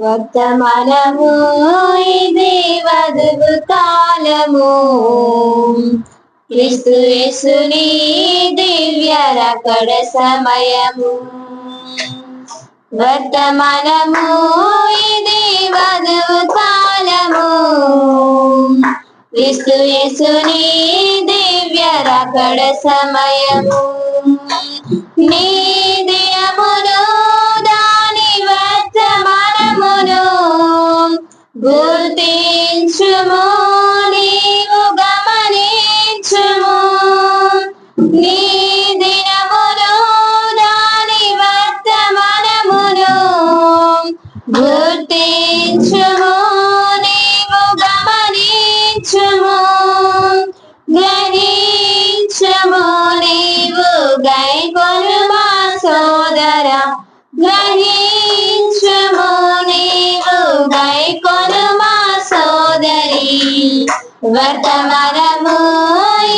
వర్తమానము ఇది వధువు కాలము, క్రీస్తు యేసుని దివ్య రాకడ సమయము. వర్తమానము ఇది వధువు కాలము, క్రీస్తు యేసుని దివ్య రాకడ సమయము. నీ దినమును దాని వర్తమానమును గుర్తించుము, నీవు గమనించుము. నీ దినమును దాని వర్తమానమును గుర్తించుము, నీవు గమనించుము. గ్రహించుము, నీవు గైకొనుమా సోదరా, గ్రహించుము, నీవు గైకొనుమా సోదరి. వర్తమానము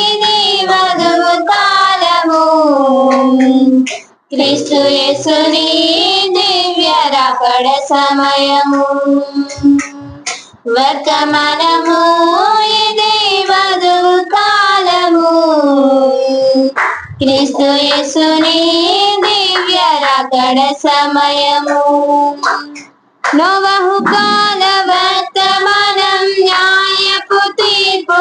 ఇది వధువు కాలము, క్రీస్తు యేసుని దివ్య రాకడ సమయము. వర్తమానము ఇది వధువు కాలము, క్రీస్తు యేసుని దివ్య రాకడ సమయము. నోవహు కాల వర్తమానం న్యాయపు తీర్పు,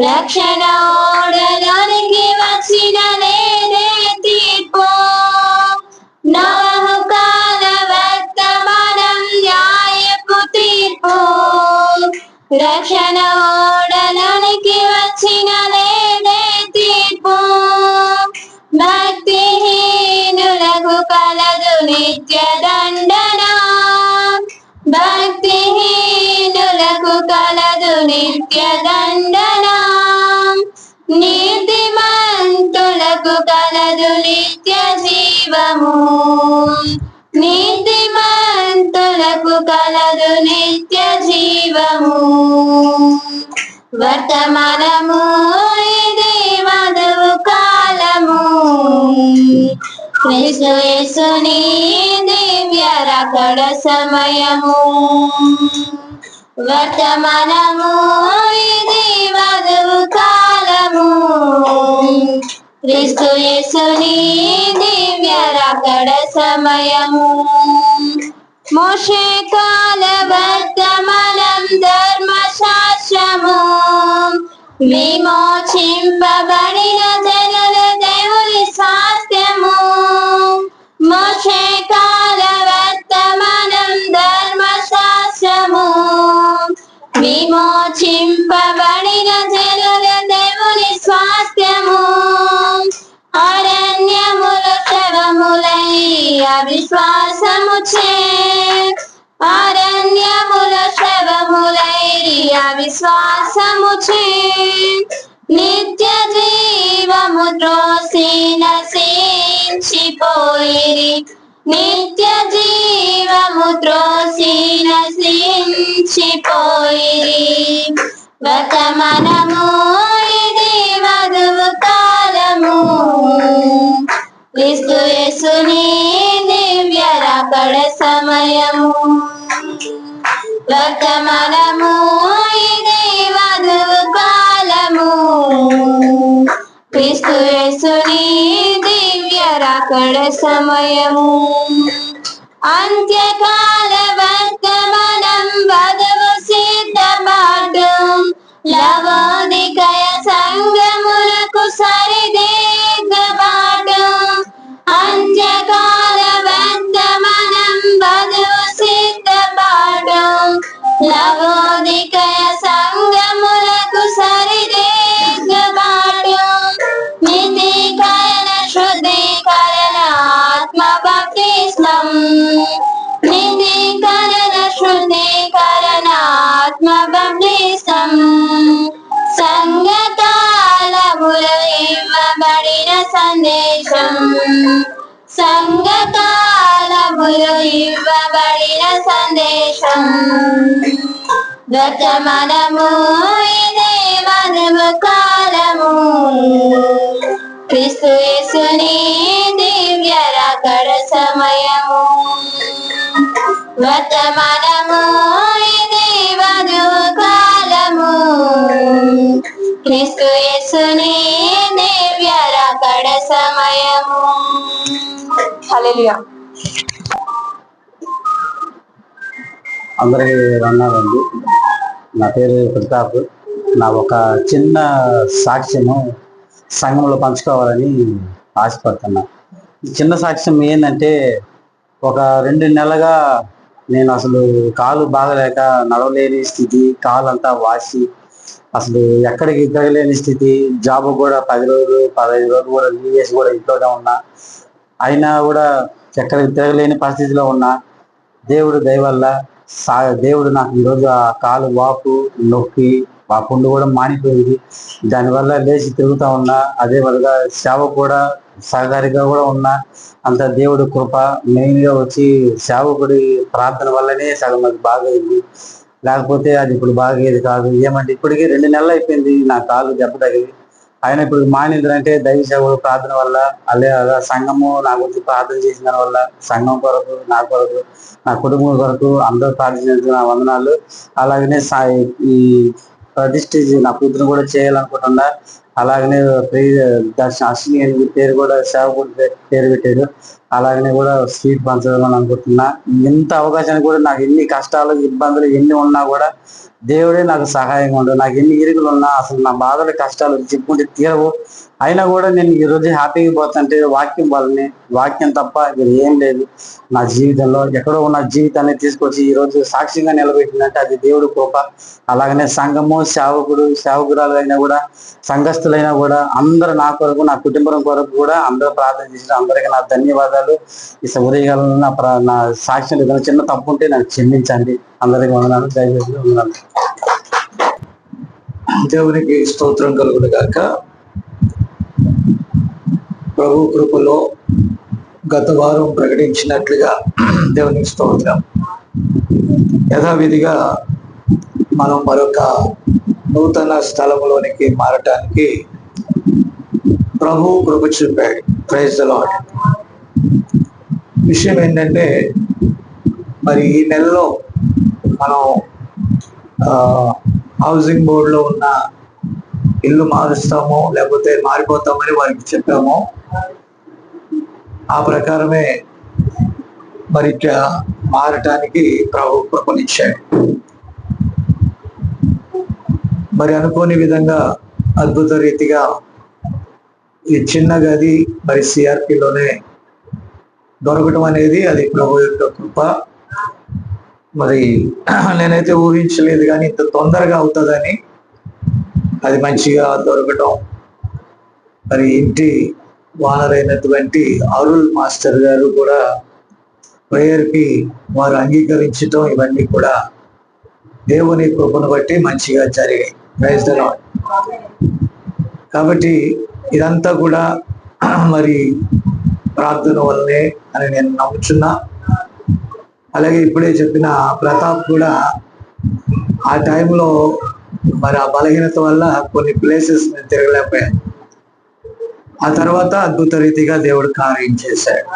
రక్షణ ఓడలోనికి వచ్చిన లేదే తీర్పు. నోవహు కాల వర్తమానం న్యాయపు తీర్పు, రక్షణ ఓడలోనికి వచ్చిన లేదే తీర్పు. భక్తిహీనులకు కలదు నిత్య దండన, భక్తిహీనులకు కలదు నిత్య దండన. నీతిమంతులకు కలదు నిత్య జీవము, నీతిమంతులకు కలదు నిత్య జీవము. వర్తమానము ఇది వధువు కాలము, క్రీస్తు యేసుని దివ్య రాకడ సమయము. వర్తమానము ఇది వధువు కాలము, క్రీస్తు యేసుని దివ్య రాకడ సమయము. మోషే కాల వర్తమానం ధర్మశాస్త్రము, విమోచింపబడిన జనుల దేవుని స్వాస్థ్యము. మోషే కాల వర్తమానం ధర్మశాస్త్రము, విమోచింపబడిన జనుల దేవుని స్వాస్థ్యము. అరణ్యములు శవములై అవిశ్వాసముచే, అరణ్యములు శవములై అవిశ్వాసముచే. నిత్య జీవము త్రోసి నశించిపోయిరి, నిత్య జీవము త్రోసి నశించిపోయిరి. వర్తమానము ఇది వధువు కాలము, క్రీస్తు యేసుని దివ్య రాకడ సమయము. వర్తమానము ఇది వధువు కాలము, క్రీస్తు యేసుని దివ్య రాకడ సమయము. అంత్యకాల వర్తమానం వధువు సిద్ధపాటు, లవోదికయ సంఘములకు సరిదిద్దుబాటు. అంత్యకాల వర్తమానం వధువు సిద్ధపాటు, లవోదికయ సంఘములకు సరిదిద్దుబాటు. నిధికరణ శుద్ధీకరణ ఆత్మ బాప్తిస్మం, నిధికరణ శుద్ధీకరణ ఆత్మ బాప్తిస్మం. సంఘకాలములో ఇవ్వబడిన సందేశం, సంఘకాలములో ఇవ్వబడిన సందేశం. వర్తమానము ఇదే వధువు కాలము, క్రీస్తు యేసుని దివ్య రాకడ సమయము. వర్తమానము ఇది వధువు కాలము, క్రీస్తు యేసుని దివ్య రాకడ సమయము. హల్లెలూయా. అందరికీ వందనాలండి. నా పేరు ప్రతాప్. నా ఒక చిన్న సాక్ష్యము సంఘంలో పంచుకోవాలని ఆశపడుతున్నా. ఈ చిన్న సాక్ష్యం ఏంటంటే, ఒక 2 నెలలుగా నేను అసలు కాలు బాగలేక నడవలేని స్థితి, కాలు అంతా వాసి అసలు ఎక్కడికి తిరగలేని స్థితి. జాబ్ కూడా 10 రోజులు 15 రోజులు కూడా లీవ్ చేసి కూడా ఇంట్లోనే ఉన్నా. అయినా కూడా ఎక్కడికి తిరగలేని పరిస్థితిలో ఉన్నా. దేవుడు దయ వల్ల దేవుడు నాకు ఈరోజు ఆ కాలు వాపు నొప్పి ఆ పుండు కూడా మానిపోయింది. దానివల్ల లేచి తిరుగుతా ఉన్నా. అదే విధంగా సేవ కూడా సహకారిగా కూడా ఉన్నా. అంత దేవుడు కృప. మెయిన్గా వచ్చి సేవకుడి ప్రార్థన వల్లనే సగం అది బాగైంది. లేకపోతే అది ఇప్పుడు బాగేది కాదు. ఏమంటే ఇప్పటికీ 2 నెలలు అయిపోయింది నా కాలు దెబ్బ తగిలి. ఆయన ఇప్పుడు మానిందంటే దైవ సేవకుడు ప్రార్థన వల్ల, అలా సంఘము నా గురించి ప్రార్థన చేసిన దాని వల్ల, సంఘం కొరకు, నా కొరకు, నా కుటుంబం కొరకు అందరూ ప్రార్థించిన నా వందనాలు. అలాగనే ఈ ప్రతిష్ఠ నా కూతురు కూడా చేయాలనుకుంటున్నా. అలాగనే దర్శన అశ్విని అని పేరు కూడా సేవకుడు పేరు పెట్టారు. అలాగనే కూడా స్వీట్ పంచాలని అనుకుంటున్నా. ఇంత అవకాశాన్ని కూడా నాకు ఎన్ని కష్టాలు ఇబ్బందులు ఎన్ని ఉన్నా కూడా దేవుడే నాకు సహాయంగా ఉండదు. నాకు ఎన్ని ఇరుగులు ఉన్నా అసలు నా బాధలు కష్టాలు చెప్పుకుంటే తీరవు. అయినా కూడా నేను ఈరోజు హ్యాపీగా పోతుంటే వాక్యం వల్లనే. వాక్యం తప్ప ఇది ఏం లేదు నా జీవితంలో. ఎక్కడో ఉన్న జీవితాన్ని తీసుకొచ్చి ఈరోజు సాక్ష్యంగా నిలబెట్టిందంటే అది దేవుడు కృప. అలాగనే సంఘము సేవకురాలు అయినా కూడా, సంఘస్థులైనా కూడా అందరూ నా కొరకు, నా కుటుంబం కొరకు కూడా అందరూ ప్రార్థన చేసిన అందరికీ నా ధన్యవాదాలు. ఈ ఉదయకాలంలో నా సాక్ష్యం ఏదైనా చిన్న తప్పు ఉంటే నాకు క్షమించండి. అందరికీ వందనాలు. దయచేసి వందనాలు. దేవునికి స్తోత్రం కలుగును గాక. ప్రభు కృపలో గత వారం ప్రకటించినట్లుగా దేవునికి స్తోత్రం. యథావిధిగా మనం మరొక నూతన స్థలంలోనికి మారటానికి ప్రభు కృప చూపాడు. Praise the Lord. విషయం ఏంటంటే, మరి ఈ నెలలో మనం హౌసింగ్ బోర్డులో ఉన్న ఇల్లు మారుస్తాము లేకపోతే మారిపోతామని వారికి చెప్పాము. ఆ ప్రకారమే మరి మారటానికి ప్రభు కృపనిచ్చాడు. మరి అనుకోని విధంగా అద్భుత రీతిగా ఈ చిన్న గది మరి సిఆర్పిలోనే దొరకటం అనేది అది ప్రభు యొక్క కృప. మరి నేనైతే ఊహించలేదు, కానీ ఇంత తొందరగా అవుతుందని. అది మంచిగా దొరకటం, మరి ఇంటి ఓనర్ అయినటువంటి అరుల్ మాస్టర్ గారు కూడా ప్రేయర్కి వారు అంగీకరించటం, ఇవన్నీ కూడా దేవుని కృపను బట్టి మంచిగా జరిగాయి. Praise the Lord. కాబట్టి ఇదంతా కూడా మరి ప్రార్థన వల్లనే అని నేను నమ్ముచున్నా. అలాగే ఇప్పుడే చెప్పిన ప్రతాప్ కూడా ఆ టైంలో మరి ఆ బలహీనత వల్ల కొన్ని ప్లేసెస్ నేను తిరగలేకపోయాను. ఆ తర్వాత అద్భుత రీతిగా దేవుడు కార్యం చేశాడు.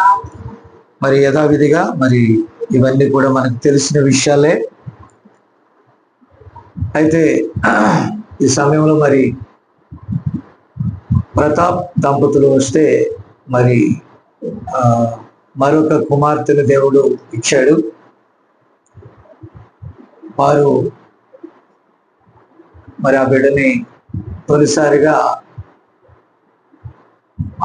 మరి యథావిధిగా మరి ఇవన్నీ కూడా మనకు తెలిసిన విషయాలే. అయితే ఈ సమయంలో మరి ప్రతాప్ దంపతులు వస్తే మరి మరొక కుమార్తెను దేవుడు ఇచ్చాడు. వారు మరి ఆ బిడ్డని తొలిసారిగా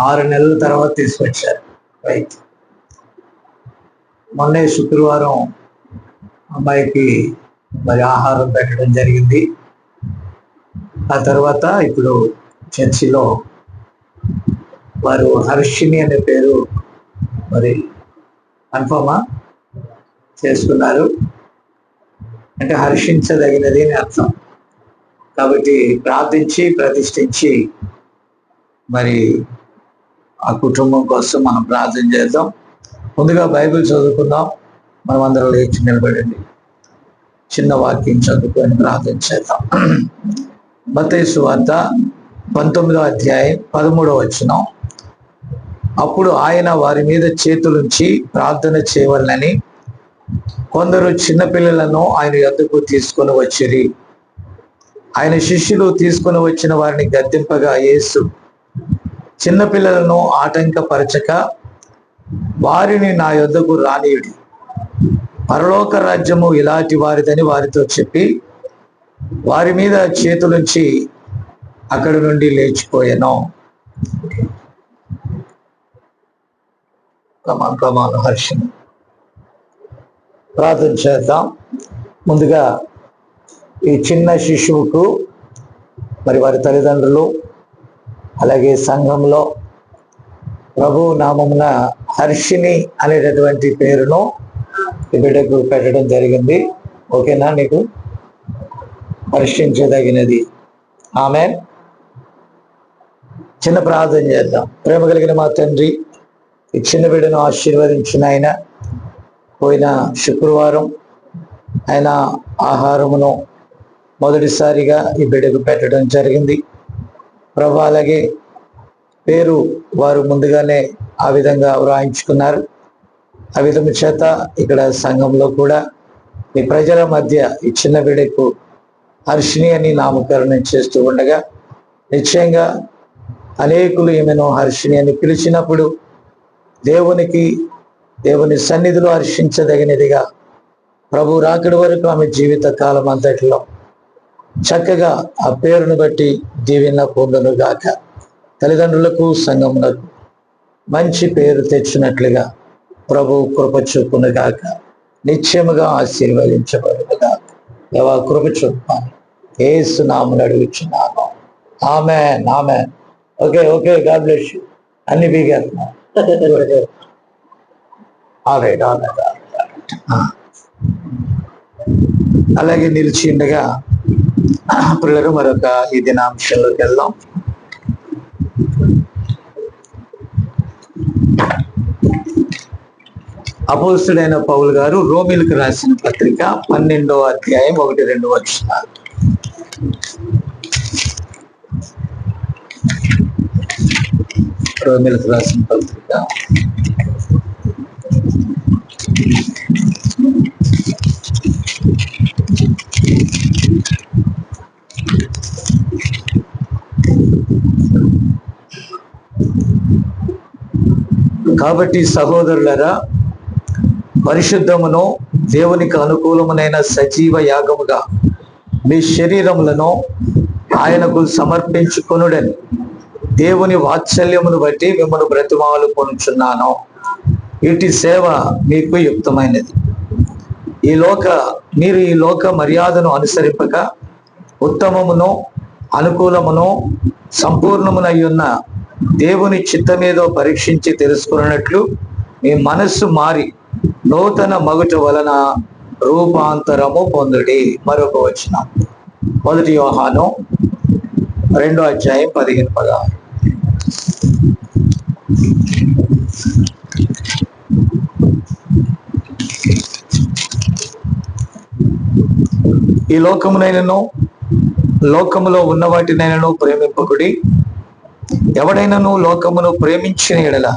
6 నెలల తర్వాత తీసుకొచ్చారు. రైట్. మొన్నే శుక్రవారం అమ్మాయికి మరి ఆహారం పెట్టడం జరిగింది. ఆ తర్వాత ఇప్పుడు చర్చిలో వారు హర్షిని అనే పేరు మరి కన్ఫర్మా చేసుకున్నారు. అంటే హర్షించదగినది అని అర్థం. కాబట్టి ప్రార్థించి ప్రతిష్ఠించి మరి ఆ కుటుంబం కోసం మనం ప్రార్థన చేద్దాం. ముందుగా బైబిల్ చదువుకుందాం. మనం అందరం లేచి నిలబడండి. చిన్న వాక్యం చదువుకొని ప్రార్థన చేద్దాం. మత్తయి సువార్త 19వ అధ్యాయం 13వ వచనం. అప్పుడు ఆయన వారి మీద చేతులుంచి ప్రార్థన చేయవలనని కొందరు చిన్నపిల్లలను ఆయన యొద్దకు తీసుకొని వచ్చిరి. ఆయన శిష్యులు తీసుకొని వచ్చిన వారిని గద్దింపగా యేసు, చిన్నపిల్లలను ఆటంకపరచక వారిని నా యొద్దకు రానియుడి, పరలోక రాజ్యము ఇలాంటి వారిదని వారితో చెప్పి వారి మీద చేతులుంచి అక్కడి నుండి లేచిపోయాను. ప్రమాణ హర్షం. ప్రార్థన చేద్దాం. ముందుగా ఈ చిన్న శిశువుకు మరి వారి తల్లిదండ్రులు అలాగే సంఘంలో ప్రభువు నామమున హర్షిని అనేటటువంటి పేరును ఈ బిడ్డకు పెట్టడం జరిగింది. ఓకేనా? నీకు హర్షించదగినది. ఆమేన్. చిన్న ప్రార్థన చేద్దాం. ప్రేమ కలిగిన మా తండ్రి, ఈ చిన్న బిడ్డను ఆశీర్వదించిన ఆయన పోయిన శుక్రవారం ఆయన ఆహారమును మొదటిసారిగా ఈ బిడ్డకు పెట్టడం జరిగింది. ప్రభు అలాగే పేరు వారు ముందుగానే ఆ విధంగా వ్రాయించుకున్నారు. ఆ విధము చేత ఇక్కడ సంఘంలో కూడా ఈ ప్రజల మధ్య ఈ చిన్న బిడ్డకు హర్షిని అని నామకరణం చేస్తూ ఉండగా నిశ్చయంగా అనేకులు ఈమెను హర్షిని అని పిలిచినప్పుడు దేవుని సన్నిధిలో హర్షించదగినదిగా ప్రభు రాకడి వరకు ఆమె జీవిత కాలం అంతటిలో చక్కగా ఆ పేరును బట్టి దీవెన పొందును గాక. తల్లిదండ్రులకు సంఘములకు మంచి పేరు తెచ్చినట్లుగా ప్రభు కృప చూపును గాక. నిశ్చయముగా ఆశీర్వదించబడును గాక. దేవా కృప చూపాలి. యేసు నామమున అడుగుచున్నాను. Amen, amen. Okay, okay. God bless you. అన్ని బీగేస్తున్నా. అలాగే నిలిచి ఉండగా పిల్లలు మరొక ఈ దినాంశంలోకి వెళ్దాం. అపోస్తుడైన పౌలు గారు రోమిలకు రాసిన పత్రిక 12వ అధ్యాయం 1-2 వచనాలు. రోమిలకు రాసిన పత్రిక కాబట్టి సహోదరులరా, పరిశుద్ధమును దేవునికి అనుకూలమునైన సజీవ యాగముగా మీ శరీరములను ఆయనకు సమర్పించుకొనుడని దేవుని వాత్సల్యమును బట్టి మిమ్మల్ని బ్రతిమాలు పొందుచున్నాను. ఇటు సేవ మీకు యుక్తమైనది. మీరు ఈ లోక మర్యాదను అనుసరింపక ఉత్తమమును అనుకూలమును సంపూర్ణమునయ్యున్న దేవుని చిత్తమేదో పరీక్షించి తెలుసుకున్నట్లు మీ మనస్సు మారి నూతన మగుట వలన రూపాంతరము పొందుడి. మరొక వచనం 1 యోహాను 2వ అధ్యాయం 15-16. ఈ లోకమునైనను లోకములో ఉన్న వాటినైనను ప్రేమింపకుడి. ఎవడైనను లోకమును ప్రేమించిన ఎడల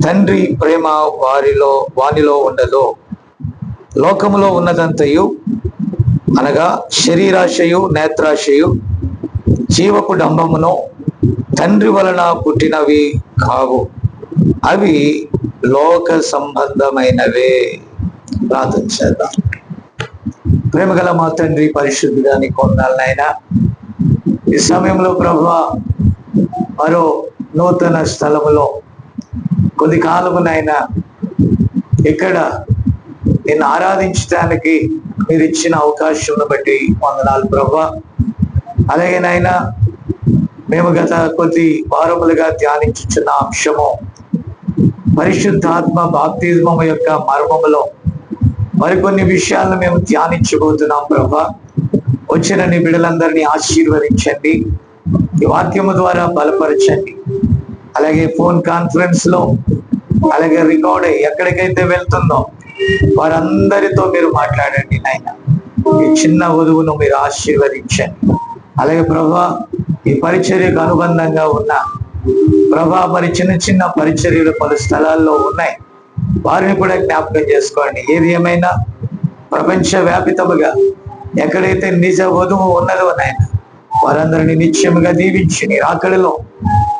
తండ్రి ప్రేమ వానిలో ఉండదు. లోకములో ఉన్నదంతయు అనగా శరీరాశయు నేత్రాశయు జీవపు డంబమును తండ్రి వలన పుట్టినవి కావు, అవి లోక సంబంధమైనవే. ప్రార్థన చేద్దాం. ప్రేమగల మా తండ్రి పరిశుద్ధుడా, నీ కొందాలనైనా ఈ సమయంలో ప్రభువా మరో నూతన స్థలములో కొద్ది కాలమునైనా ఇక్కడ నిన్ను ఆరాధించడానికి మీరు ఇచ్చిన అవకాశం బట్టి వందనాలు ప్రభువా. అలాగేనైనా మేము గత కొద్ది వారములుగా ధ్యానించుచున్న అంశము పరిశుద్ధాత్మ బాప్తిజమము యొక్క మర్మములో మరికొన్ని విషయాలను మేము ధ్యానించబోతున్నాం ప్రభువా. వచ్చిన నీ బిడ్డలందరినీ ఆశీర్వదించండి, ఈ వాక్యము ద్వారా బలపరచండి. అలాగే ఫోన్ కాన్ఫరెన్స్ లో అలాగే రికార్డ్ ఎక్కడికైతే వెళ్తుందో వారందరితో మీరు మాట్లాడండి నాయన. ఈ చిన్న వధువును మీరు ఆశీర్వదించండి. అలాగే ప్రభా, ఈ పరిచర్యకు అనుబంధంగా ఉన్న ప్రభా మరి చిన్న చిన్న పరిచర్యలు పలు స్థలాల్లో ఉన్నాయి. వారిని కూడా జ్ఞాపకం చేసుకోండి. ఏది ఏమైనా ప్రపంచవ్యాపితముగా ఎక్కడైతే నిజ వధువు ఉన్నదో నాయన, వారందరినీ నిత్యముగా దీవించి నీ రాకడలో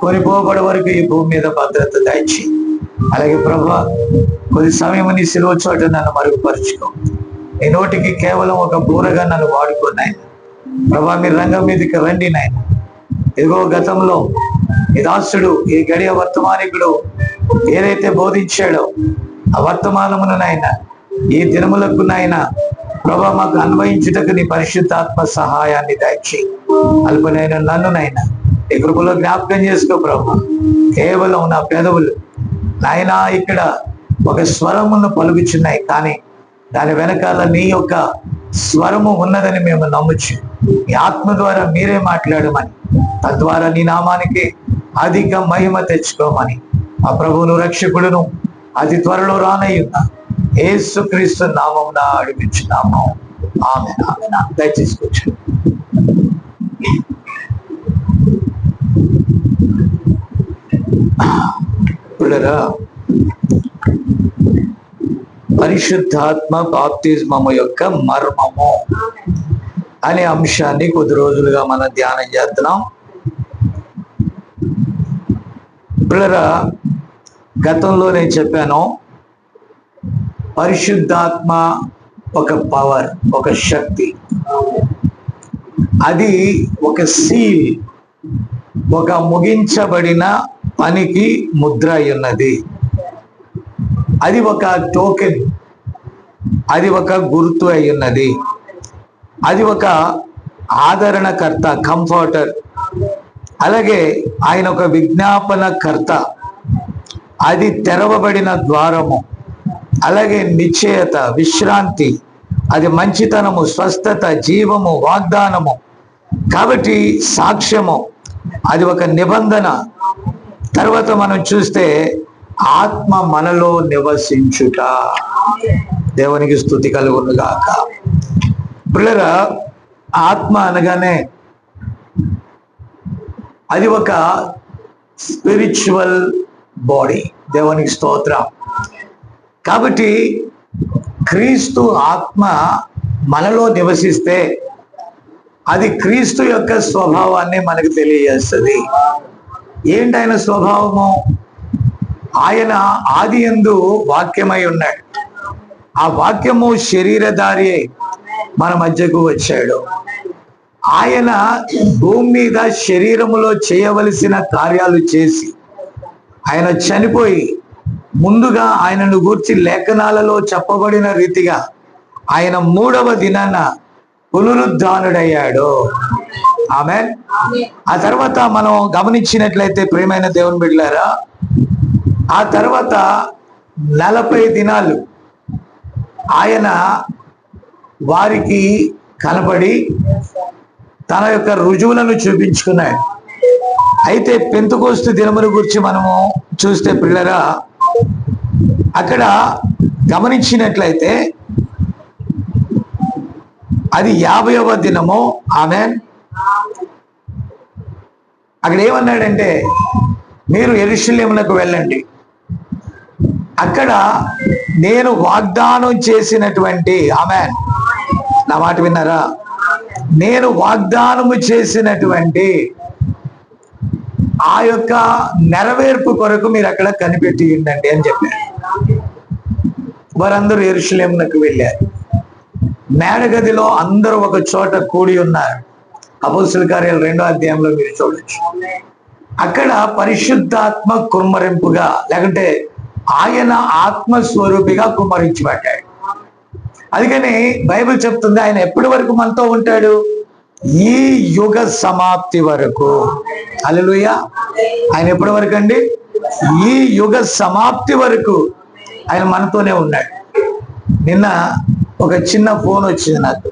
కొనిపోబడే వరకు ఈ భూమి మీద భద్రత దయచి, అలాగే ప్రభా కొద్ది సమయం నీ సిలువ చోట నన్ను మరుగుపరుచుకో. నీ నోటికి కేవలం ఒక బూరగా నన్ను వాడుకో నాయన. ప్రభా మీరు రంగం మీదకి రండి నాయన. ఇదిగో గతంలో ఈ దాసుడు, ఈ గడియ వర్తమానికుడు ఏదైతే బోధించాడో ఆ వర్తమానమును నాయన ఈ దినములకు నాయన ప్రభా మాకు అన్వయించుటకు నీ పరిశుద్ధాత్మ సహాయాన్ని దయచి అల్పనైన నన్ను నాయన ఈ కృపలో జ్ఞాపకం చేసుకో ప్రభా. కేవలం నా పెదవులు నాయన ఇక్కడ ఒక స్వరమును పలుకుచున్నాయి, కానీ దాని వెనకాల నీ యొక్క స్వరము ఉన్నదని మేము నమ్ముచు ఈ ఆత్మ ద్వారా మీరే మాట్లాడమని, తద్వారా నీ నామానికి అధిక మహిమ తెచ్చుకోమని ఆ ప్రభువును రక్షకుడును అతి త్వరలో రానయ్యున్న యేసుక్రీస్తు నామమున అడిగించున్నాము. ఆమేన్, ఆమేన్. దయచేసి కూర్చోండి. పిల్లరా, పరిశుద్ధాత్మ బాప్తిస్మము యొక్క మర్మము అనే అంశాన్ని కొద్ది రోజులుగా మనం ధ్యానం చేస్తున్నాం. పిల్లరా, గతంలో నేను చెప్పాను, పరిశుద్ధాత్మ ఒక పవర్, ఒక శక్తి, అది ఒక సీల్, ఒక ముగించబడిన పనికి ముద్ర అయ్యున్నది. అది ఒక టోకెన్, అది ఒక గుర్తు అయ్యున్నది. అది ఒక ఆదరణకర్త, కంఫర్టర్. అలాగే ఆయన ఒక విజ్ఞాపనకర్త, అది తెరవబడిన ద్వారము. అలాగే నిశ్చయత, విశ్రాంతి, అది మంచితనము, స్వస్థత, జీవము, వాగ్దానము. కాబట్టి సాక్ష్యము, అది ఒక నిబంధన. తర్వాత మనం చూస్తే ఆత్మ మనలో నివసించుట. దేవునికి స్తుతి కలుగును గాక. పిల్లరా, ఆత్మ అనగానే అది ఒక స్పిరిచువల్ బాడీ. దేవునికి స్తోత్రం. కాబట్టి క్రీస్తు ఆత్మ మనలో నివసిస్తే అది క్రీస్తు యొక్క స్వభావాన్ని మనకు తెలియజేస్తుంది. ఏంటి ఆయన స్వభావము? ఆయన ఆది యందు వాక్యమై ఉన్నాడు. ఆ వాక్యము శరీరధారి మన మధ్యకు వచ్చాడు. ఆయన భూమి మీద శరీరములో చేయవలసిన కార్యాలు చేసి ఆయన చనిపోయి ముందుగా ఆయనను గూర్చి లేఖనాలలో చెప్పబడిన రీతిగా ఆయన 3వ దినాన పునరుద్ధానుడయ్యాడు. ఆమేన్. ఆ తర్వాత మనం గమనించినట్లయితే ప్రియమైన దేవుని బిడ్డలారా, ఆ తర్వాత 40 దినాలు ఆయన వారికి కనబడి తన యొక్క రుజువులను చూపించుకున్నాడు. అయితే పెంతెకోస్తు దినముల గురించి మనము చూస్తే పిల్లరా, అక్కడ గమనించినట్లయితే అది 50వ దినము. ఆమేన్. అక్కడ ఏమన్నాడంటే, మీరు యెరూషలేమునకు వెళ్ళండి, అక్కడ నేను వాగ్దానం చేసినటువంటి, ఆమేన్, నా మాట విన్నారా, నేను వాగ్దానము చేసినటువంటి ఆ యొక్క నెరవేర్పు కొరకు మీరు అక్కడ కనిపెట్టి ఉండండి అని చెప్పారు. వారందరూ యెరూషలేమునకు వెళ్ళారు. మేడగదిలో అందరూ ఒక చోట కూడి ఉన్నారు. అపోస్తలుల కార్యాలు 2వ అధ్యాయంలో మీరు చూడొచ్చు. అక్కడ పరిశుద్ధాత్మ కుమ్మరింపుగా, లేకుంటే ఆయన ఆత్మస్వరూపిగా కుమ్మరించబడ్డాడు. అందుకని బైబిల్ చెప్తుంది ఆయన ఎప్పటి వరకు మనతో ఉంటాడు? ఈ యుగ సమాప్తి వరకు. హల్లెలూయా. ఆయన ఎప్పటి వరకు అండి? ఈ యుగ సమాప్తి వరకు ఆయన మనతోనే ఉన్నాడు. నిన్న ఒక చిన్న ఫోన్ వచ్చింది నాకు.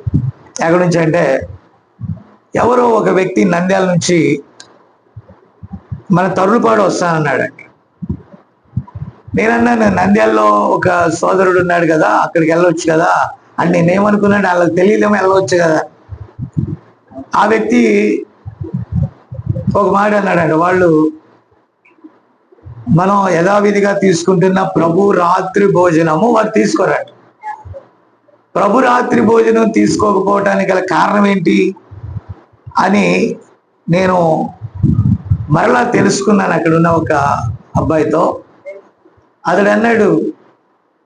ఎక్కడి నుంచి అంటే, ఎవరో ఒక వ్యక్తి నంద్యాల నుంచి మన తరులపాడు వస్తానన్నాడండి. నేనన్నా, నంద్యాలలో ఒక సోదరుడు ఉన్నాడు కదా, అక్కడికి వెళ్ళవచ్చు కదా అని నేనేమనుకున్నాడు, వాళ్ళకి తెలియదేమో, వెళ్ళవచ్చు కదా. ఆ వ్యక్తి ఒక మాట అన్నాడండి, వాళ్ళు మనం యథావిధిగా తీసుకుంటున్న ప్రభు రాత్రి భోజనము వారు తీసుకోరట. ప్రభు రాత్రి భోజనం తీసుకోకపోవటానికి గల కారణం ఏంటి అని నేను మరలా తెలుసుకున్నాను అక్కడ ఉన్న ఒక అబ్బాయితో. అతడు అన్నాడు,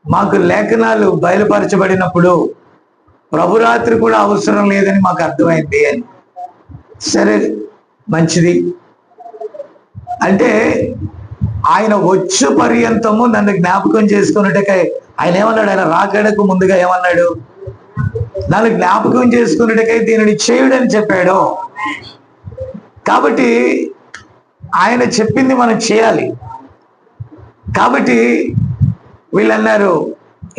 మాకు లేఖనాలు బయలుపరచబడినప్పుడు ప్రభురాత్రి కూడా అవసరం లేదని మాకు అర్థమైంది అని. సరే, మంచిది. అంటే ఆయన వచ్చు పర్యంతము నన్ను జ్ఞాపకం చేసుకున్నట్టుగా ఆయన ఏమన్నాడు? ఆయన రాకడకు ముందుగా ఏమన్నాడు? నన్ను జ్ఞాపకం చేసుకున్నట్టుకై దీనిని చేయుడని చెప్పాడు. కాబట్టి ఆయన చెప్పింది మనం చేయాలి. కాబట్టి వీళ్ళు అన్నారు,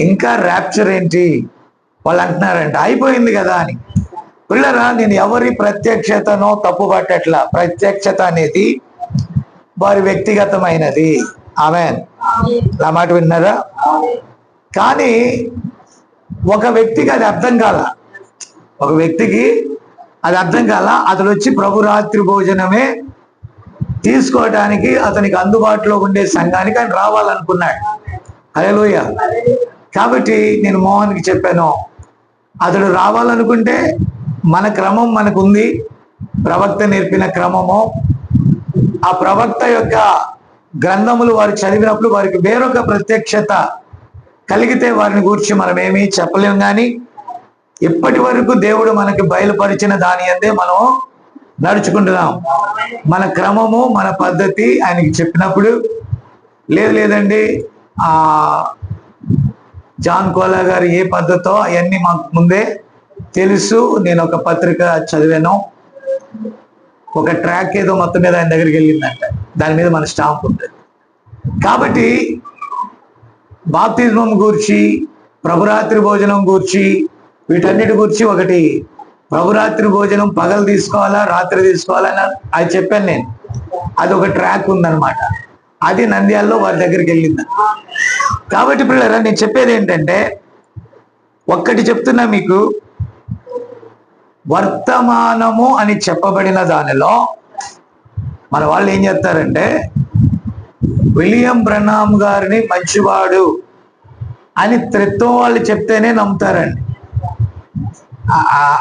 ఇంకా ర్యాప్చర్ ఏంటి? వాళ్ళు అంటున్నారంట అయిపోయింది కదా అని. పిల్లరా, నేను ఎవరి ప్రత్యక్షతనో తప్పుపట్టట్లా. ప్రత్యక్షత అనేది వారి వ్యక్తిగతమైనది. ఆమేన్. ఆ మాట విన్నారా? కానీ ఒక వ్యక్తికి అది అర్థం కాల. ఒక వ్యక్తికి అది అర్థం కాల. అతడు వచ్చి ప్రభు రాత్రి భోజనమే తీసుకోవటానికి అతనికి అందుబాటులో ఉండే సంఘానికి ఆయన రావాలనుకున్నాడు. హల్లెలూయా. కాబట్టి నేను మోహన్కి చెప్పాను, అతడు రావాలనుకుంటే మన క్రమం మనకుంది, ప్రవక్త నేర్పిన క్రమము. ఆ ప్రవక్త యొక్క గ్రంథములు వారు చదివినప్పుడు వారికి వేరొక ప్రత్యక్షత కలిగితే వారిని గురించి మనం ఏమీ చెప్పలేము. కానీ ఇప్పటి వరకు దేవుడు మనకి బయలుపరిచిన దాని అందే మనం నడుచుకుంటున్నాం. మన క్రమము, మన పద్ధతి ఆయనకి చెప్పినప్పుడు లేదండి జాన్ కోలా గారు ఏ పద్ధతో అవన్నీ మాకు ముందే తెలుసు. నేను ఒక పత్రిక చదివాను, ఒక ట్రాక్ ఏదో మొత్తం మీద ఆయన దగ్గరికి వెళ్ళిందంట, దాని మీద మన స్టాంప్ ఉంటుంది. కాబట్టి బాప్తిజం గూర్చి, ప్రభురాత్రి భోజనం గూర్చి, వీటన్నిటి గురించి ఒకటి ప్రభురాత్రి భోజనం పగలు తీసుకోవాలా రాత్రి తీసుకోవాలా అది చెప్పాను నేను. అది ఒక ట్రాక్ ఉందన్నమాట. అది నంద్యాలలో వారి దగ్గరికి వెళ్ళింది. కాబట్టి పిల్లరా, నేను చెప్పేది ఏంటంటే ఒక్కటి చెప్తున్నా మీకు, వర్తమానము అని చెప్పబడిన దానిలో మన వాళ్ళు ఏం చేస్తారంటే విలియం బ్రనామ్ గారిని మంచివాడు అని త్రిత్వం వాళ్ళు చెప్తేనే నమ్ముతారండి.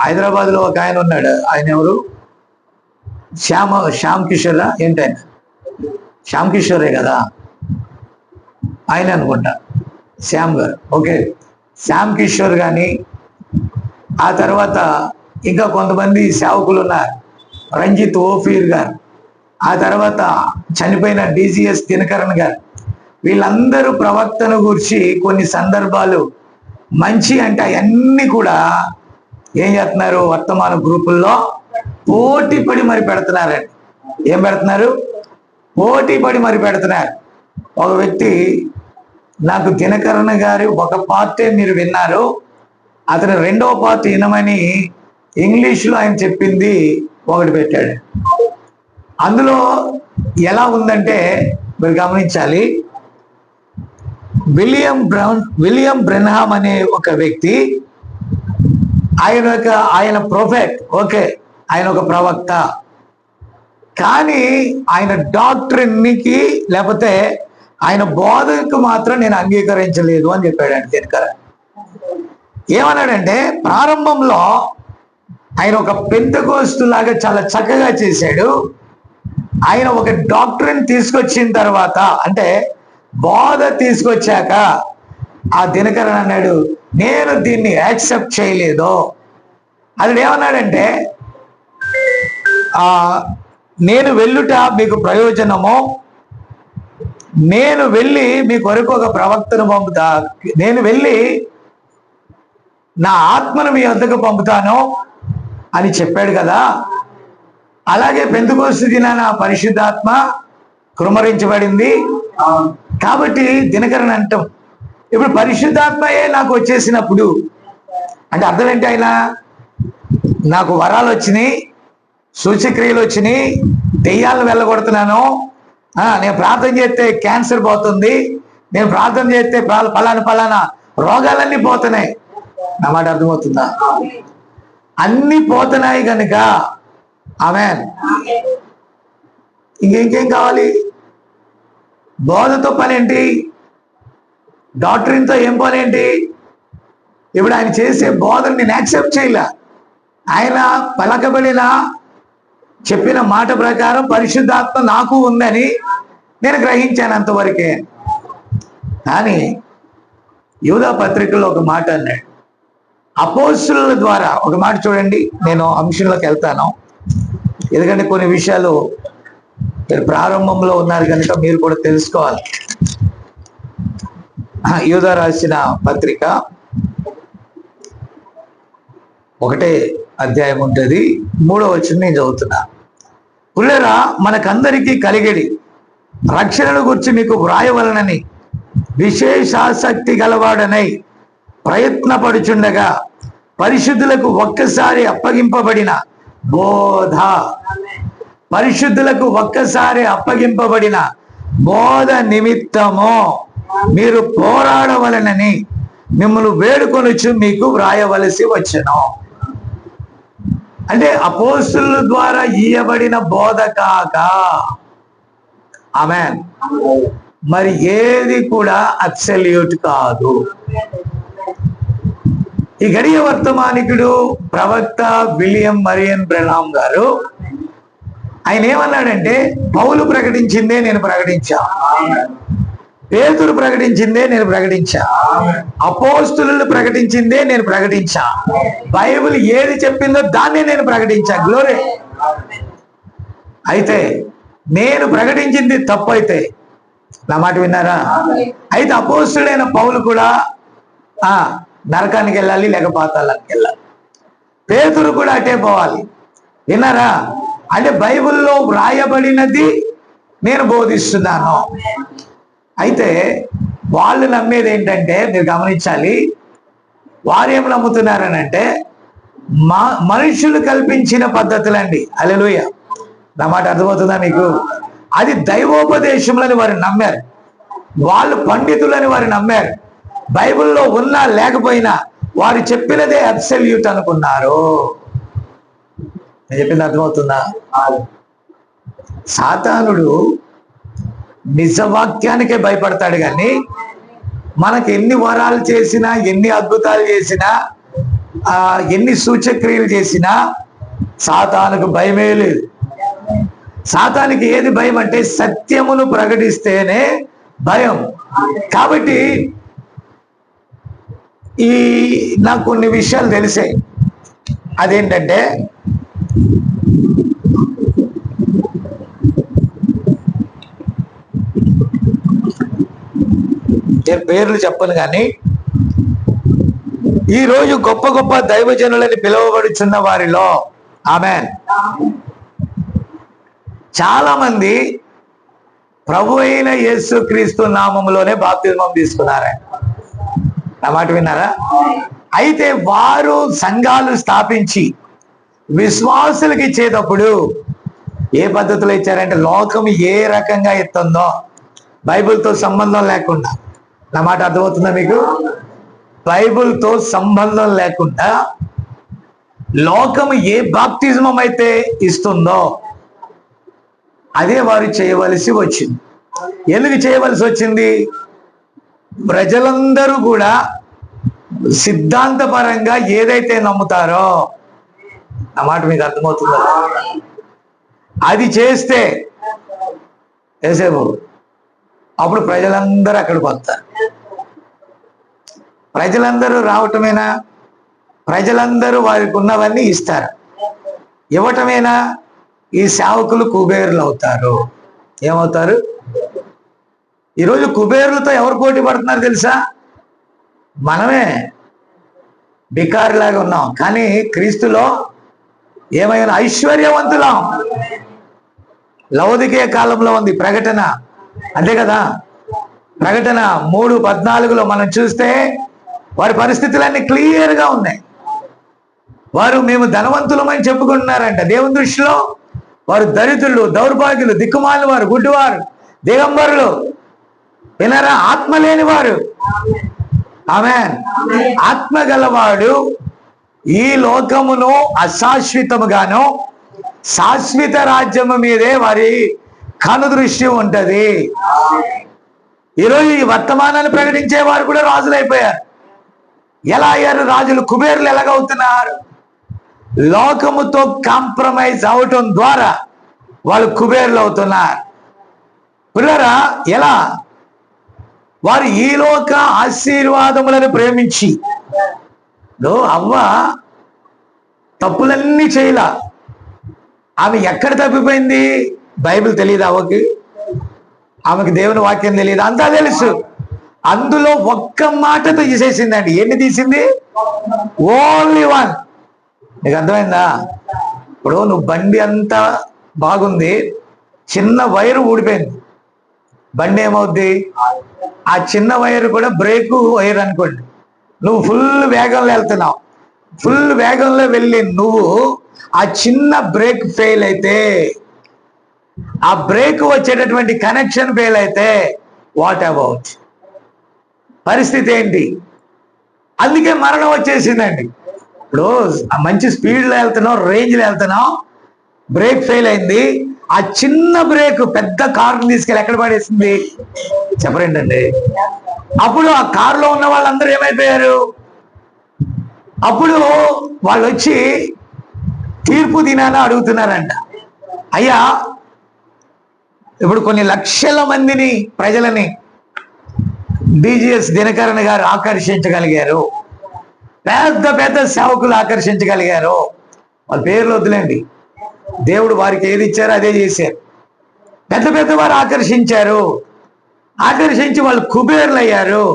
హైదరాబాద్ లో ఒక ఆయన ఉన్నాడు, ఆయన ఎవరు? శ్యామ్ కిషోరా ఏంటైనా? శ్యామ్ కిషోరే కదా ఆయన అనుకుంటా, శ్యామ్ గారు. ఓకే, శ్యామ్ కిషోర్ కానీ, ఆ తర్వాత ఇంకా కొంతమంది సేవకులు ఉన్నారు, రంజిత్ ఓఫీర్ గారు, ఆ తర్వాత చనిపోయిన డిజిఎస్ దినకరన్ గారు. వీళ్ళందరూ ప్రవక్తను గురించి కొన్ని సందర్భాలు మంచి అంటే అవన్నీ కూడా ఏం చేస్తున్నారు? వర్తమాన గ్రూపుల్లో పోటీ పడి మరి పెడుతున్నారండి. ఏం పెడుతున్నారు? పోటీ పడి మరి పెడుతున్నారు. ఒక వ్యక్తి నాకు దినకరణ గారు ఒక పార్టీ మీరు విన్నారు, అతను రెండవ పార్టీ వినమని ఇంగ్లీష్లో ఆయన చెప్పింది ఒకటి పెట్టాడు. అందులో ఎలా ఉందంటే మీరు గమనించాలి, విలియం బ్రెన్హామ్ అనే ఒక వ్యక్తి, ఆయన ప్రొఫెట్, ఓకే, ఆయన ఒక ప్రవక్త, కానీ ఆయన డాక్టరీన్కి లేకపోతే ఆయన బోధకు మాత్రం నేను అంగీకరించలేదు అని చెప్పాడండి దినకర్. ఏమన్నాడంటే ప్రారంభంలో ఆయన ఒక పెంతెకోస్తు లాగా చాలా చక్కగా చేశాడు. ఆయన ఒక డాక్టరీని తీసుకొచ్చిన తర్వాత, అంటే బోధ తీసుకొచ్చాక ఆ దినకరన్ అన్నాడు, నేను దీన్ని యాక్సెప్ట్ చేయలేదు. అది ఏమన్నాడంటే నేను వెళ్ళుట మీకు ప్రయోజనము, నేను వెళ్ళి మీ కొరకు ఒక ప్రవక్తను పంపుతా, నేను వెళ్ళి నా ఆత్మను మీ వద్దకు పంపుతాను అని చెప్పాడు కదా. అలాగే పెంతెకోస్తు దినాన పరిశుద్ధాత్మ కృమ్మరించబడింది. కాబట్టి దినకరన్ అంటాం, ఇప్పుడు పరిశుద్ధాత్మయే నాకు వచ్చేసినప్పుడు అంటే అర్థం ఏంటి? ఆయన నాకు వరాలు వచ్చినాయి, సూచక్రియలు వచ్చినాయి, దెయ్యాలను వెళ్ళగొడుతున్నాను, నేను ప్రార్థన చేస్తే క్యాన్సర్ పోతుంది, నేను ప్రార్థన చేస్తే పలానా రోగాలన్నీ పోతున్నాయి. నా మాట అర్థమవుతుందా? అన్ని పోతున్నాయి కనుక ఆమేన్. ఇంకేం కావాలి? బోధతో పనేంటి? డాక్టరీన్తో ఏం పనేంటి? ఇప్పుడు ఆయన చేసే బోధన నేను యాక్సెప్ట్ చేయలే. ఆయన పలకబడిన చెప్పిన మాట ప్రకారం పరిశుద్ధాత్మ నాకు ఉందని నేను గ్రహించాను అంతవరకే. కానీ యూదా పత్రికలో ఒక మాట అన్నాడు, అపోస్తుల ద్వారా. ఒక మాట చూడండి, నేను అంశంలోకి వెళ్తాను, ఎందుకంటే కొన్ని విషయాలు మీరు ప్రారంభంలో ఉన్నారు కనుక మీరు కూడా తెలుసుకోవాలి. యూదా రాసిన పత్రిక 1వ అధ్యాయం ఉంటుంది, 3వ వచనం నేను చదువుతున్నా. పుల్లరా, మనకందరికీ కలిగడి రక్షణను గురించి మీకు వ్రాయవలనని విశేషాసక్తి గలవాడనై ప్రయత్నపడుచుండగా పరిశుద్ధులకు ఒక్కసారి అప్పగింపబడిన బోధ, పరిశుద్ధులకు ఒక్కసారి అప్పగింపబడిన బోధ నిమిత్తము మీరు పోరాడవలనని మిమ్మల్ని వేడుకొనుచు మీకు వ్రాయవలసి వచ్చెను. అంటే అపోస్తుల ద్వారా ఇయ్యబడిన బోధ కాక, ఆమేన్, మరి ఏది కూడా అబ్సల్యూట్ కాదు. ఈ గడియ వర్తమానికుడు ప్రవక్త విలియం మరియన్ బ్రెనామ్ గారు ఆయన ఏమన్నాడంటే, పౌలు ప్రకటించిందే నేను ప్రకటించా, పేతురు ప్రకటించిందే నేను ప్రకటించా, అపోస్తులు ప్రకటించిందే నేను ప్రకటించా, బైబిల్ ఏది చెప్పిందో దాన్నే నేను ప్రకటించా. గ్లోరీ. అయితే నేను ప్రకటించింది తప్పు అయితే, నా మాట విన్నారా? అయితే అపోస్తుడైన పౌలు కూడా నరకానికి వెళ్ళాలి, లేక పాతాళానికి వెళ్ళాలి. పేతురు కూడా అటే పోవాలి. విన్నారా? అంటే బైబిల్లో వ్రాయబడినది నేను బోధిస్తున్నాను. అయితే వాళ్ళు నమ్మేది ఏంటంటే, మీరు గమనించాలి, వారు ఏం నమ్ముతున్నారని అంటే మనుషులు కల్పించిన పద్ధతులండి. హల్లెలూయా. నా మాట అర్థమవుతుందా మీకు? అది దైవోపదేశములని వారు నమ్మారు, వాళ్ళు పండితులని వారు నమ్మారు. బైబిల్లో ఉన్నా లేకపోయినా వారు చెప్పినదే అబ్సల్యూట్ అనుకున్నారు. నేను చెప్పింది అర్థమవుతుందా? సాతానుడు నిజవాక్యానికే భయపడతాడు, కానీ మనకి ఎన్ని వరాలు చేసినా, ఎన్ని అద్భుతాలు చేసినా, ఎన్ని సూచక్రియలు చేసినా సాతానుకు భయమే లేదు. సాతానికి ఏది భయం అంటే సత్యమును ప్రకటిస్తేనే భయం. కాబట్టి నాకు కొన్ని విషయాలు తెలిసాయి. అదేంటంటే, నేను పేర్లు చెప్పను కానీ ఈరోజు గొప్ప గొప్ప దైవజనులని పిలువబడుచున్న వారిలో ఆమేన్ చాలా మంది ప్రభు అయిన యేసుక్రీస్తు నామములోనే బాప్తిస్మం తీసుకున్నారు. ఆ మాట విన్నారా? అయితే వారు సంఘాలు స్థాపించి విశ్వాసులకు ఇచ్చేటప్పుడు ఏ పద్ధతిలో ఇచ్చారంటే, లోకం ఏ రకంగా ఇస్తుందో బైబిల్తో సంబంధం లేకుండా. నా మాట అర్థమవుతుందా మీకు? బైబిల్తో సంబంధం లేకుండా లోకం ఏ బాప్తిజమం అయితే ఇస్తుందో అదే వారు చేయవలసి వచ్చింది. ఎందుకు చేయవలసి వచ్చింది? ప్రజలందరూ కూడా సిద్ధాంతపరంగా ఏదైతే నమ్ముతారో, ఆ మాట మీకు అర్థమవుతుందా? అది చేస్తే ఏసేపు అప్పుడు ప్రజలందరూ అక్కడికి వస్తారు. ప్రజలందరూ రావటమేనా? ప్రజలందరూ వారికి ఉన్నవన్నీ ఇస్తారు. ఇవ్వటమేనా? ఈ సేవకులు కుబేరులు అవుతారు. ఏమవుతారు? ఈరోజు కుబేరులతో ఎవరు పోటీ పడుతున్నారు తెలుసా? మనమే బికారిలాగా ఉన్నాం, కానీ క్రీస్తులో ఏమైనా ఐశ్వర్యవంతులం. లవోదికీయ కాలంలో ఉంది ప్రకటన, అంతే కదా? ప్రకటన 3:14 మనం చూస్తే వారి పరిస్థితులన్నీ క్లియర్గా ఉన్నాయి. వారు మేము ధనవంతులమని చెప్పుకుంటున్నారంట. దేవుని దృష్టిలో వారు దరిద్రులు, దౌర్భాగ్యులు, దిక్కుమాలిన వారు, గుడ్డివారు, దిగంబరులు. వినరా? ఆత్మ లేని వారు. ఆమేన్. ఆత్మ గలవాడు ఈ లోకమును అశాశ్వతముగాను శాశ్వత రాజ్యము మీదే వారి కనుదృష్టి ఉంటది. ఈరోజు ఈ వర్తమానాన్ని ప్రకటించే వారు కూడా రాజులు అయిపోయారు. ఎలా అయ్యారు రాజులు? కుబేరులు ఎలాగవుతున్నారు? లోకముతో కాంప్రమైజ్ అవటం ద్వారా వాళ్ళు కుబేరులు అవుతున్నారు. పిల్లరా, ఎలా? వారు ఈ లోక ఆశీర్వాదములను ప్రేమించి, అవ్వ తప్పులన్నీ చేయలా. ఆమె ఎక్కడ తప్పిపోయింది? బైబిల్ తెలియదు అవ్వకి, ఆమెకి దేవుని వాక్యం తెలియదు, అంతా తెలుసు. అందులో ఒక్క మాటతో తీసేసిందండి. ఎన్ని తీసింది? Only one. నీకు అర్థమైందా? ఇప్పుడు నువ్వు బండి అంతా బాగుంది, చిన్న వైరు ఊడిపోయింది, బండి ఏమవుద్ది? ఆ చిన్న వైరు కూడా బ్రేకు వైర్ అనుకోండి. నువ్వు ఫుల్ వేగంలో వెళ్తున్నావు, ఫుల్ వేగంలో వెళ్ళి నువ్వు ఆ చిన్న బ్రేక్ ఫెయిల్ అయితే, ఆ బ్రేక్ వచ్చేటటువంటి కనెక్షన్ ఫెయిల్ అయితే వాట్ అబౌట్? పరిస్థితి ఏంటి? అందుకే మరణం వచ్చేసిందండి. ఇప్పుడు మంచి స్పీడ్లో వెళ్తున్నావు, రేంజ్లో వెళ్తున్నావు, బ్రేక్ ఫెయిల్ అయింది. ఆ చిన్న బ్రేక్ పెద్ద కారుని తీసుకెళ్ళి ఎక్కడ పడేసింది చెప్పరేంటండి? అప్పుడు ఆ కారులో ఉన్న వాళ్ళందరూ ఏమైపోయారు? అప్పుడు వాళ్ళు వచ్చి తీర్పు దినాన అడుగుతున్నారంట, అయ్యా ఇప్పుడు కొన్ని లక్షల మందిని, ప్రజలని డిజిఎస్ దినకరన్ గారు ఆకర్షించగలిగారు, పెద్ద పెద్ద సేవకులు ఆకర్షించగలిగారు. వాళ్ళ పేర్లు వద్దులేండి, దేవుడు వారికి ఏది ఇచ్చారో అదే చేశారు. పెద్ద పెద్ద వారు ఆకర్షించారు, ఆకర్షించి వాళ్ళు కుబేర్లు అయ్యారు.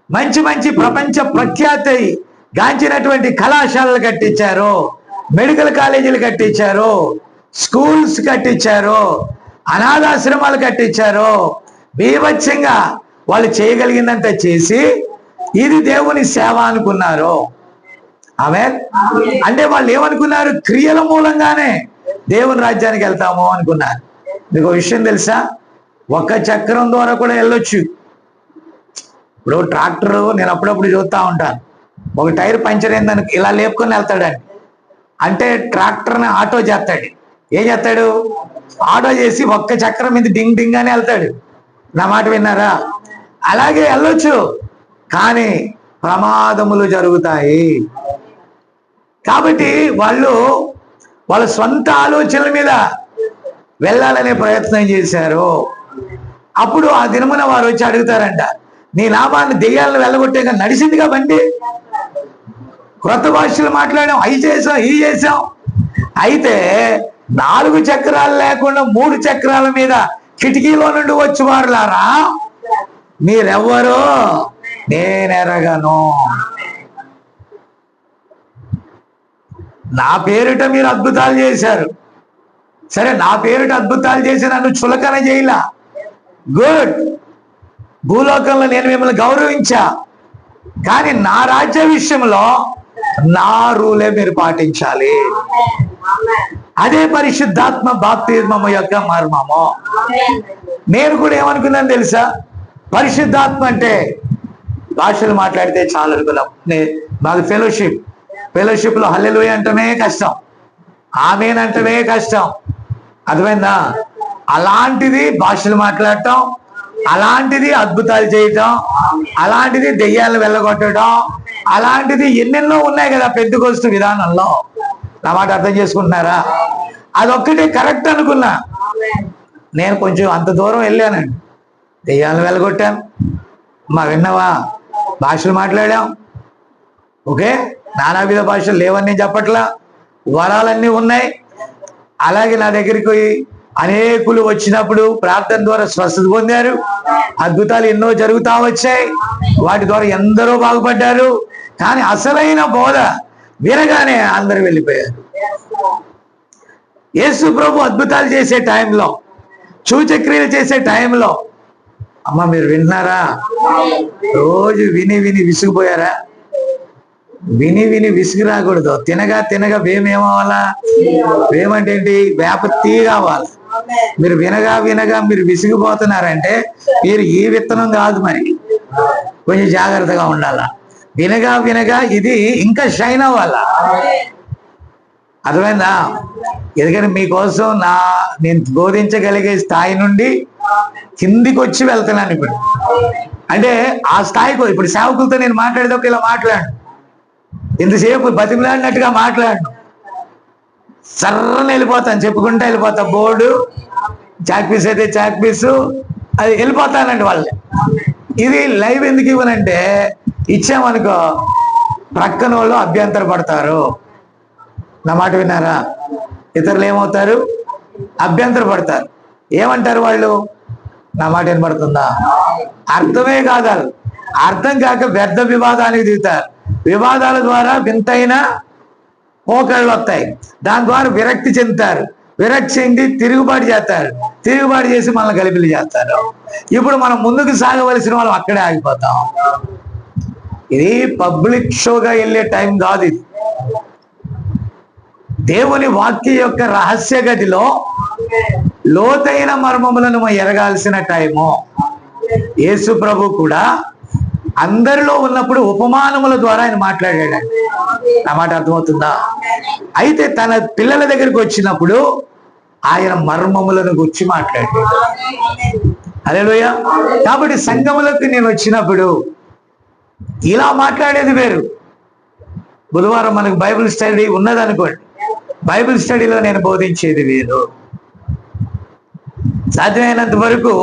మంచి మంచి ప్రపంచ ప్రఖ్యాతి గాంచినటువంటి కళాశాలలు కట్టించారు, మెడికల్ కాలేజీలు కట్టించారు, స్కూల్స్ కట్టించారు, అనాథాశ్రమాలు కట్టించారు. బీభత్సంగా వాళ్ళు చేయగలిగిందంతా చేసి ఇది దేవుని సేవ అనుకున్నారు. ఆమేన్. అంటే వాళ్ళు ఏమనుకున్నారు? క్రియల మూలంగానే దేవుని రాజ్యానికి వెళ్తాము అనుకున్నారు. మీకు విషయం తెలుసా? ఒక్క చక్రం ద్వారా కూడా వెళ్ళొచ్చు. ఇప్పుడు ట్రాక్టర్ నేను అప్పుడప్పుడు చూస్తూ ఉంటాను, ఒక టైర్ పంచర్ అయిందని ఇలా లేపుకొని వెళ్తాడండి. అంటే ట్రాక్టర్ని ఆటో చేస్తాడు. ఏం చేస్తాడు? ఆటో చేసి ఒక్క చక్రం మీద డింగ్ డింగ్ అని వెళ్తాడు. నా మాట విన్నారా? అలాగే వెళ్ళొచ్చు, కానీ ప్రమాదములు జరుగుతాయి. కాబట్టి వాళ్ళ సొంత ఆలోచనల మీద వెళ్ళాలనే ప్రయత్నం చేశారు. అప్పుడు ఆ దినమున వారు వచ్చి అడుగుతారంట, నీ లాభాన్ని దెయ్యాలను వెళ్ళగొట్టేగా నడిచిందిగా బండి, క్రొత్త భాషలు మాట్లాడాం, అవి చేసాం, ఇవి చేసాం. అయితే 4 చక్రాలు లేకుండా 3 చక్రాల మీద కిటికీలో నుండి వచ్చి వారులారా మీరెవ్వరో నేనెరగను, నా పేరిట మీరు అద్భుతాలు చేశారు. సరే, నా పేరిట అద్భుతాలు చేసి నన్ను చులకన చేయలా, గుడ్. భూలోకంలో నేను మిమ్మల్ని గౌరవించా, కానీ నా రాజ్య విషయంలో నా రూలే మీరు పాటించాలి. అదే పరిశుద్ధాత్మ బాప్తిస్మము యొక్క మర్మము. నేను కూడా ఏమనుకున్నాను తెలుసా? పరిశుద్ధాత్మ అంటే భాషలు మాట్లాడితే చాలు అనుకున్నాం. మాకు ఫెలోషిప్ లో హల్లెలూయా అంటమే కష్టం, ఆమేన్ అంటమే కష్టం. అర్థమైందా? అలాంటిది భాషలు మాట్లాడటం, అలాంటిది అద్భుతాలు చేయటం, అలాంటిది దెయ్యాలను వెళ్ళగొట్టడం, అలాంటిది ఎన్నెన్నో ఉన్నాయి కదా పెద్దకొస్తు విధానంలో. నా మాట అర్థం చేసుకుంటున్నారా? అదొక్కటే కరెక్ట్ అనుకున్నా. నేను కొంచెం అంత దూరం వెళ్ళానండి, దెయ్యాలను వెళ్ళగొట్టాను, విన్నావా, భాషలు మాట్లాడాం, ఓకే, నానావిధ భాషలు లేవని నేను చెప్పట్లా, వరాలన్నీ ఉన్నాయి. అలాగే నా దగ్గరికి అనేకులు వచ్చినప్పుడు ప్రార్థన ద్వారా స్వస్థత పొందారు, అద్భుతాలు ఎన్నో జరుగుతా వచ్చాయి, వాటి ద్వారా ఎందరో బాగుపడ్డారు. కానీ అసలైన బోధ వినగానే అందరూ వెళ్ళిపోయారు. యేసు ప్రభు అద్భుతాలు చేసే టైంలో, సూచక్రియలు చేసే టైంలో, అమ్మ మీరు విన్నారా? రోజు విని విని విసిగిపోయారా? విని విని విసిగి రాకూడదు. తినగా తినగా వేమేమవ్వాలా? వేమంటే ఏంటి? వేప తీ కావాలి. మీరు వినగా వినగా మీరు విసిగిపోతున్నారంటే మీరు ఈ విత్తనం కాదు, మరి కొంచెం జాగ్రత్తగా ఉండాలా. వినగా వినగా ఇది ఇంకా షైన్ అవ్వాలా. అర్థమైందా? ఎందుకంటే మీకోసం నేను బోధించగలిగే స్థాయి నుండి కిందికి వచ్చి వెళ్తున్నాను ఇప్పుడు. అంటే ఆ స్థాయికి ఇప్పుడు సేవకులతో నేను మాట్లాడేటప్పుడు ఇలా మాట్లాడు, ఇంతసేపు బతిమలాడినట్టుగా మాట్లాడు, సర్రని వెళ్ళిపోతాను, చెప్పుకుంటా వెళ్ళిపోతా. బోర్డు చాక్ పీస్ అయితే చాక్ పీసు అది వెళ్ళిపోతానండి వాళ్ళని. ఇది లైవ్ ఎందుకు ఇవ్వనంటే ఇచ్చామనుకో ప్రక్కన వాళ్ళు అభ్యంతర పడతారు. నా మాట విన్నారా? ఇతరులు ఏమవుతారు? అభ్యంతర పడతారు. ఏమంటారు వాళ్ళు? నా మాట వినపడుతుందా? అర్థమే కాదు, అర్థం కాక వ్యర్థ వివాదానికి దిగుతారు. వివాదాల ద్వారా వింతైన పోకళ్ళు వస్తాయి. దాని ద్వారా విరక్తి చెందుతారు. విరక్తి చెంది తిరుగుబాటు చేస్తారు. తిరుగుబాటు చేసి మనల్ని గలిబిలి చేస్తారు. ఇప్పుడు మనం ముందుకు సాగవలసిన వాళ్ళం అక్కడే ఆగిపోతాం. ఇది పబ్లిక్ షోగా వెళ్ళే టైం కాదు. ఇది దేవుని వాక్య యొక్క రహస్య గదిలో లోతైన మర్మములను ఎరగాల్సిన టైము. యేసు ప్రభు కూడా అందరిలో ఉన్నప్పుడు ఉపమానముల ద్వారా ఆయన మాట్లాడాడు. నా మాట అర్థమవుతుందా? అయితే తన పిల్లల దగ్గరికి వచ్చినప్పుడు ఆయన మర్మములను గురించి మాట్లాడాడు. హల్లెలూయా. కాబట్టి సంఘములకు నేను వచ్చినప్పుడు ఇలా మాట్లాడేది వేరు. బుధవారం మనకు బైబిల్ స్టడీ ఉన్నదనుకోండి, బైబిల్ స్టడీలో నేను బోధించేది వేరు. సాధ్యమైనంత వరకు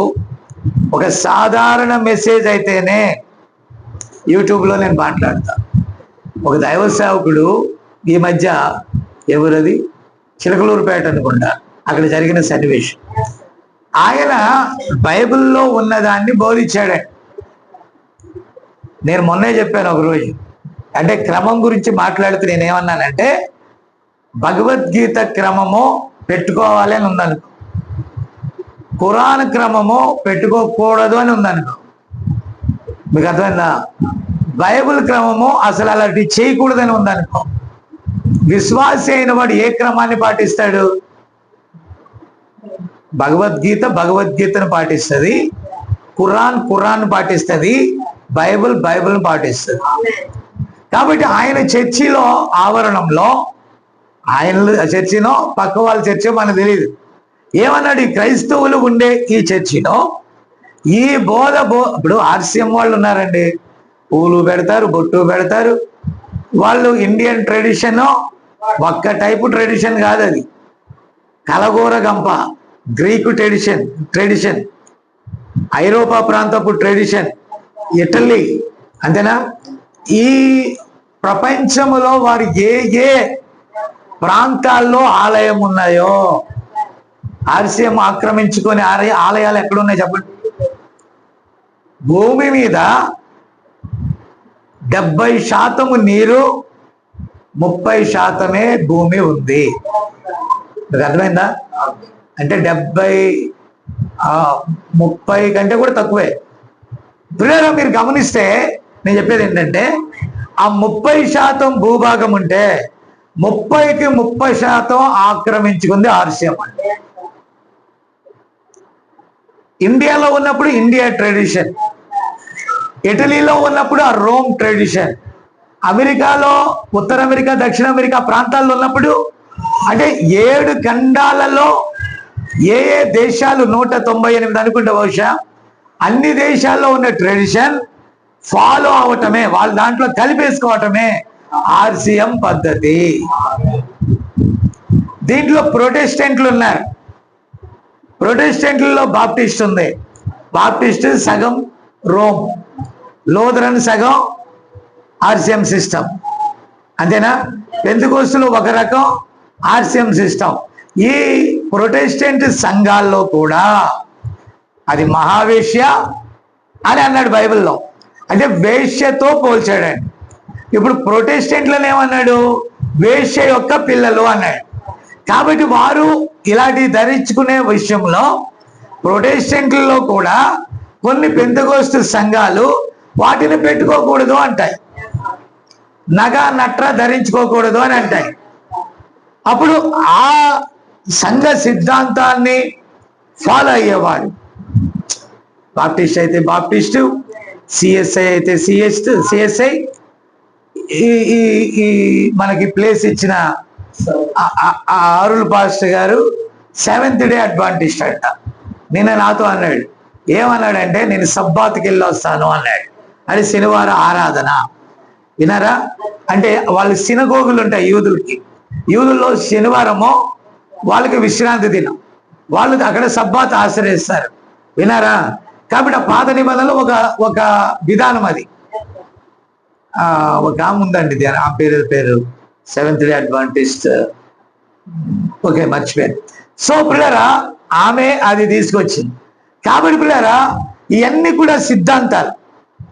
ఒక సాధారణ మెసేజ్ అయితేనే యూట్యూబ్లో నేను మాట్లాడతాను. ఒక దైవ సేవకుడు ఈ మధ్య, ఎవరది, చిలకలూరుపేట అనుకుంటా, అక్కడ జరిగిన సన్నివేశం, ఆయన బైబిల్లో ఉన్నదాన్ని బోధించాడండి. నేను మొన్నే చెప్పాను ఒకరోజు, అంటే క్రమం గురించి మాట్లాడితే నేనేమన్నానంటే భగవద్గీత క్రమము పెట్టుకోవాలి అని ఉందనుకో, ఖురాన్ క్రమము పెట్టుకోకూడదు అని ఉందనుకో. మీకు అర్థమైందా? బైబిల్ క్రమము అసలు అలాంటి చేయకూడదని ఉందనుకో. విశ్వాసి అయిన వాడు ఏ క్రమాన్ని పాటిస్తాడు? భగవద్గీతను పాటిస్తుంది, ఖురాన్ పాటిస్తుంది, బైబిల్ని పాటిస్తుంది. కాబట్టి ఆయన చర్చిలో ఆవరణంలో, ఆయన చర్చినో పక్క వాళ్ళ చర్చో మనకు తెలియదు, ఏమన్నాడు, ఈ క్రైస్తవులు ఉండే ఈ చర్చిలో ఈ ఇప్పుడు ఆర్సిఎం వాళ్ళు ఉన్నారండి, పూలు పెడతారు, బొట్టు పెడతారు. వాళ్ళు ఇండియన్ ట్రెడిషన్, ఒక్క టైపు ట్రెడిషన్ కాదు అది, కలగూర గంప గ్రీకు ట్రెడిషన్, ఐరోపా ప్రాంతపు ట్రెడిషన్, ఇటలీ, అంతేనా? ఈ ప్రపంచంలో వారు ఏ ప్రాంతాల్లో ఆలయం ఉన్నాయో, ఆర్సిఎం ఆక్రమించుకొని ఆలయాలు ఎక్కడున్నాయి చెప్పండి? భూమి మీద 70% నీరు, 30% భూమి ఉంది. మీకు అర్థమైందా? అంటే 30 కంటే కూడా తక్కువే. ప్రియులారా, మీరు గమనిస్తే నేను చెప్పేది ఏంటంటే, ఆ 30% భూభాగం ఉంటే 30కి 30% ఆక్రమించుకుంది ఆర్సిఎం. ఇండియాలో ఉన్నప్పుడు ఇండియా ట్రెడిషన్, ఇటలీలో ఉన్నప్పుడు ఆ రోమ్ ట్రెడిషన్, అమెరికాలో, ఉత్తర అమెరికా, దక్షిణ అమెరికా ప్రాంతాల్లో ఉన్నప్పుడు, అంటే 7 ఖండాలలో ఏ దేశాలు 198 అనుకుంటే బహుశా అన్ని దేశాల్లో ఉన్న ట్రెడిషన్ ఫాలో అవటమే, వాళ్ళ దాంట్లో కలిపేసుకోవటమే ఆర్సిఎం పద్ధతి. దీంట్లో ప్రొటెస్టెంట్లు ఉన్నారు. ప్రొటెస్టెంట్లలో బాప్టిస్ట్ ఉంది, బాప్టిస్ట్ సగం రోమ్, లోథరన్ సగం ఆర్సిఎం సిస్టమ్, అంతేనా? పెంతెకోస్తులు ఒక రకం ఆర్సిఎం సిస్టమ్. ఈ ప్రొటెస్టెంట్ సంఘాల్లో కూడా అది మహావేశ్య అని అన్నాడు బైబిల్లో, అంటే వేశ్యతో పోల్చాడండి. ఇప్పుడు ప్రొటెస్టెంట్లను ఏమన్నాడు? వేశ్య యొక్క పిల్లలు అన్నాడు. కాబట్టి వారు ఇలాంటి ధరించుకునే విషయంలో ప్రొటెస్టెంట్లలో కూడా కొన్ని పెంతెకోస్తు సంఘాలు వాటిని పెట్టుకోకూడదు అంటాయి, నగ నట్ర ధరించుకోకూడదు అని అంటాయి. అప్పుడు ఆ సంఘ సిద్ధాంతాన్ని ఫాలో అయ్యేవాడు. బాప్టిస్ట్ అయితే బాప్టిస్టు, సిఎస్ఐ అయితే సిఎస్ఐ, ఈ మనకి ప్లేస్ ఇచ్చిన అరుల్ పాస్టర్ గారు సెవెంత్ డే అడ్వాంటిస్ట్ అంట. నిన్న నాతో అన్నాడు. ఏమన్నాడంటే, నేను సబ్బాత్కి వెళ్ళి వస్తాను అన్నాడు. అది శనివారం ఆరాధన. వినారా? అంటే వాళ్ళు సినగోగులు ఉంటాయి యూదులకి. యూదుల్లో శనివారము వాళ్ళకి విశ్రాంతి దినం. వాళ్ళు అక్కడ సబ్బాత్ ఆశ్రయిస్తారు. వినారా? కాబట్టి ఆ పాత నిబంధనలో ఒక విధానం అది. ఒక ఆమె ఉందండి, ఆ పేరు సెవెంత్ డే అడ్వాంటిస్ట్, ఓకే మర్చిపోయాను. సో పిల్లరా, ఆమె అది తీసుకొచ్చింది. కాబట్టి పిల్లరా, ఇవన్నీ కూడా సిద్ధాంతాలు.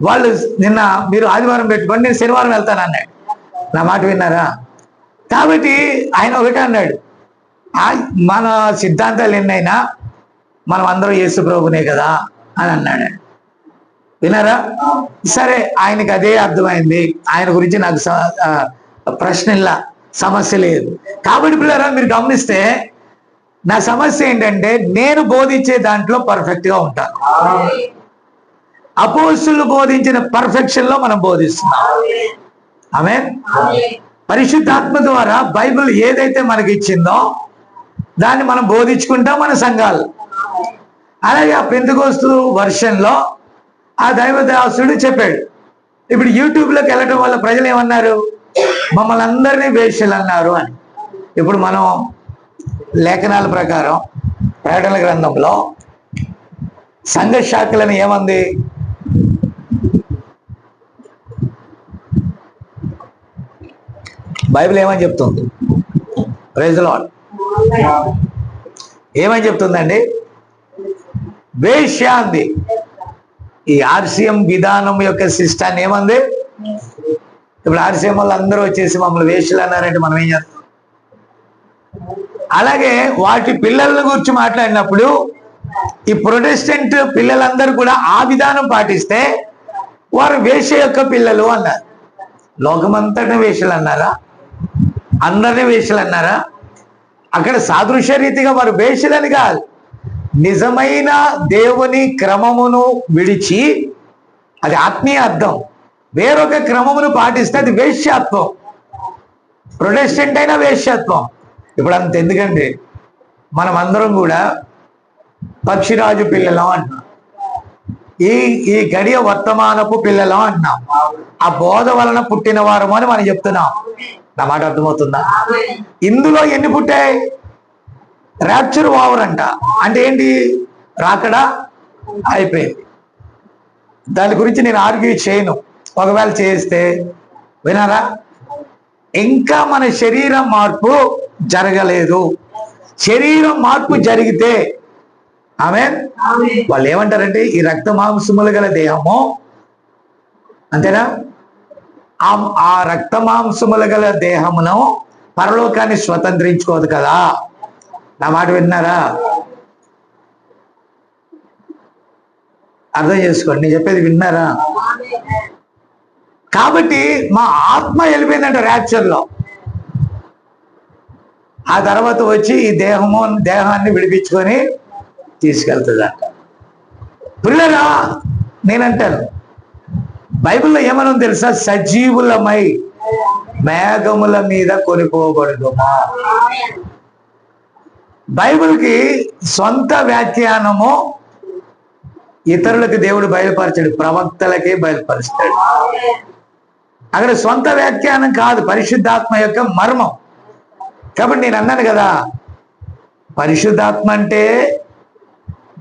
వాళ్ళు నిన్న మీరు ఆదివారం పెట్టుకోండి, నేను శనివారం వెళ్తాను అన్నాడు. నా మాట విన్నారా? కాబట్టి ఆయన ఒకటే అన్నాడు, మన సిద్ధాంతాలు ఎన్నైనా మనం అందరం యేసు ప్రభునే కదా అని అన్నాడు. విన్నారా? సరే, ఆయనకి అదే అర్థమైంది. ఆయన గురించి నాకు ప్రశ్న ఇలా, సమస్య లేదు. కాబట్టి పిల్లరా, మీరు గమనిస్తే నా సమస్య ఏంటంటే, నేను బోధించే దాంట్లో పర్ఫెక్ట్ గా ఉంటాను. అపోస్తులు బోధించిన పర్ఫెక్షన్ లో మనం బోధిస్తున్నాం. ఆమేన్. పరిశుద్ధాత్మ ద్వారా బైబిల్ ఏదైతే మనకి ఇచ్చిందో దాన్ని మనం బోధించుకుంటాం మన సంఘాలు. అలాగే ఆ పెంతెకోస్తు వర్షన్లో ఆ దైవదాసుడు చెప్పాడు. ఇప్పుడు యూట్యూబ్లోకి వెళ్ళటం వల్ల ప్రజలు ఏమన్నారు? మమ్మల్ని అందరినీ వేశ్యలు అన్నారు అని. ఇప్పుడు మనం లేఖనాల ప్రకారం ప్రకటనల గ్రంథంలో సంఘ శాఖలను ఏమంది? బైబిల్ ఏమని చెప్తుంది? Praise the Lord. ఏమని చెప్తుందండి? వేశ్య అంది. ఈ ఆర్సీఎం విధానం యొక్క సిస్టాన్ని ఏమంది? ఇప్పుడు ఆర్సీఎం వాళ్ళు అందరూ వచ్చేసి మమ్మల్ని వేశ్యలు అన్నారంటే మనం ఏం చేస్తాం? అలాగే వాటి పిల్లల గురించి మాట్లాడినప్పుడు ఈ ప్రొటెస్టెంట్ పిల్లలందరూ కూడా ఆ విధానం పాటిస్తే వారు వేశ్య యొక్క పిల్లలు అన్నారు. లోకమంతటా వేశ్యలు అన్నారా? అందరినీ వేశ్యలు అన్నారా? అక్కడ సాదృశ్య రీతిగా వారు వేశ్యలని కాదు, నిజమైన దేవుని క్రమమును విడిచి, అది ఆత్మీయ అర్థం, వేరొక క్రమమును పాటిస్తే అది వేశ్యాత్వం. ప్రొటెస్టెంట్ అయినా వేశ్యాత్వం. ఇప్పుడు అంత ఎందుకంటే మనం అందరం కూడా పక్షిరాజు పిల్లలం అంటున్నాం, ఈ గడియ వర్తమానపు పిల్లలం అంటున్నాం. ఆ బోధ వలన పుట్టిన వారము అని మనం చెప్తున్నాం. నా మాట అర్థమవుతుందా? ఇందులో ఎన్ని పుట్టాయి? ర్యాప్చర్ ఓవర్ అంట. అంటే ఏంటి? రాకడా అయిపోయింది. దాని గురించి నేను ఆర్గ్యూ చేయను. ఒకవేళ చేస్తే వినారా, ఇంకా మన శరీరం మార్పు జరగలేదు. శరీరం మార్పు జరిగితే ఆమేన్, వాళ్ళు ఏమంటారంటే ఈ రక్త మాంసములు గల దేహము, అంతేనా, ఆ రక్త మాంసములు గల దేహమును పరలోకాన్ని స్వతంత్రించుకోదు కదా. నా మాట విన్నారా? అర్థం చేసుకోండి, నేను చెప్పేది విన్నారా? కాబట్టి మా ఆత్మ వెళ్ళిపోయిందంట ర్యాప్చర్ లో. ఆ తర్వాత వచ్చి ఈ దేహాన్ని విడిపించుకొని తీసుకెళ్తుందంట. పిల్లరా, నేనంటాను బైబిల్లో ఏమని తెలుసా? సజీవులమై మేఘముల మీద కొనిపోబడుదుమా. బైబిల్కి సొంత వ్యాఖ్యానము ఇతరులకు దేవుడు బయలుపరచాడు, ప్రవక్తలకే బయలుపరుస్తాడు. అక్కడ సొంత వ్యాఖ్యానం కాదు, పరిశుద్ధాత్మ యొక్క మర్మం. కాబట్టి నేను అన్నాను కదా, పరిశుద్ధాత్మ అంటే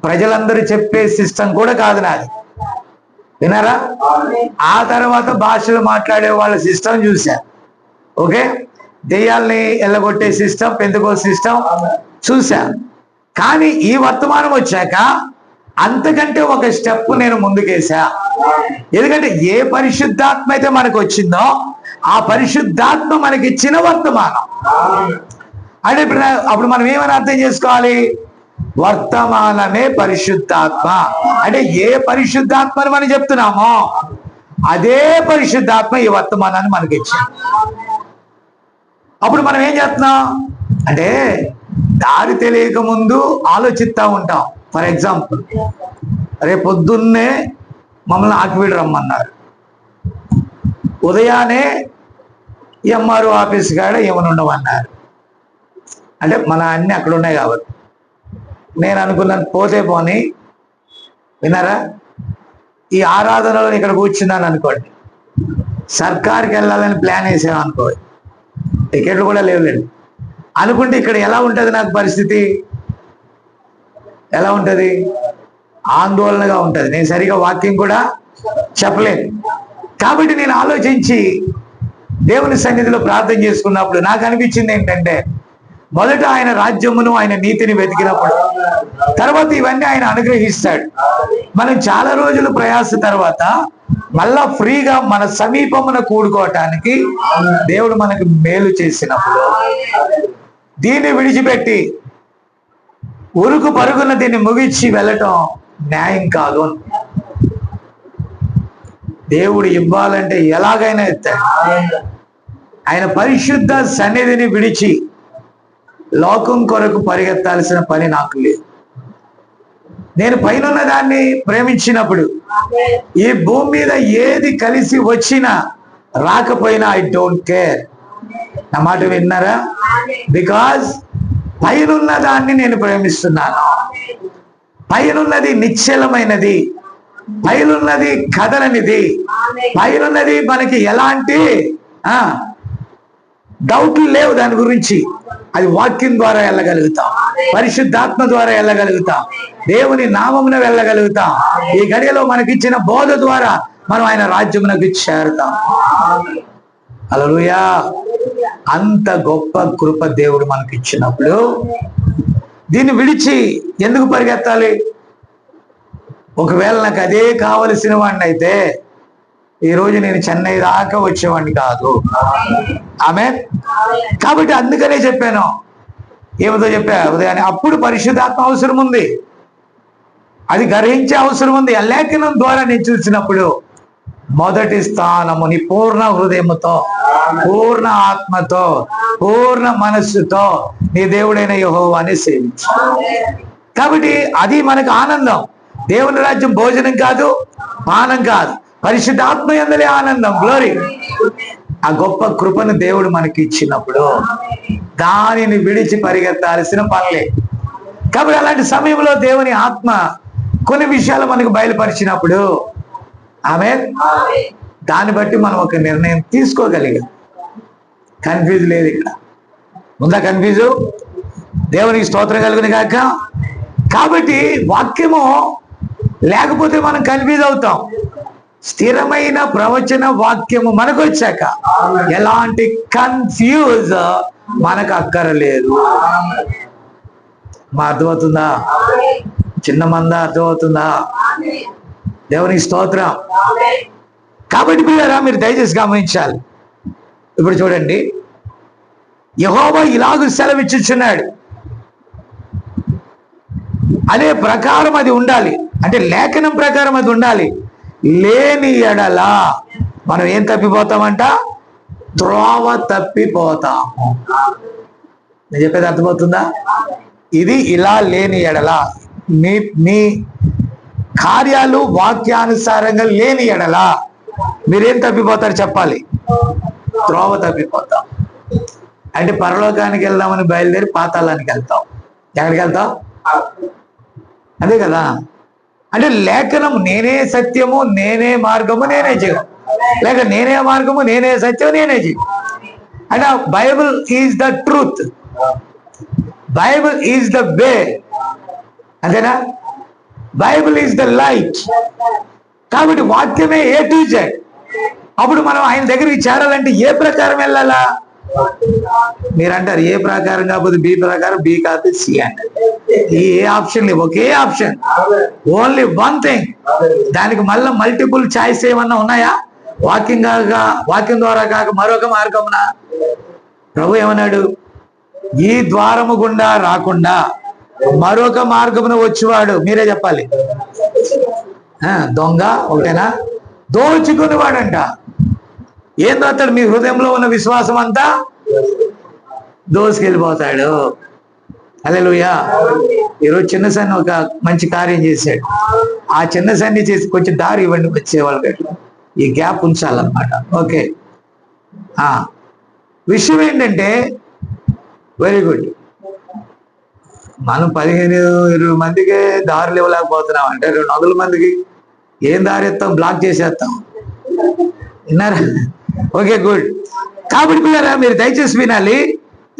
ప్రజలందరూ చెప్పే సిస్టమ్ కూడా కాదు నాది. వినారా? ఆ తర్వాత భాషలు మాట్లాడే వాళ్ళ సిస్టమ్ చూశా. ఓకే, దెయ్యాల్ని ఎల్లగొట్టే సిస్టమ్, పెంతెకోస్తు సిస్టమ్ చూశా. కానీ ఈ వర్తమానం వచ్చాక అంతకంటే ఒక స్టెప్ నేను ముందుకేసా. ఎందుకంటే ఏ పరిశుద్ధాత్మ అయితే మనకు వచ్చిందో ఆ పరిశుద్ధాత్మ మనకి ఇచ్చిన వర్తమానం. అంటే అప్పుడు మనం ఏమని అర్థం చేసుకోవాలి? వర్తమానమే పరిశుద్ధాత్మ. అంటే ఏ పరిశుద్ధాత్మని మనం చెప్తున్నామో అదే పరిశుద్ధాత్మ ఈ వర్తమానాన్ని మనకి ఇచ్చింది. అప్పుడు మనం ఏం చేస్తున్నాం అంటే దారి తెలియక ముందు ఆలోచిస్తూ ఉంటాం. ఫర్ ఎగ్జాంపుల్, రేపు పొద్దున్నే మమ్మల్ని ఆకివీడు రమ్మన్నారు, ఉదయాన్నే ఎంఆర్ఓ ఆఫీస్ కాడ ఏమని ఉండమన్నారు. అంటే మన అన్ని అక్కడ ఉన్నాయి కాబట్టి నేను అనుకున్నాను పోతే పోని, విన్నారా, ఈ ఆరాధనలో ఇక్కడ కూర్చున్నాను అనుకోండి, సర్కార్కి వెళ్ళాలని ప్లాన్ వేసాం అనుకోండి, టికెట్లు కూడా లేవులేండి అనుకుంటే ఇక్కడ ఎలా ఉంటుంది నాకు పరిస్థితి? ఎలా ఉంటుంది? ఆందోళనగా ఉంటుంది. నేను సరిగా వాక్యం కూడా చెప్పలేను. కాబట్టి నేను ఆలోచించి దేవుని సన్నిధిలో ప్రార్థన చేసుకున్నప్పుడు నాకు అనిపించింది ఏంటంటే, మొదట ఆయన రాజ్యమును ఆయన నీతిని వెతికినప్పుడు తర్వాత ఇవన్నీ ఆయన అనుగ్రహిస్తాడు. మనం చాలా రోజులు ప్రయాస తర్వాత మళ్ళా ఫ్రీగా మన సమీపమున కూడుకోవటానికి దేవుడు మనకు మేలు చేసినప్పుడు దీన్ని విడిచిపెట్టి ఉరుకు పరుగున దీన్ని ముగించి వెళ్ళటం న్యాయం కాదు. దేవుడు ఇవ్వాలంటే ఎలాగైనా ఇస్తాడు. ఆయన పరిశుద్ధ సన్నిధిని విడిచి లోకం కొరకు పరిగెత్తాల్సిన పని నాకు లేదు. నేను పైన దాన్ని ప్రేమించినప్పుడు ఈ భూమి మీద ఏది కలిసి వచ్చినా రాకపోయినా ఐ డోంట్ కేర్. నా మాట విన్నారా? బికాజ్ పైనున్న దాన్ని నేను ప్రేమిస్తున్నాను. పైనున్నది నిశ్చలమైనది, పైనున్నది కదలనిది, పైనున్నది మనకి ఎలాంటి డౌట్లు లేవు దాని గురించి. అది వాక్యం ద్వారా వెళ్ళగలుగుతాం, పరిశుద్ధాత్మ ద్వారా వెళ్ళగలుగుతాం, దేవుని నామమున వెళ్ళగలుగుతాం. ఈ గడియలో మనకిచ్చిన బోధ ద్వారా మనం ఆయన రాజ్యమునకు చేరుతాం. హల్లెలూయా. అంత గొప్ప కృప దేవుడు మనకి ఇచ్చినప్పుడు దీన్ని విడిచి ఎందుకు పరిగెత్తాలి? ఒకవేళ నాకు అదే కావలసిన వాడిని అయితే ఈరోజు నేను చెన్నై దాకా వచ్చేవాడిని కాదు. ఆమేన్. కాబట్టి అందుకనే చెప్పాను, ఏమిటో చెప్పా ఉదయాన్నే, అప్పుడు పరిశుద్ధాత్మ అవసరం ఉంది, అది గ్రహించే అవసరం ఉంది. ఆ లేఖనం ద్వారా నేను చూసినప్పుడు మొదటి స్థానము నీ పూర్ణ హృదయముతో, పూర్ణ ఆత్మతో, పూర్ణ మనస్సుతో నీ దేవుడైన యెహోవాని సేవించు. కాబట్టి అది మనకు ఆనందం. దేవుని రాజ్యం భోజనం కాదు, పానం కాదు, పరిశుద్ధాత్మ యందలే ఆనందం. గ్లోరీ. ఆ గొప్ప కృపను దేవుడు మనకి ఇచ్చినప్పుడు దానిని విడిచి పరిగెత్తాల్సిన పనులే. కాబట్టి అలాంటి సమయంలో దేవుని ఆత్మ కొన్ని విషయాలు మనకు బయలుపరిచినప్పుడు దాన్ని బట్టి మనం ఒక నిర్ణయం తీసుకోగలిగాం. కన్ఫ్యూజ్ లేదు ఇక్కడ. ఉందా కన్ఫ్యూజు? దేవునికి స్తోత్రం కలుగును గాక. కాబట్టి వాక్యము లేకపోతే మనం కన్ఫ్యూజ్ అవుతాం. స్థిరమైన ప్రవచన వాక్యము మనకు వచ్చాక ఎలాంటి కన్ఫ్యూజ్ మనకు అక్కరలేదు. మా అర్థమవుతుందా? చిన్న మంద అర్థమవుతుందా? దేవునికి స్తోత్రం. కాబట్టి పిల్లరా మీరు దయచేసి గమనించాలి. ఇప్పుడు చూడండి, యెహోవా ఇలాగ సెలవిచ్చుచున్నాడు అనే ప్రకారం అది ఉండాలి. అంటే లేఖనం ప్రకారం అది ఉండాలి. లేని ఎడల మనం ఏం తప్పిపోతామంట? త్రోవ తప్పిపోతాము. నేను చెప్పేది అర్థమవుతుందా? ఇది ఇలా లేని ఎడల, మీ కార్యాలు వాక్యానుసారంగా లేని ఎడల మీరేం తప్పిపోతారు చెప్పాలి? త్రోవ తప్పిపోతాం. అంటే పరలోకానికి వెళ్దామని బయలుదేరి పాతాళానికి వెళ్తాం. ఎక్కడికి వెళ్తాం? అదే కదా. అంటే లేఖనం నేనే సత్యము, నేనే మార్గము, నేనే జీవం, లేక నేనే మార్గము, నేనే సత్యం, నేనే జీవం. అంటే Bible is the truth, Bible is the way. అంతేనా? Bible is the light. కాబట్టి వాక్యమే ఏ టు జెడ్. అప్పుడు మనం ఆయన దగ్గరికి చేరాలంటే ఏ ప్రకారం వెళ్ళాలా? మీరు అంటారు ఏ ప్రకారం కాకపోతే బి ప్రకారం, బి కాకపోతే సి అంటారు. ఏ ఆప్షన్ లేవు, ఒకే ఆప్షన్, ఓన్లీ వన్ థింగ్. దానికి మళ్ళీ మల్టిపుల్ చాయిస్ ఏమన్నా ఉన్నాయా? వాక్యం ద్వారా కాక మరొక మార్గమునా? ప్రభు ఏమన్నాడు? ఈ ద్వారము గుండా రాకుండా మరొక మార్గమున వచ్చేవాడు, మీరే చెప్పాలి, దొంగ ఒకటేనా? దోచుకునేవాడంట. ఏం దోస్తాడు? మీ హృదయంలో ఉన్న విశ్వాసం అంతా దోసుకెళ్ళిపోతాడు. హల్లెలూయా. ఈరోజు చిన్న సన్ని ఒక మంచి కార్యం చేశాడు. ఆ చిన్న సన్ని చేసి కొంచెం దారి ఇవ్వండి వచ్చేవాళ్ళు, ఈ గ్యాప్ ఉంచాలన్నమాట. ఓకే. విషయం ఏంటంటే, వెరీ గుడ్, మనం 15-20 మందికి దారులు ఇవ్వలేకపోతున్నాం అంటే 200 మందికి ఏం దారి ఇస్తాం? బ్లాక్ చేసేస్తాం. విన్నారా? Okay, good. కాబట్టి పిల్లరా మీరు దయచేసి వినాలి.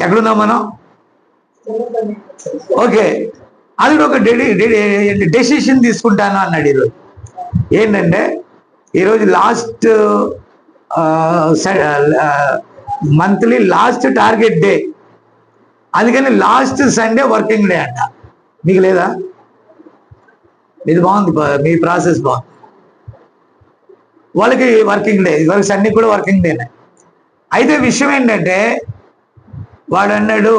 ఎక్కడున్నాం మనం? ఓకే, అది ఒక డెసిషన్ తీసుకుంటాను అన్నాడు ఈరోజు. ఏంటంటే ఈరోజు last monthly last target day, అందుకని లాస్ట్ సండే వర్కింగ్ డే అంట. మీకు లేదా? ఇది బాగుంది, మీ ప్రాసెస్ బాగుంది. వాళ్ళకి వర్కింగ్ డే, వాళ్ళకి సండే కూడా వర్కింగ్ డేనే. అయితే విషయం ఏంటంటే వాడు అన్నాడు,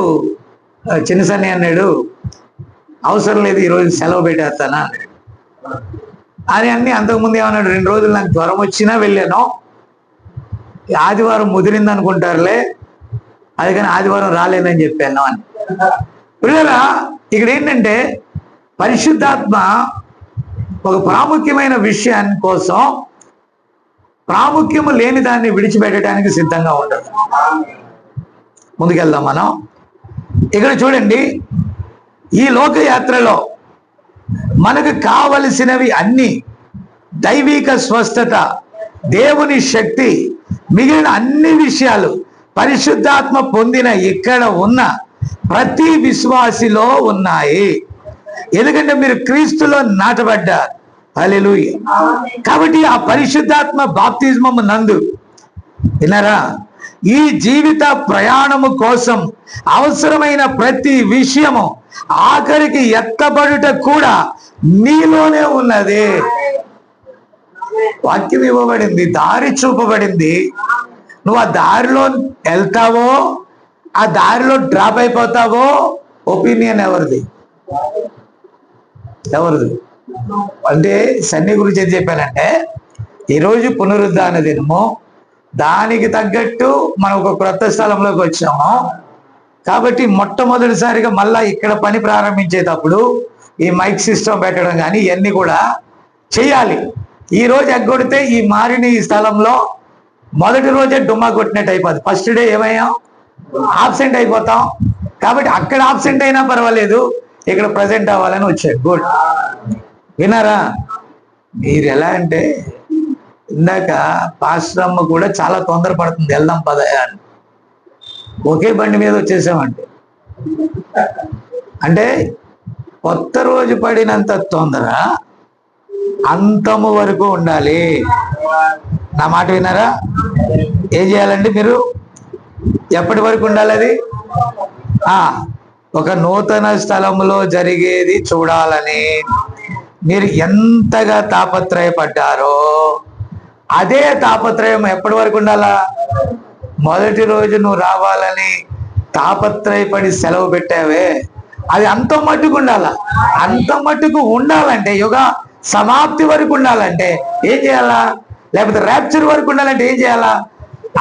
చిన్న సన్ని అన్నాడు, అవసరం లేదు ఈరోజు సెలవు పెట్టేస్తానా అన్నాడు. అని అన్ని అంతకుముందు ఏమన్నాడు, 2 రోజులు నాకు జ్వరం వచ్చినా వెళ్ళాను, ఆదివారం ముదిరింది అనుకుంటారులే, అందుకని ఆదివారం రాలేదని చెప్పాను అని. పిల్లరా ఇక్కడ ఏంటంటే పరిశుద్ధాత్మ ఒక ప్రాముఖ్యమైన విషయాన్ని కోసం ప్రాముఖ్యము లేని దాన్ని విడిచిపెట్టడానికి సిద్ధంగా ఉండదు. ముందుకెళ్దాం మనం. ఇక్కడ చూడండి, ఈ లోకయాత్రలో మనకు కావలసినవి అన్ని, దైవిక స్వస్థత, దేవుని శక్తి, మిగిలిన అన్ని విషయాలు పరిశుద్ధాత్మ పొందిన ఇక్కడ ఉన్న ప్రతి విశ్వాసిలో ఉన్నాయి. ఎందుకంటే మీరు క్రీస్తులో నాటబడ్డారు. హల్లెలూయా. కాబట్టి ఆ పరిశుద్ధాత్మ బాప్తిజమము నందు, విన్నారా, ఈ జీవిత ప్రయాణము కోసం అవసరమైన ప్రతి విషయము ఆఖరికి ఎత్తబడుట కూడా నీలోనే ఉన్నది. వాక్యం ఇవ్వబడింది, దారి చూపబడింది. నువ్వు ఆ దారిలో వెళ్తావో ఆ దారిలో డ్రాప్ అయిపోతావో ఒపీనియన్ ఎవరిది? అంటే సన్ని గురించి ఏం చెప్పానంటే, ఈరోజు పునరుద్ధాన దినము, దానికి తగ్గట్టు మనం ఒక క్రొత్త స్థలంలోకి వచ్చాము. కాబట్టి మొట్టమొదటిసారిగా మళ్ళా ఇక్కడ పని ప్రారంభించేటప్పుడు ఈ మైక్ సిస్టమ్ పెట్టడం కానీ ఇవన్నీ కూడా చేయాలి. ఈ రోజు ఎగ్గొడితే ఈ మారిన ఈ స్థలంలో మొదటి రోజే డుమ్మా కొట్టినట్టు అయిపోతుంది. First day ఏమయ్యాం? ఆబ్సెంట్ అయిపోతాం. కాబట్టి అక్కడ ఆబ్సెంట్ అయినా పర్వాలేదు, ఇక్కడ ప్రజెంట్ అవ్వాలని వచ్చాడు. గుడ్. విన్నారా? మీరు ఎలా అంటే ఇందాక పాస్టర్ అమ్మ కూడా చాలా తొందరపడుతుంది, వెళ్దాం పద అని. ఒకే బండి మీద వచ్చేసామంటే అంటే కొత్త రోజు పడినంత తొందర అంతము వరకు ఉండాలి. నా మాట విన్నారా? ఏం చేయాలండి మీరు? ఎప్పటి వరకు ఉండాలి అది? ఒక నూతన స్థలంలో జరిగేది చూడాలని మీరు ఎంతగా తాపత్రయపడ్డారో అదే తాపత్రయం ఎప్పటి వరకు ఉండాలా? మొదటి రోజు నువ్వు రావాలని తాపత్రయపడి సెలవు పెట్టావే, అది అంత మట్టుకు ఉండాలా. అంత మట్టుకు ఉండాలంటే యుగ సమాప్తి వరకు ఉండాలంటే ఏం చేయాలా? లేకపోతే ర్యాప్చర్ వరకు ఉండాలంటే ఏం చేయాలా?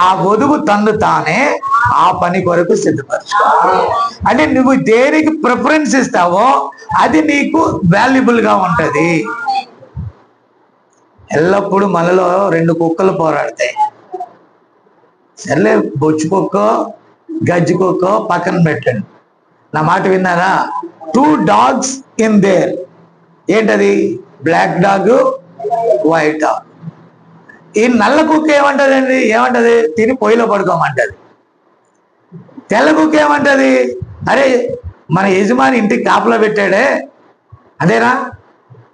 ఆ వధువు తన్ను తానే ఆ పని కొరకు సిద్ధపరచుకోవాలి. అంటే నువ్వు దేనికి ప్రిఫరెన్స్ ఇస్తావో అది నీకు వాల్యుబుల్ గా ఉంటది. ఎల్లప్పుడూ మనలో 2 కుక్కలు పోరాడతాయి. సర్లే, బొచ్చు కుక్కో గజ్జి కుక్కో పక్కన పెట్టండి. నా మాట విన్నారా? 2 dogs ఇన్ దేర్. ఏంటది? Black dog, white dog. ఈ నల్ల కుక్క ఏమంటదండి? ఏమంటది? తిని పొయ్యిలో పడుకోమంటది. తెల్ల కుక్క ఏమంటది? అరే మన యజమాని ఇంటికి కాపలా పెట్టాడే, అదేనా?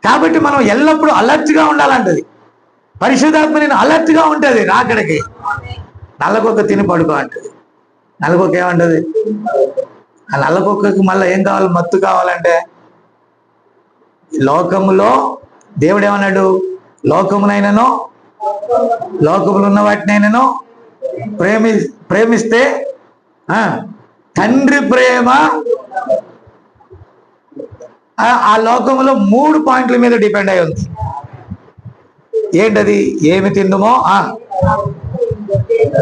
కాబట్టి మనం ఎల్లప్పుడూ అలర్ట్ గా ఉండాలంటది. పరిశుద్ధాత్మ నేను అలర్ట్ గా ఉంటది రాకడికి. నల్ల కుక్క తిని పడుకో అంటది. నల్ల కుక్క ఏమంటది? ఆ నల్ల కుక్కకి మళ్ళీ ఏం కావాలి? మత్తు కావాలంటే లోకములో దేవుడు ఏమన్నాడు? లోకమునైనను లోకములు ఉన్న వాటినైనను ప్రేమిస్తే తండ్రి ప్రేమ ఆ లోకములో 3 పాయింట్ల మీద డిపెండ్ అయి ఉంది. ఏంటది? ఏమి తిందుమో.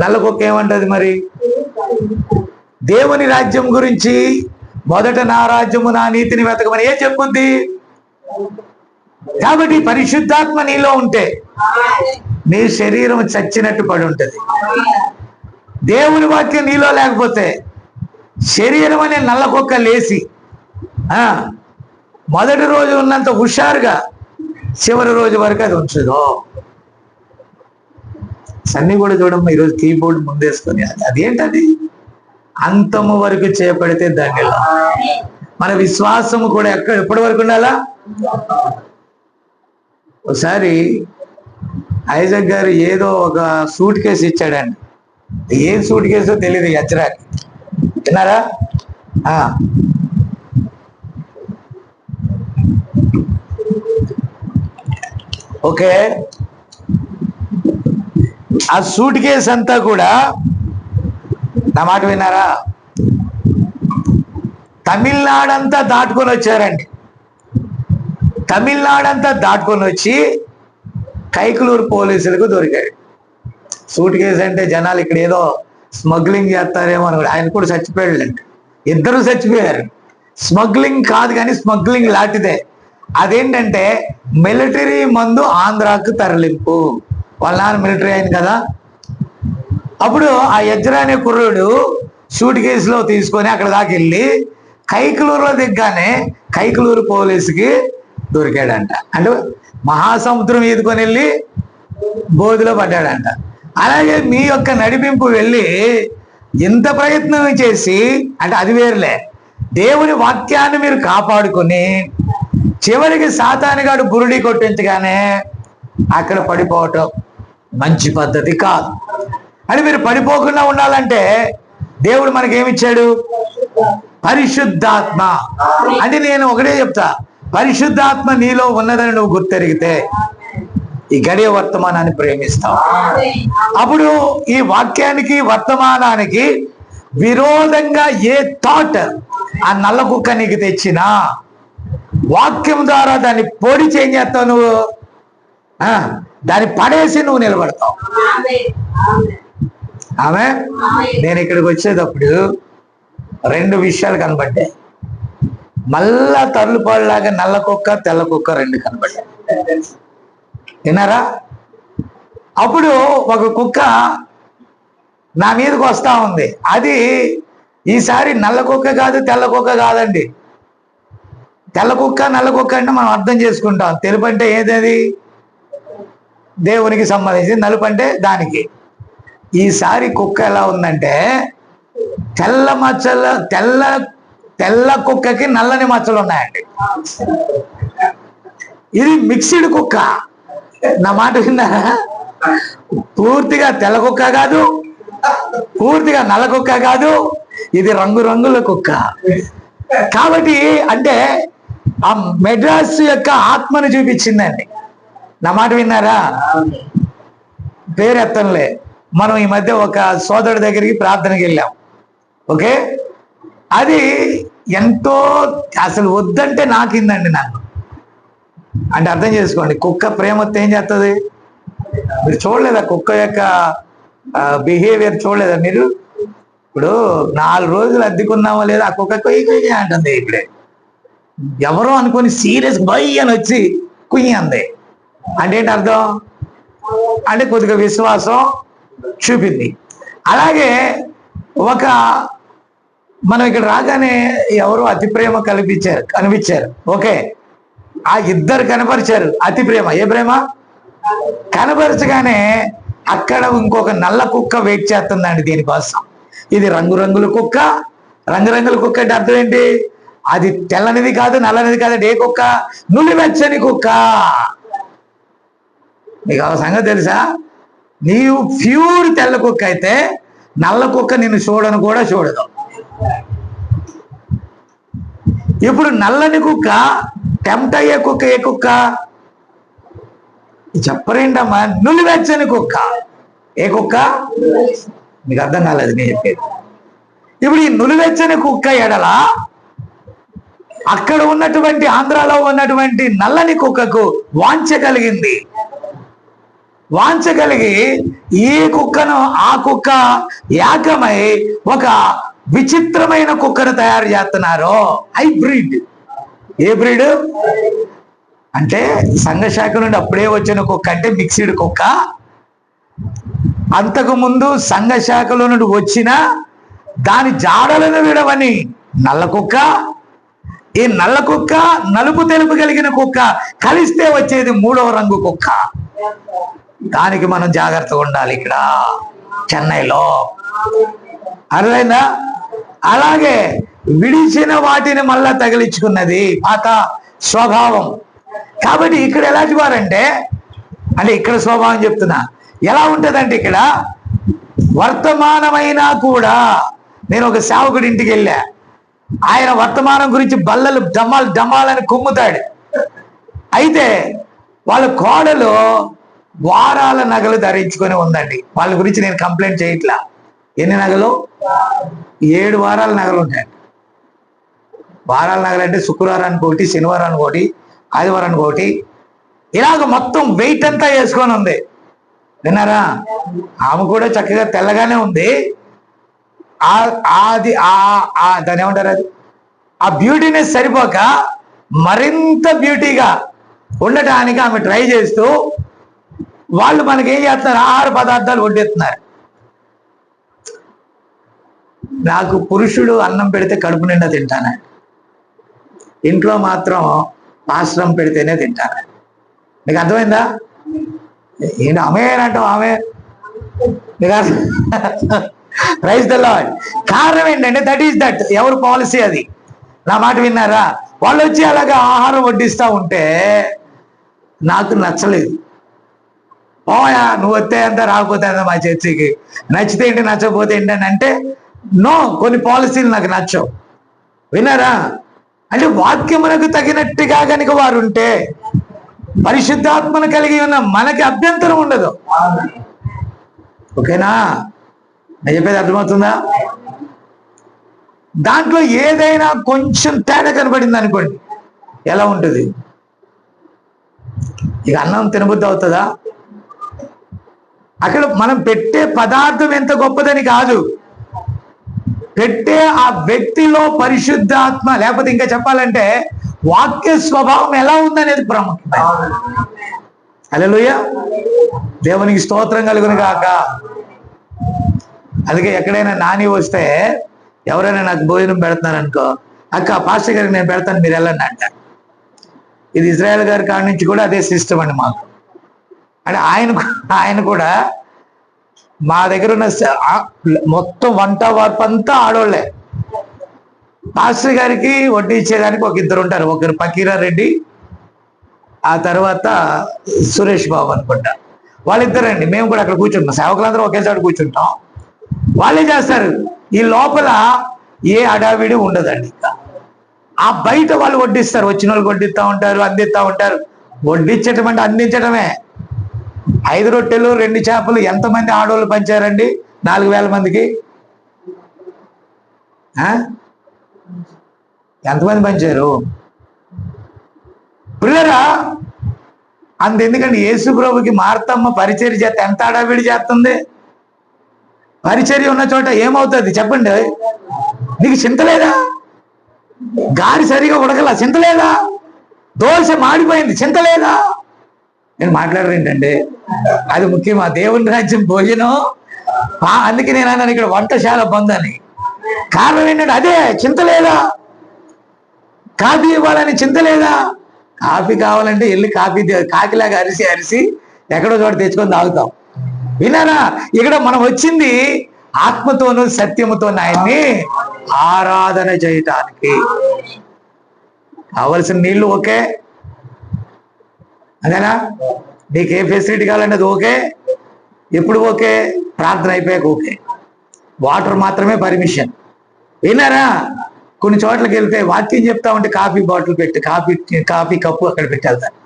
నల్ల కుక్క ఏమంటది మరి? దేవుని రాజ్యం గురించి మొదట నా రాజ్యము నా నీతిని వెతకమని ఏం చెప్పుద్ది? కాబట్టి పరిశుద్ధాత్మ నీలో ఉంటే నీ శరీరం చచ్చినట్టు పడి ఉంటది. దేవుని వాక్యం నీలో లేకపోతే శరీరం అనే నల్ల కుక్క లేసి మొదటి రోజు ఉన్నంత హుషారుగా చివరి రోజు వరకు అది ఉంచదు. సన్నీ కూడా చూడమ్మా, ఈరోజు కీబోర్డ్ ముందేసుకొని అదేంటది, అంతము వరకు చేపడితే ధన్యులం. మన విశ్వాసము కూడా ఎప్పటి వరకు ఉండాలా? ఒకసారి ఐజక్ గారు ఏదో ఒక సూట్ కేసు ఇచ్చాడండి. ఏం సూట్ కేసో తెలియదు ఎచ్చరాకి. విన్నారా? ఓకే, ఆ సూట్ కేసు అంతా కూడా, నా మాట విన్నారా, తమిళనాడంతా దాటుకొని వచ్చారండి. తమిళనాడంతా దాటుకొని వచ్చి కైకలూరు పోలీసులకు దొరికాడు. సూట్ కేసు అంటే జనాలు ఇక్కడ ఏదో స్మగ్లింగ్ చేస్తారేమో అనుకోండి. ఆయన కూడా చచ్చిపోయాడండి. ఇద్దరు చచ్చిపోయారు. స్మగ్లింగ్ కాదు కానీ స్మగ్లింగ్ లాంటిదే. అదేంటంటే మిలిటరీ మందు ఆంధ్రాకు తరలింపు. వాళ్ళ నాన్న మిలిటరీ అయింది కదా. అప్పుడు ఆ యజ్రా అనే కుర్రుడు సూట్ కేసులో తీసుకొని అక్కడ దాకా వెళ్ళి కైకలూరులో దిగ్గానే కైకలూరు పోలీసుకి దొరికాడంట. అంటే మహాసముద్రం ఈదుకొని వెళ్ళి బోధిలో పడ్డాడంట. అలాగే మీ యొక్క నడిపింపు వెళ్ళి ఇంత ప్రయత్నం చేసి, అంటే అది వేరులే, దేవుని వాక్యాన్ని మీరు కాపాడుకొని చివరికి సాతానుగాడు బురుడి కొట్టించగానే అక్కడ పడిపోవటం మంచి పద్ధతి కాదు. అని మీరు పడిపోకుండా ఉండాలంటే దేవుడు మనకేమిచ్చాడు? పరిశుద్ధాత్మ. అంటే నేను ఒకటే చెప్తా, పరిశుద్ధాత్మ నీలో ఉన్నదని నువ్వు గుర్తెరిగితే ఈ గడియ వర్తమానాన్ని ప్రేమిస్తావు. అప్పుడు ఈ వాక్యానికి వర్తమానానికి విరోధంగా ఏ థాట్ ఆ నల్ల కుక్క నీకు తెచ్చినా వాక్యం ద్వారా దాన్ని పొడి చేస్తావు. నువ్వు దాన్ని పడేసి నువ్వు నిలబడతావు. ఆమె నేను ఇక్కడికి వచ్చేటప్పుడు 2 విషయాలు కనబడ్డాయి. మళ్ళా తరులుపాడులాగా నల్ల కుక్క తెల్ల కుక్క 2 కనబడ్డాయి. విన్నారా? అప్పుడు ఒక కుక్క నా మీదకి వస్తా ఉంది. అది ఈసారి నల్ల కుక్క కాదు, తెల్ల కుక్క కాదండి. తెల్ల కుక్క నల్ల కుక్క అంటే మనం అర్థం చేసుకుంటాం. తెలుపు అంటే ఏదది? దేవునికి సంబంధించి. నలుపు అంటే దానికి. ఈసారి కుక్క ఎలా ఉందంటే తెల్ల మచ్చలు, తెల్ల కుక్కకి నల్లని మచ్చలు ఉన్నాయండి. ఇది మిక్స్డ్ కుక్క. నా మాట విన్నారా? పూర్తిగా తెల్ల కుక్క కాదు, పూర్తిగా నల్ల కుక్క కాదు, ఇది రంగురంగుల కుక్క. కాబట్టి అంటే ఆ మెడ్రాస్ యొక్క ఆత్మను చూపించిందండి. నా మాట విన్నారా? పేరెత్తనులే. మనం ఈ మధ్య ఒక సోదరుడి దగ్గరికి ప్రార్థనకి వెళ్ళాం. ఓకే, అది ఎంతో అసలు వద్దంటే నాకిందండి. నాకు అంటే అర్థం చేసుకోండి, కుక్క ప్రేమతో ఏం చేస్తుంది? మీరు చూడలేదా కుక్క యొక్క బిహేవియర్? చూడలేదా మీరు? ఇప్పుడు 4 రోజులు అద్దెకున్నామో లేదా ఆ కుక్క కొయ్యి అంటుంది. ఇప్పుడే ఎవరో అనుకొని సీరియస్ బై అని వచ్చి కుయ్యి అంది. అంటే ఏంటి అర్థం? అంటే కొద్దిగా విశ్వాసం చూపింది. అలాగే మనం ఇక్కడ రాగానే ఎవరో అతి ప్రేమ కనిపించారు. ఓకే, ఆ ఇద్దరు కనపరిచారు అతి ప్రేమ. ఏ ప్రేమ? కనపరచగానే అక్కడ ఇంకొక నల్ల కుక్క వెయిట్ చేస్తుందండి దీనికోసం. ఇది రంగురంగుల కుక్క. రంగురంగుల కుక్క అంటే అర్థం ఏంటి? అది తెల్లనిది కాదు, నల్లనిది కాదు. ఏ కుక్క? నులివెచ్చని కుక్క. మీకు ఆ సంగతి తెలుసా? నీవు ప్యూర్ తెల్ల కుక్క అయితే నల్ల కుక్క నిన్ను చూడను కూడా చూడదు. ఇప్పుడు నల్లని కుక్క టెంప్ట్ అయ్యే కుక్క ఏ కుక్క? చెప్పరేంటమ్మా? నులివెచ్చని కుక్క. ఏ కుక్క? మీకు అర్థం కాలేదు నేను చెప్పేది. ఇప్పుడు ఈ నులివెచ్చని కుక్క ఎడల అక్కడ ఉన్నటువంటి ఆంధ్రాలో ఉన్నటువంటి నల్లని కుక్కకు వాంఛ కలిగింది. వాంఛ కలిగి ఈ కుక్కను ఆ కుక్క ఏకమై ఒక విచిత్రమైన కుక్కను తయారు చేస్తున్నారు. హైబ్రిడ్. ఏ బ్రీడ్ అంటే సంఘశాఖ నుండి అప్పుడే వచ్చిన కుక్క అంటే మిక్స్డ్ కుక్క. అంతకు ముందు సంఘశాఖలో నుండి వచ్చిన దాని జాడలను విడవని నల్ల కుక్క. ఈ నల్ల కుక్క, నలుపు తెలుపు కలిగిన కుక్క కలిస్తే వచ్చేది 3వ రంగు కుక్క. దానికి మనం జాగ్రత్తగా ఉండాలి ఇక్కడ చెన్నైలో. అర్థమైందా? అలాగే విడిచిన వాటిని మళ్ళా తగిలించుకున్నది పాత స్వభావం. కాబట్టి ఇక్కడ ఎలాంటి వారంటే, అంటే ఇక్కడ స్వభావం చెప్తున్నా, ఎలా ఉంటదంటే ఇక్కడ వర్తమానమైనా కూడా, నేను ఒక సేవకుడి ఇంటికి వెళ్ళా, ఆయన వర్తమానం గురించి బల్లలు డమ్మాలు డమ్మాలని కుమ్ముతాడు. అయితే వాళ్ళ కోడలు వారాల నగలు ధరించుకొని ఉందండి. వాళ్ళ గురించి నేను కంప్లైంట్ చేయట్లా. ఎన్ని నగలు? 7 వారాల నగలు ఉంటాయండి. వారాల నగలు అంటే శుక్రవారానికి ఒకటి, శనివారానికి ఒకటి, ఆదివారానికి ఒకటి, ఇలాగ మొత్తం వెయిట్ అంతా వేసుకొని ఉంది. విన్నారా? ఆమె కూడా చక్కగా తెల్లగానే ఉంది. అది దాని ఏమంటారు, అది ఆ బ్యూటీనెస్ సరిపోక మరింత బ్యూటీగా ఉండటానికి ఆమె ట్రై చేస్తూ వాళ్ళు మనకి ఏం చేస్తున్నారు, ఆహార పదార్థాలు వడ్డిస్తున్నారు. నాకు పురుషుడు అన్నం పెడితే కడుపు నిండా తింటాను, ఇంట్లో మాత్రం ఆశ్రమం పెడితేనే తింటాను. నీకు అర్థమైందా? ఏంటి ఆమె అంటావు? ఆమె ప్రైజ్ ద లార్డ్. కారణం ఏంటంటే దట్ ఈస్ దట్, ఎవరు పాలసీ అది. నా మాట విన్నారా? వాళ్ళు వచ్చి అలాగా ఆహారం వడ్డిస్తూ ఉంటే నాకు నచ్చలేదు. ఓయా నువ్వు వస్తే అంతా రాకపోతే అంతా మా చర్చికి, నచ్చితే ఏంటి నచ్చకపోతే ఏంటని అంటే నో, కొన్ని పాలసీలు నాకు నచ్చవు. విన్నారా? అంటే వాక్యమునకు తగినట్టుగా కనుక వారు ఉంటే, పరిశుద్ధాత్మను కలిగి ఉన్న మనకి అభ్యంతరం ఉండదు. ఓకేనా? నేను చెప్పేది అర్థమవుతుందా? దాంట్లో ఏదైనా కొంచెం తేడా కనబడింది అనుకోండి, ఎలా ఉంటుంది? ఇక అన్నం తినబుద్ధి అవుతుందా? అక్కడ మనం పెట్టే పదార్థం ఎంత గొప్పదని కాదు, పెట్టే ఆ వ్యక్తిలో పరిశుద్ధాత్మ, లేకపోతే ఇంకా చెప్పాలంటే వాక్య స్వభావం ఎలా ఉందనేది ప్రాముఖ్యం. హల్లెలూయా, దేవునికి స్తోత్రం కలుగును గాక. అందుకే ఎక్కడైనా నాని వస్తే ఎవరైనా నాకు భోజనం పెడుతున్నారు అనుకో, అక్క పాస్టర్ గారికి నేను పెడతాను మీరు వెళ్ళండి అంట. ఇది ఇజ్రాయెల్ గారి కాడి నుంచి కూడా అదే సిస్టమ్ అండి మాకు. అంటే ఆయన కూడా మా దగ్గర ఉన్న మొత్తం వంట వార్పు అంతా ఆడోళ్లే. పాస్టర్ గారికి వడ్డీ ఇచ్చేదానికి ఒక 2 ఉంటారు, ఒకరు పకీరా రెడ్డి, ఆ తర్వాత సురేష్ బాబు అనుకుంటా. వాళ్ళిద్దరండి. మేము కూడా అక్కడ కూర్చుంటాం, సేవకులందరూ ఒకేసారి కూర్చుంటాం, వాళ్ళే చేస్తారు. ఈ లోపల ఏ అడావిడి ఉండదండి. ఆ బయట వాళ్ళు వడ్డిస్తారు, వచ్చిన వాళ్ళు వడ్డిస్తూ ఉంటారు, అందిస్తూ ఉంటారు. వడ్డించటం అంటే అందించటమే. 5 రొట్టెలు 2 చేపలు ఎంతమంది ఆడవాళ్ళు పంచారండి? 4000 మందికి. ఎంతమంది పంచారు పిల్లరా? ఎందుకంటే యేసు ప్రభుకి మార్తమ్మ పరిచర్య చేస్తే ఎంత అడావిడి చేస్తుంది. పరిచర్య ఉన్న చోట ఏమవుతుంది చెప్పండి? నీకు చింత లేదా? గారి సరిగా ఉడకలా, చింత లేదా? దోశ మాడిపోయింది, చింత లేదా? నేను మాట్లాడరేంటండి, అది ముఖ్యమా? దేవుని రాజ్యం భోజనం. అందుకే నేను అన్నాను ఇక్కడ వంటశాల బందని. కారణం ఏంటంటే అదే, చింత లేదా? కాఫీ ఇవ్వాలని చింత లేదా? కాఫీ కావాలంటే వెళ్ళి కాకిలాగా అరిసి ఎక్కడో చోట తెచ్చుకొని తాగుతాం. వినారా? ఇక్కడ మనం వచ్చింది ఆత్మతోనూ సత్యముతో ఆయన్ని ఆరాధన చేయటానికి. కావలసిన నీళ్లు ఓకే, అదేనా? నీకు ఏ ఫెసిలిటీ కావాలంటే అది ఓకే. ఎప్పుడు ఓకే? ప్రార్థన అయిపోయాక ఓకే. వాటర్ మాత్రమే పర్మిషన్. విన్నారా? కొన్ని చోట్లకి వెళ్తే వాక్యం చెప్తా ఉంటే కాఫీ బాటిల్ పెట్టి కాఫీ కప్పు అక్కడ పెట్టి వెళ్తాను.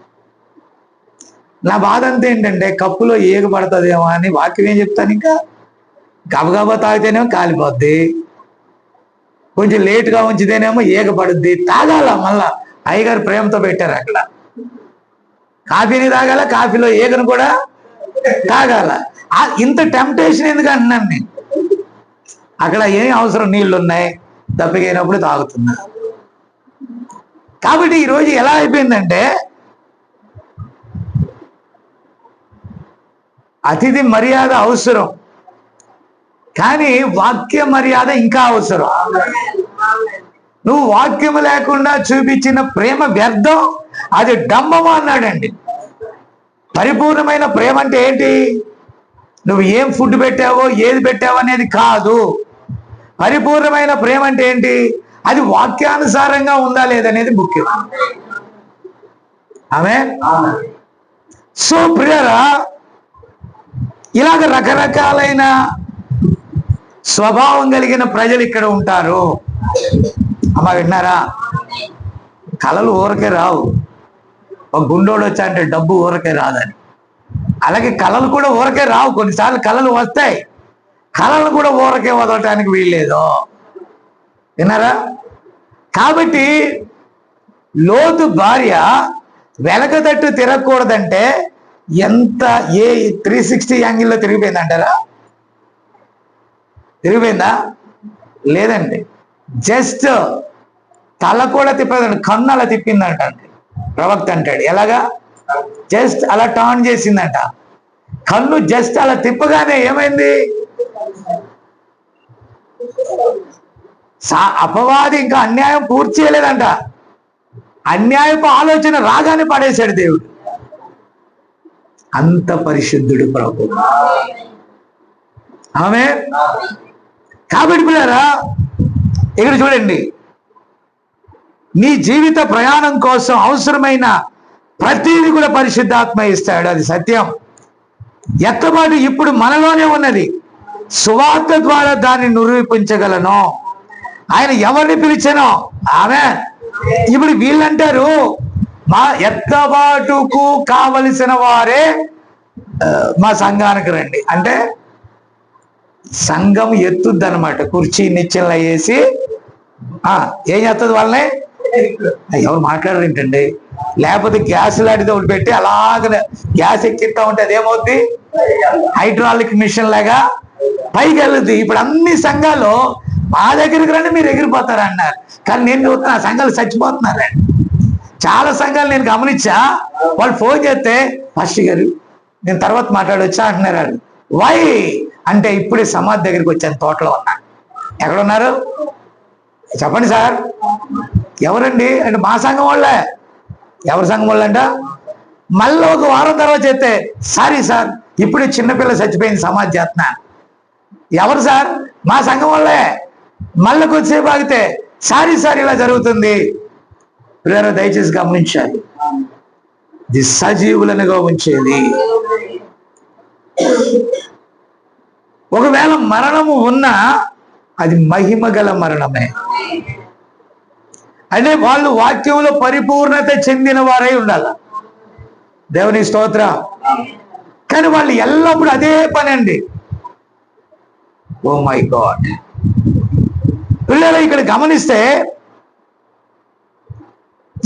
నా బాధ అంతా ఏంటంటే కప్పులో ఏగ పడుతుందేమో అని వాక్యం ఏం చెప్తాను, ఇంకా గబగబా తాగితేనేమో కాలిపోద్ది, కొంచెం లేటుగా ఉంచితేనేమో ఏగ పడుద్ది. తాగాల, మళ్ళా అయ్యగారు ప్రేమతో పెట్టారు అక్కడ. కాఫీని తాగాల, కాఫీలో ఏగను కూడా తాగాల. ఇంత టెంప్టేషన్ ఎందుకు అంటున్నాను నేను? అక్కడ ఏం అవసరం, నీళ్లు ఉన్నాయి, దప్పికైనప్పుడు తాగుతున్నా. కాబట్టి ఈరోజు ఎలా అయిపోయిందంటే అతిథి మర్యాద అవసరం, కానీ వాక్య మర్యాద ఇంకా అవసరం. నువ్వు వాక్యము లేకుండా చూపించిన ప్రేమ వ్యర్థం, అది డంబము అన్నాడండి. పరిపూర్ణమైన ప్రేమ అంటే ఏంటి? నువ్వు ఏం ఫుడ్ పెట్టావో ఏది పెట్టావో అనేది కాదు. పరిపూర్ణమైన ప్రేమ అంటే ఏంటి? అది వాక్యానుసారంగా ఉందా లేదనేది ముఖ్యం. ఆమేన్. సో ప్రియరా, ఇలాగ రకరకాలైన స్వభావం కలిగిన ప్రజలు ఇక్కడ ఉంటారు. అమ్మ విన్నారా? కళలు ఊరకే రావు. ఒక గుండోడు వచ్చా అంటే డబ్బు ఊరకే రాదని, అలాగే కళలు కూడా ఊరకే రావు. కొన్నిసార్లు కళలు వస్తాయి, కళలు కూడా ఊరకే వదలటానికి వీల్లేదు. విన్నారా? కాబట్టి లోతు భార్య వెలకతట్టు తిరగకూడదంటే ఎంత 360 యాంగిల్లో తిరిగిపోయిందంటారా? తిరిగిపోయిందా? లేదండి. జస్ట్ తల కూడా తిప్పదండి, కన్ను అలా తిప్పిందంట. ప్రవక్త అంటాడు, ఎలాగా? జస్ట్ అలా టర్న్ చేసిందంట. కన్ను జస్ట్ అలా తిప్పగానే ఏమైంది? అపవాది ఇంకా అన్యాయం పూర్తి చేయలేదంట. అన్యాయపు ఆలోచన రాగానే పడేశాడు దేవుడు. అంత పరిశుద్ధుడు ప్రభు. ఆమె. కాబట్టి పిల్లరా, ఇక్కడ చూడండి, నీ జీవిత ప్రయాణం కోసం అవసరమైన ప్రతిదీ కూడా పరిశుద్ధాత్మ ఇస్తాడు. అది సత్యం. ఎత్తబాటు ఇప్పుడు మనలోనే ఉన్నది. సువార్త ద్వారా దాన్ని నిరూపించగలను. ఆయన ఎవరిని పిలిచానో ఆమె. ఇప్పుడు వీళ్ళంటారు, మా ఎత్తబాటుకు కావలసిన వారే మా సంఘానికి రండి అంటే సంఘం ఎత్తుద్ది అనమాట. కుర్చీ నిచ్చెనలు వేసి ఏం చేస్తుంది వాళ్ళని? ఎవరు మాట్లాడరు ఏంటండి? లేకపోతే గ్యాస్ లాంటిది ఒకటి పెట్టి అలాగ గ్యాస్ ఎక్కిస్తా ఉంటే అదేమవుద్ది? హైడ్రాలిక్ మిషన్ లాగా పైకి వెళ్ళుద్ది. ఇప్పుడు అన్ని సంఘాలు మా దగ్గరికి రండి మీరు ఎగిరిపోతారు అన్నారు. కానీ నేను చూస్తున్నా సంఘాలు చచ్చిపోతున్నారండి. చాలా సంఘాలు నేను గమనించా, వాళ్ళు ఫోన్ చేస్తే ఫస్ట్ గారు నేను తర్వాత మాట్లాడొచ్చా అంటున్నారు. వాళ్ళు వై అంటే ఇప్పుడే సమాధి దగ్గరికి వచ్చాను, తోటలో ఉన్నా. ఎక్కడున్నారు చెప్పండి సార్. ఎవరండి అంటే మా సంఘం వాళ్ళే. ఎవరి సంఘం వాళ్ళంట? మళ్ళీ ఒక వారం తర్వాత చేస్తే సారీ సార్ ఇప్పుడే చిన్నపిల్ల చచ్చిపోయింది సమాధి చేస్తున్నా. ఎవరు సార్? మా సంఘం వాళ్ళే. మళ్ళీ కొద్దిసేపు ఆగితే సారీ సార్ ఇలా జరుగుతుంది. పిల్లలు దయచేసి గమనించాలి, ఇది సజీవులనుగా ఉంచేది. ఒకవేళ మరణము ఉన్నా అది మహిమ గల మరణమే. అంటే వాళ్ళు వాక్యంలో పరిపూర్ణత చెందిన వారై ఉండాలి. దేవుని స్తోత్రం. కానీ వాళ్ళు ఎల్లప్పుడూ అదే పని అండి. Oh my God. పిల్లలు ఇక్కడ గమనిస్తే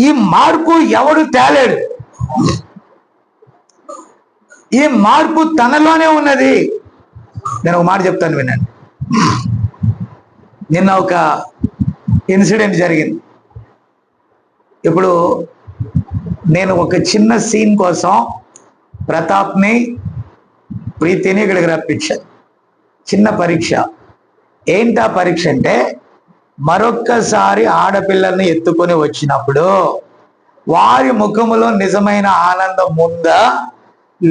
ఈ మార్పు ఎవడు తేలేడు. ఈ మార్పు తనలోనే ఉన్నది. నేను ఒక మాట చెప్తాను వినండి. నిన్న ఒక ఇన్సిడెంట్ జరిగింది. ఇప్పుడు నేను ఒక చిన్న సీన్ కోసం ప్రతాప్ని ప్రీతిని ఇక్కడికి రప్పించాను. చిన్న పరీక్ష. ఏంటా పరీక్ష అంటే, మరొక్కసారి ఆడపిల్లల్ని ఎత్తుకొని వచ్చినప్పుడు వారి ముఖములో నిజమైన ఆనందం ఉందా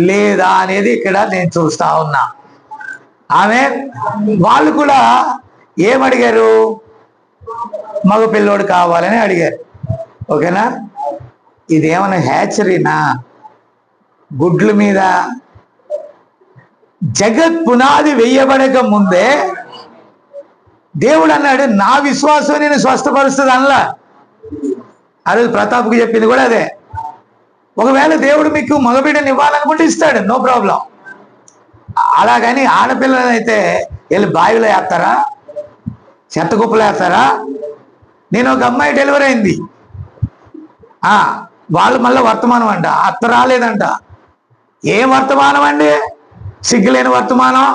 లేదా అనేది ఇక్కడ నేను చూస్తా ఉన్నా. ఆమె వాళ్ళు కూడా ఏమడిగారు? మగ పిల్లోడు కావాలని అడిగారు. ఓకేనా? ఇదేమన్నా హ్యాచరీనా? గుడ్ల మీద జగత్ పునాది వెయ్యబడక ముందే దేవుడు అన్నాడు, నా విశ్వాసం నేను స్వస్థపరుస్తుంది అనలా. ఆ రోజు ప్రతాప్కి చెప్పింది కూడా అదే. ఒకవేళ దేవుడు మీకు మగబిడ్డని ఇవ్వాలనుకుంటే ఇస్తాడు, నో ప్రాబ్లం. అలాగని ఆడపిల్లలైతే వెళ్ళి బావిలో వేస్తారా, చెత్త కుప్పలు వేస్తారా? నేను ఒక అమ్మాయి డెలివరీ అయింది. వాళ్ళు మళ్ళీ వర్తమానం అంట, అత్త రాలేదంట. ఏం వర్తమానం అండి? సిగ్గులేని వర్తమానం.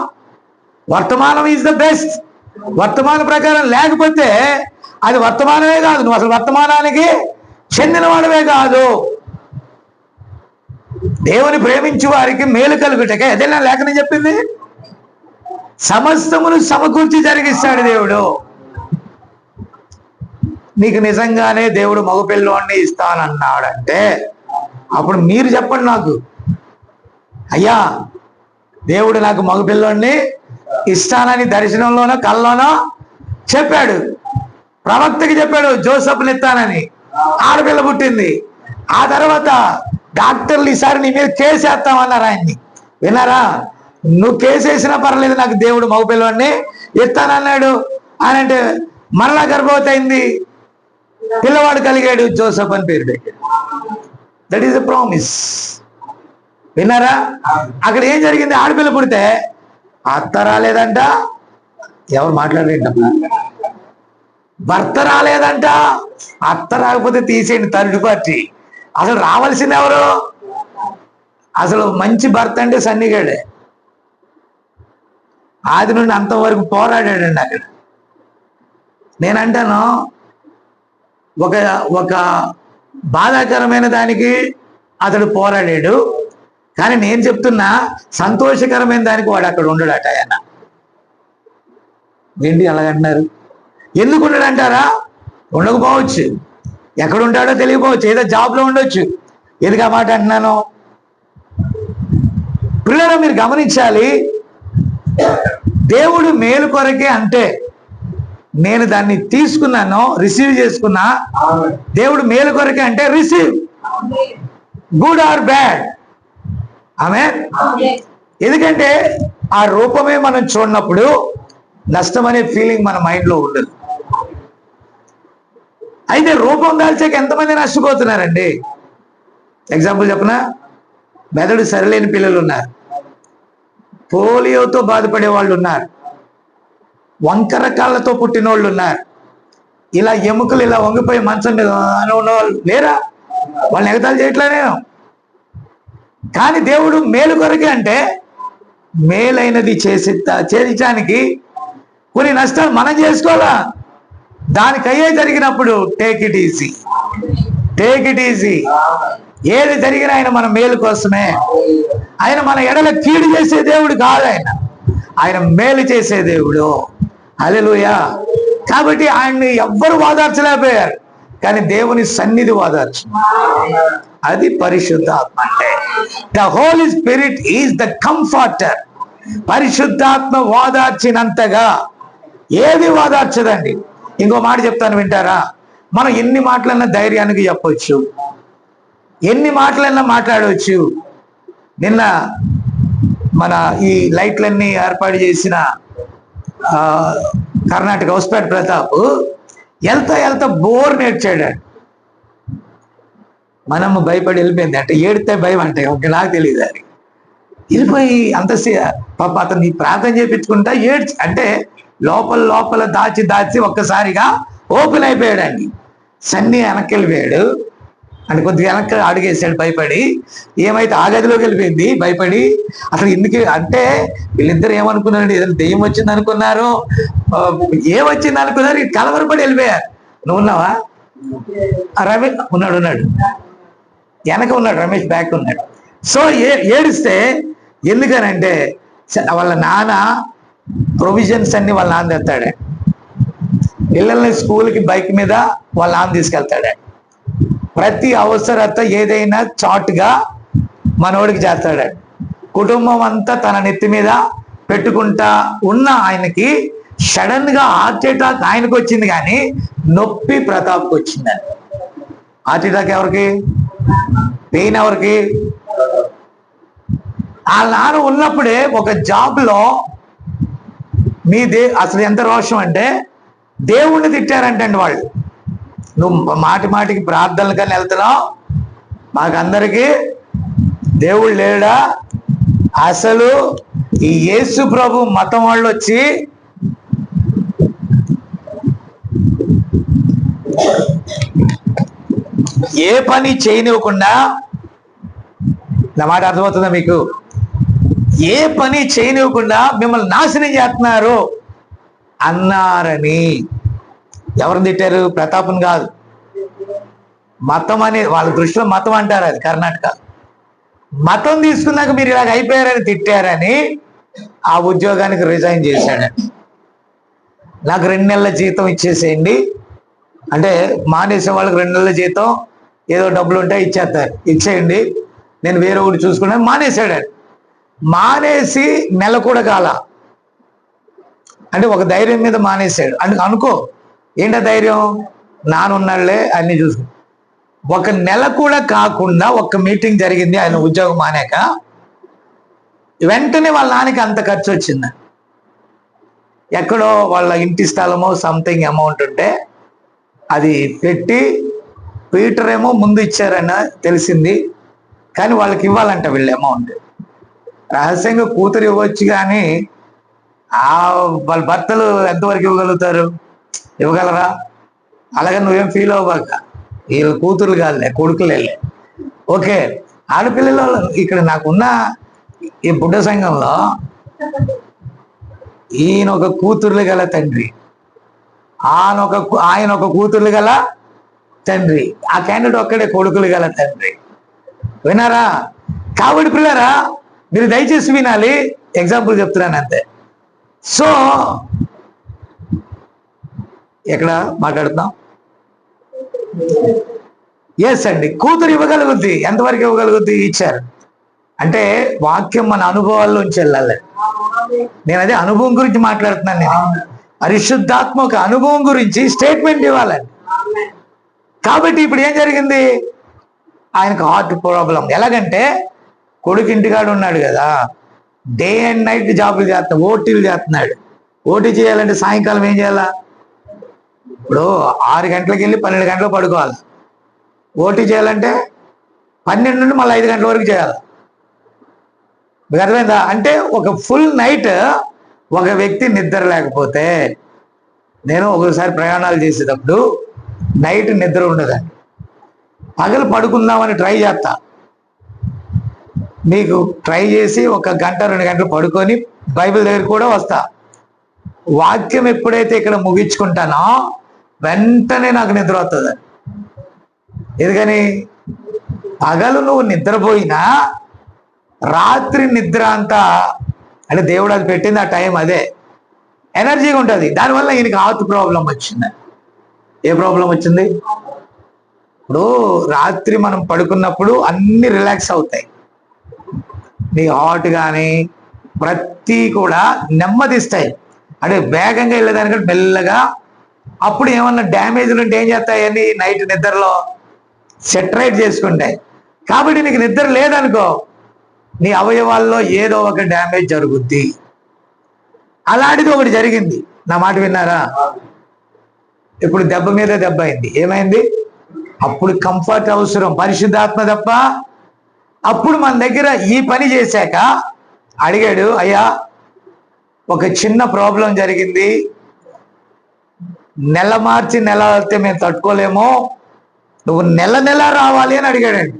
వర్తమానం ఈజ్ ద బెస్ట్. వర్తమాన ప్రకారం లేకపోతే అది వర్తమానమే కాదు, నువ్వు అసలు వర్తమానానికి చెందిన వాడవే కాదు. దేవుని ప్రేమించు వారికి మేలు కలుగుటకే అదేనా లేఖనం చెప్పింది. సమస్తమును సమకూర్చి జరిగిస్తాడు దేవుడు. నీకు నిజంగానే దేవుడు మగపిల్లోడిని ఇస్తానన్నాడంటే అప్పుడు మీరు చెప్పండి నాకు, అయ్యా దేవుడు నాకు మగపిల్లోడిని ఇస్తానని దర్శనంలోనో కల్లోనో చెప్పాడు, ప్రవక్తకి చెప్పాడు జోసెఫ్ని ఇస్తానని, ఆడపిల్ల పుట్టింది. ఆ తర్వాత డాక్టర్లు ఈసారి నీ మీద కేసేస్తామన్నారు ఆయన్ని. విన్నారా? నువ్వు కేసేసినా పర్లేదు, నాకు దేవుడు మగపిల్లోడిని ఇస్తానన్నాడు అని అంటే మరలా గర్భవతి అయింది, పిల్లవాడు కలిగాడు, జోసెఫ్ అని పేరు పెట్టాడు. That is a promise. విన్నారా? అక్కడ ఏం జరిగింది? ఆడపిల్ల పుడితే అత్త రాలేదంట, ఎవరు మాట్లాడేటప్పుడు భర్త రాలేదంట, అత్త రాకపోతే తీసేయండి థర్డ్ పార్టీ. అసలు రావాల్సింది ఎవరు? అసలు మంచి భర్త అంటే సన్నిగాడే. ఆది నుండి అంతవరకు పోరాడాడండి అక్కడ. నేనంటాను ఒక ఒక బాధాకరమైన దానికి అతడు పోరాడాడు, కానీ నేను చెప్తున్నా సంతోషకరమైన దానికి వాడు అక్కడ ఉండడట. ఆయన ఏంటి అలాగంటున్నారు? ఎందుకు ఉండడంటారా? ఉండకపోవచ్చు, ఎక్కడ ఉంటాడో తెలియకపోవచ్చు, ఏదో జాబ్లో ఉండొచ్చు. ఎందుకు ఆ మాట అంటున్నాను? పిల్లలు మీరు గమనించాలి, దేవుడు మేలు కొరకే అంటే నేను దాన్ని తీసుకున్నాను, రిసీవ్ చేసుకున్నా. దేవుడు మేలు కొరకే అంటే రిసీవ్, గుడ్ ఆర్ బ్యాడ్. ఆమేన్. ఎందుకంటే ఆ రూపమే మనం చూడనప్పుడు నష్టం అనే ఫీలింగ్ మన మైండ్లో ఉండదు. అయితే రూపం దాల్చాక ఎంతమంది నష్టపోతున్నారండి? ఎగ్జాంపుల్ చెప్పనా? మెదడు సరిలేని పిల్లలు ఉన్నారు, పోలియోతో బాధపడే వాళ్ళు ఉన్నారు, వంకర కాళ్ళతో పుట్టిన వాళ్ళు ఉన్నారు, ఇలా ఎముకలు ఇలా వంగిపోయి మంచం మీద ఉన్న వాళ్ళు లేరా? వాళ్ళని ఎగతాలు చేయట్లే నేను. కానీ దేవుడు మేలు కొరకే అంటే మేలైనది చేయించడానికి కొన్ని నష్టాలు మనం చేసుకోవాలా. దానికయ్యే జరిగినప్పుడు take it easy, take it easy. ఏది జరిగినా ఆయన మన మేలు కోసమే. ఆయన మన ఎడల కీడు చేసే దేవుడు కాదు, ఆయన మేలు చేసే దేవుడు. హల్లెలూయా. కాబట్టి ఆయన్ని ఎవ్వరు ఓదార్చలేకపోయారు, కానీ దేవుని సన్నిధి ఓదార్చు. అది పరిశుద్ధాత్మ అంటే. The Holy Spirit is the comforter. పరిశుద్ధాత్మ ఓదార్చినంతగా ఏది ఓదార్చదండి. ఇంకో మాట చెప్తాను, వింటారా? మనం ఎన్ని మాటలన్నా ధైర్యానికి చెప్పొచ్చు, ఎన్ని మాటలన్నా మాట్లాడవచ్చు. నిన్న మన ఈ లైట్లన్నీ ఏర్పాటు చేసిన కర్ణాటక హౌస్పేట ప్రతాప్ వెళ్తా బోర్ నేర్చాడు. మనము భయపడి వెళ్ళిపోయింది అంటే ఏడితే భయం అంటే నాకు తెలియదు. అది వెళ్ళిపోయి పాప అతన్ని ప్రార్థన చేయించుకుంటా ఏడ్చి అంటే లోపల దాచి ఒక్కసారిగా ఓపెన్ అయిపోయాడండి. సన్నీ వెనక్కి వెళ్ళిపోయాడు అంటే కొద్దిగా వెనక్కి అడుగేసాడు భయపడి. ఏమైతే ఆ గదిలోకి వెళ్ళిపోయింది భయపడి. అసలు ఎందుకు అంటే వీళ్ళిద్దరు ఏమనుకున్నారండి, ఏదైనా దెయ్యం వచ్చింది అనుకున్నారు, ఏమొచ్చింది అనుకున్నారు, కలవరపడి వెళ్ళిపోయారు. నువ్వు ఉన్నావా? రమేష్ ఉన్నాడు, వెనక ఉన్నాడు, రమేష్ బ్యాక్ ఉన్నాడు. సో ఏడిస్తే ఎందుకనంటే వాళ్ళ నాన్న ప్రొవిజన్స్ అన్ని వాళ్ళ నాన్న తెస్తాడే, పిల్లల్ని స్కూల్కి బైక్ మీద వాళ్ళ నాన్న తీసుకెళ్తాడే, ప్రతి అవసరత ఏదైనా చాటుగా మనోడికి చేస్తాడు. కుటుంబం అంతా తన నెత్తి మీద పెట్టుకుంటా ఉన్న ఆయనకి సడన్ గా హార్ట్ అటాక్ ఆయనకు వచ్చింది, కానీ నొప్పి ప్రతాప్కి వచ్చిందని. హార్ట్ అటాక్ ఎవరికి? పెయిన్ ఎవరికి? ఆ నాన్న ఉన్నప్పుడే ఒక జాబ్ లో అసలు ఎంత రోషం అంటే దేవుణ్ణి తిట్టారంటండి వాళ్ళు. నువ్వు మాటికి ప్రార్థనలు కానీ వెళ్తున్నావు, మాకందరికి దేవుడు లేడా? అసలు ఈ యేసు ప్రభు మతం వాళ్ళు వచ్చి ఏ పని చేయనివ్వకుండా, నా మాట అర్థమవుతుందా మీకు? ఏ పని చేయనివ్వకుండా మిమ్మల్ని నాశనం చేస్తున్నారు అన్నారని ఎవరు తిట్టారు? ప్రతాప్ని కాదు. మతం అనే వాళ్ళ దృష్టిలో మతం అంటారు, అది కర్ణాటక. మతం తీసుకున్నాక మీరు ఇలాగ అయిపోయారని తిట్టారని ఆ ఉద్యోగానికి రిజైన్ చేశాడు. నాకు 2 నెలల జీతం ఇచ్చేసేయండి, అంటే మానేసే వాళ్ళకి 2 నెలల జీతం ఏదో డబ్బులు ఉంటే ఇచ్చేస్తారు, ఇచ్చేయండి నేను వేరే ఊరు చూసుకున్నాను మానేసాడు. మానేసి నెల కూడా కాల, అంటే ఒక ధైర్యం మీద మానేశాడు. అనుకో ఏంటో ధైర్యం, నానున్నాళ్లే అన్ని చూసుకు. ఒక నెల కూడా కాకుండా ఒక మీటింగ్ జరిగింది ఆయన ఉద్యోగం మానేక, వెంటనే వాళ్ళ నాన్నకి అంత ఖర్చు వచ్చింది. ఎక్కడో వాళ్ళ ఇంటి స్థలమో సంథింగ్ అమౌంట్ ఉంటే అది పెట్టి పీటర్ ఏమో ముందు ఇచ్చారన్న తెలిసింది, కానీ వాళ్ళకి ఇవ్వాలంట వీళ్ళు అమౌంట్. రహస్యంగా కూతురు ఇవ్వచ్చు, కానీ వాళ్ళ భర్తలు ఎంతవరకు ఇవ్వగలుగుతారు, ఇవ్వగలరా? అలాగే నువ్వేం ఫీల్ అవ్వక, వీళ్ళ కూతురు కాదులే, కొడుకులే. ఓకే, ఆడపిల్లలు ఇక్కడ నాకున్న ఈ బుడ్డ సంఘంలో ఈయన ఒక కూతుర్లు గల తండ్రి, ఆయన ఒక కూతుర్లు గల తండ్రి, ఆ క్యాండిడేట్ ఒక్కడే కొడుకులు గల తండ్రి. వినారా? కాబట్టి పిల్లరా మీరు దయచేసి వినాలి, ఎగ్జాంపుల్ చెప్తున్నాను అంతే. సో ఎక్కడ మాట్లాడుతున్నాం? ఎస్ అండి, కూతురు ఇవ్వగలుగుద్ది. ఎంతవరకు ఇవ్వగలుగుద్ది? ఇచ్చారు. అంటే వాక్యం మన అనుభవాల్లోంచి వెళ్ళాలి. నేను అదే అనుభవం గురించి మాట్లాడుతున్నాను. నేను పరిశుద్ధాత్మ ఒక అనుభవం గురించి స్టేట్మెంట్ ఇవ్వాలండి. కాబట్టి ఇప్పుడు ఏం జరిగింది, ఆయనకు హార్ట్ ప్రాబ్లం. ఎలాగంటే కొడుకు ఇంటికాడు ఉన్నాడు కదా, డే అండ్ నైట్ జాబులు చేస్తున్నాడు, ఓటీలు చేస్తున్నాడు. ఓటీ చేయాలంటే సాయంకాలం ఏం చేయాలా? ఇప్పుడు 6 గంటలకు వెళ్ళి 12 గంటలకు పడుకోవాలి. ఓటీ చేయాలంటే 12 నుండి మళ్ళీ 5 గంటల వరకు చేయాలి. మీకు అర్థమైందా? అంటే ఒక ఫుల్ నైట్ ఒక వ్యక్తి నిద్ర లేకపోతే, నేను ఒకసారి ప్రయాణాలు చేసేటప్పుడు నైట్ నిద్ర ఉండదండి, పగలు పడుకుందామని ట్రై చేస్తా. మీకు ట్రై చేసి 1 గంట 2 గంటలు పడుకొని బైబిల్ దగ్గర కూడా వస్తా. వాక్యం ఎప్పుడైతే ఇక్కడ ముగించుకుంటానో వెంటనే నాకు నిద్ర వస్తుంది. ఎందుకని? పగలు నువ్వు నిద్రపోయినా రాత్రి నిద్ర అంతా, అంటే దేవుడు అది పెట్టింది ఆ టైం, అదే ఎనర్జీగా ఉంటుంది. దానివల్ల ఈయనకి హార్ట్ ప్రాబ్లం వచ్చింది. ఏ ప్రాబ్లం వచ్చింది? ఇప్పుడు రాత్రి మనం పడుకున్నప్పుడు అన్ని రిలాక్స్ అవుతాయి, నీ హార్ట్ కానీ ప్రతి కూడా నెమ్మదిస్తాయి. అంటే వేగంగా వెళ్ళేదానికంటే మెల్లగా. అప్పుడు ఏమన్నా డ్యామేజ్లు ఉంటే ఏం చేస్తాయి, అన్ని నైట్ నిద్రలో సెటరైట్ చేసుకుంటాయి. కాబట్టి నీకు నిద్ర లేదనుకో, నీ అవయవాల్లో ఏదో ఒక డ్యామేజ్ జరుగుద్ది. అలాంటిది ఒకటి జరిగింది. నా మాట విన్నారా? ఇప్పుడు దెబ్బ మీద దెబ్బ అయింది. ఏమైంది? అప్పుడు కంఫర్ట్ అవసరం, పరిశుద్ధాత్మ తప్ప. అప్పుడు మన దగ్గర ఈ పని చేశాక అడిగాడు, అయ్యా ఒక చిన్న ప్రాబ్లం జరిగింది, నెల మార్చి నెల వెళ్తే మేము తట్టుకోలేము, నువ్వు నెల నెల రావాలి అని అడిగాడండి.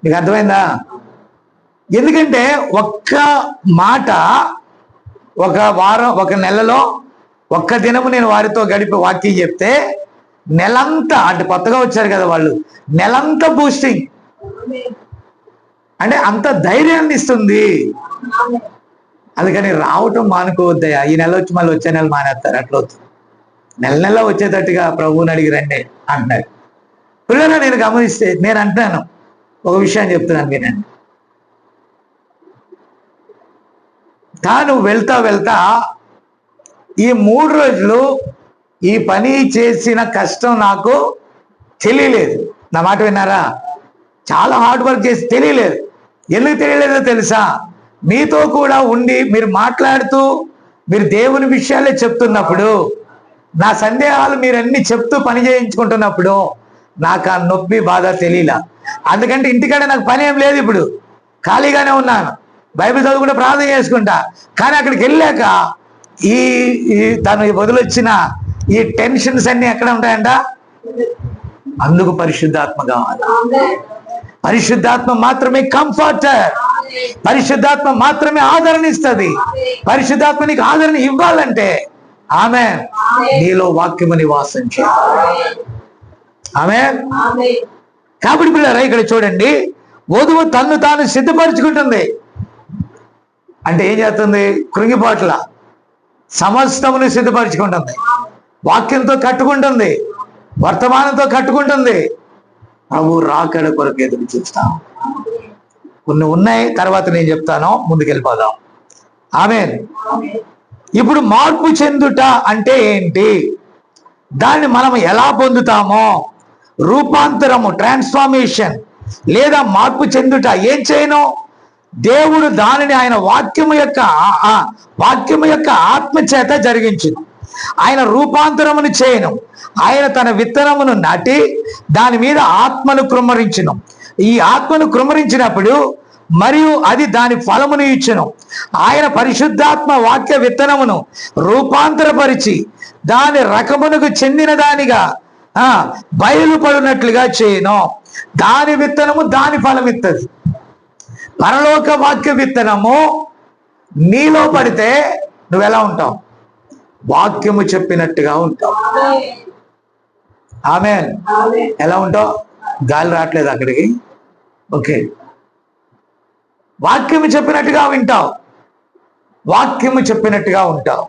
మీకు అర్థమైందా? ఎందుకంటే ఒక్క మాట, ఒక వారం, ఒక నెలలో ఒక్క దినము నేను వారితో గడిపి వాక్యం చెప్తే నెలంతా, అంటే కొత్తగా వచ్చారు కదా వాళ్ళు, నెలంతా బూస్టింగ్, అంటే అంత ధైర్యాన్ని ఇస్తుంది. అందుకని రావటం మానుకోవద్దయా. ఈ నెల వచ్చి మళ్ళీ వచ్చే నెల మానేస్తారు. అట్లా నెల నెల వచ్చేటట్టుగా ప్రభువుని అడిగి రండి అంటున్నాడు. పిల్లలు నేను గమనిస్తే నేను అంటున్నాను, ఒక విషయం చెప్తున్నాను వినండి. తాను వెళ్తా వెళ్తా ఈ 3 రోజులు ఈ పని చేసిన కష్టం నాకు తెలియలేదు. నా మాట విన్నారా? చాలా హార్డ్ వర్క్ చేసి తెలియలేదు. ఎందుకు తెలియలేదో తెలుసా? మీతో కూడా ఉండి మీరు మాట్లాడుతూ మీరు దేవుని విషయాలే చెప్తున్నప్పుడు, నా సందేహాలు మీరన్నీ చెప్తూ పని చేయించుకుంటున్నప్పుడు నాకు ఆ నొప్పి బాధ తెలియలా. అందుకంటే ఇంటికాడ నాకు పని ఏం లేదు, ఇప్పుడు ఖాళీగానే ఉన్నాను, బైబిల్ చదువుకుంటే ప్రార్థన చేసుకుంటా. కానీ అక్కడికి వెళ్ళాక ఈ తను వదిలొచ్చిన ఈ టెన్షన్స్ అన్ని ఎక్కడ ఉంటాయంట? అందుకు పరిశుద్ధాత్మ కావాలి. పరిశుద్ధాత్మ మాత్రమే కంఫర్టర్, పరిశుద్ధాత్మ మాత్రమే ఆదరణ ఇస్తుంది. పరిశుద్ధాత్మ నీకు ఆదరణ ఇవ్వాలంటే ఆమేన్, నీలో వాక్యము నివాసం చేయాలి. ఆమేన్. కాబట్టి పిల్లరా ఇక్కడ చూడండి, వధువు తన్ను తాను సిద్ధపరచుకుంటుంది. అంటే ఏం చేస్తుంది? కృంగిపాట్ల సమస్తమును సిద్ధపరచుకుంటుంది, వాక్యంతో కట్టుకుంటుంది. వర్తమానంతో కట్టుకుంటుంది. ప్రభు రాకడ కొరకు ఎదురు చూస్తాం. కొన్ని ఉన్నాయి, తర్వాత నేను చెప్తాను, ముందుకెళ్ళిపోదాం. ఆమేన్. ఇప్పుడు మార్పు చెందుట అంటే ఏంటి, దాన్ని మనం ఎలా పొందుతామో, రూపాంతరము ట్రాన్స్ఫార్మేషన్ లేదా మార్పు చెందుట ఏం చేయను, దేవుడు దానిని ఆయన వాక్యము యొక్క ఆత్మ చేత జరిగించును. ఆయన రూపాంతరమును చేయను. ఆయన తన విత్తనమును నాటి దాని మీద ఆత్మను కృమ్మరించును. ఈ ఆత్మను కృమ్మరించినప్పుడు మరియు అది దాని ఫలమును ఇచ్చును. ఆయన పరిశుద్ధాత్మ వాక్య విత్తనమును రూపాంతరపరిచి దాని రకమునకు చెందిన దానిగా బయలుపడినట్లుగా చేయను. దాని విత్తనము దాని ఫలం ఇత్తది. పరలోక వాక్య విత్తనము నీలో పడితే నువ్వెలా ఉంటావు? వాక్యము చెప్పినట్టుగా ఉంటావు. ఆమేన్. ఎలా ఉంటావు? గాలి రావట్లేదు అక్కడికి. ఓకే, వాక్యము చెప్పినట్టుగా వింటావు, వాక్యము చెప్పినట్టుగా ఉంటావు.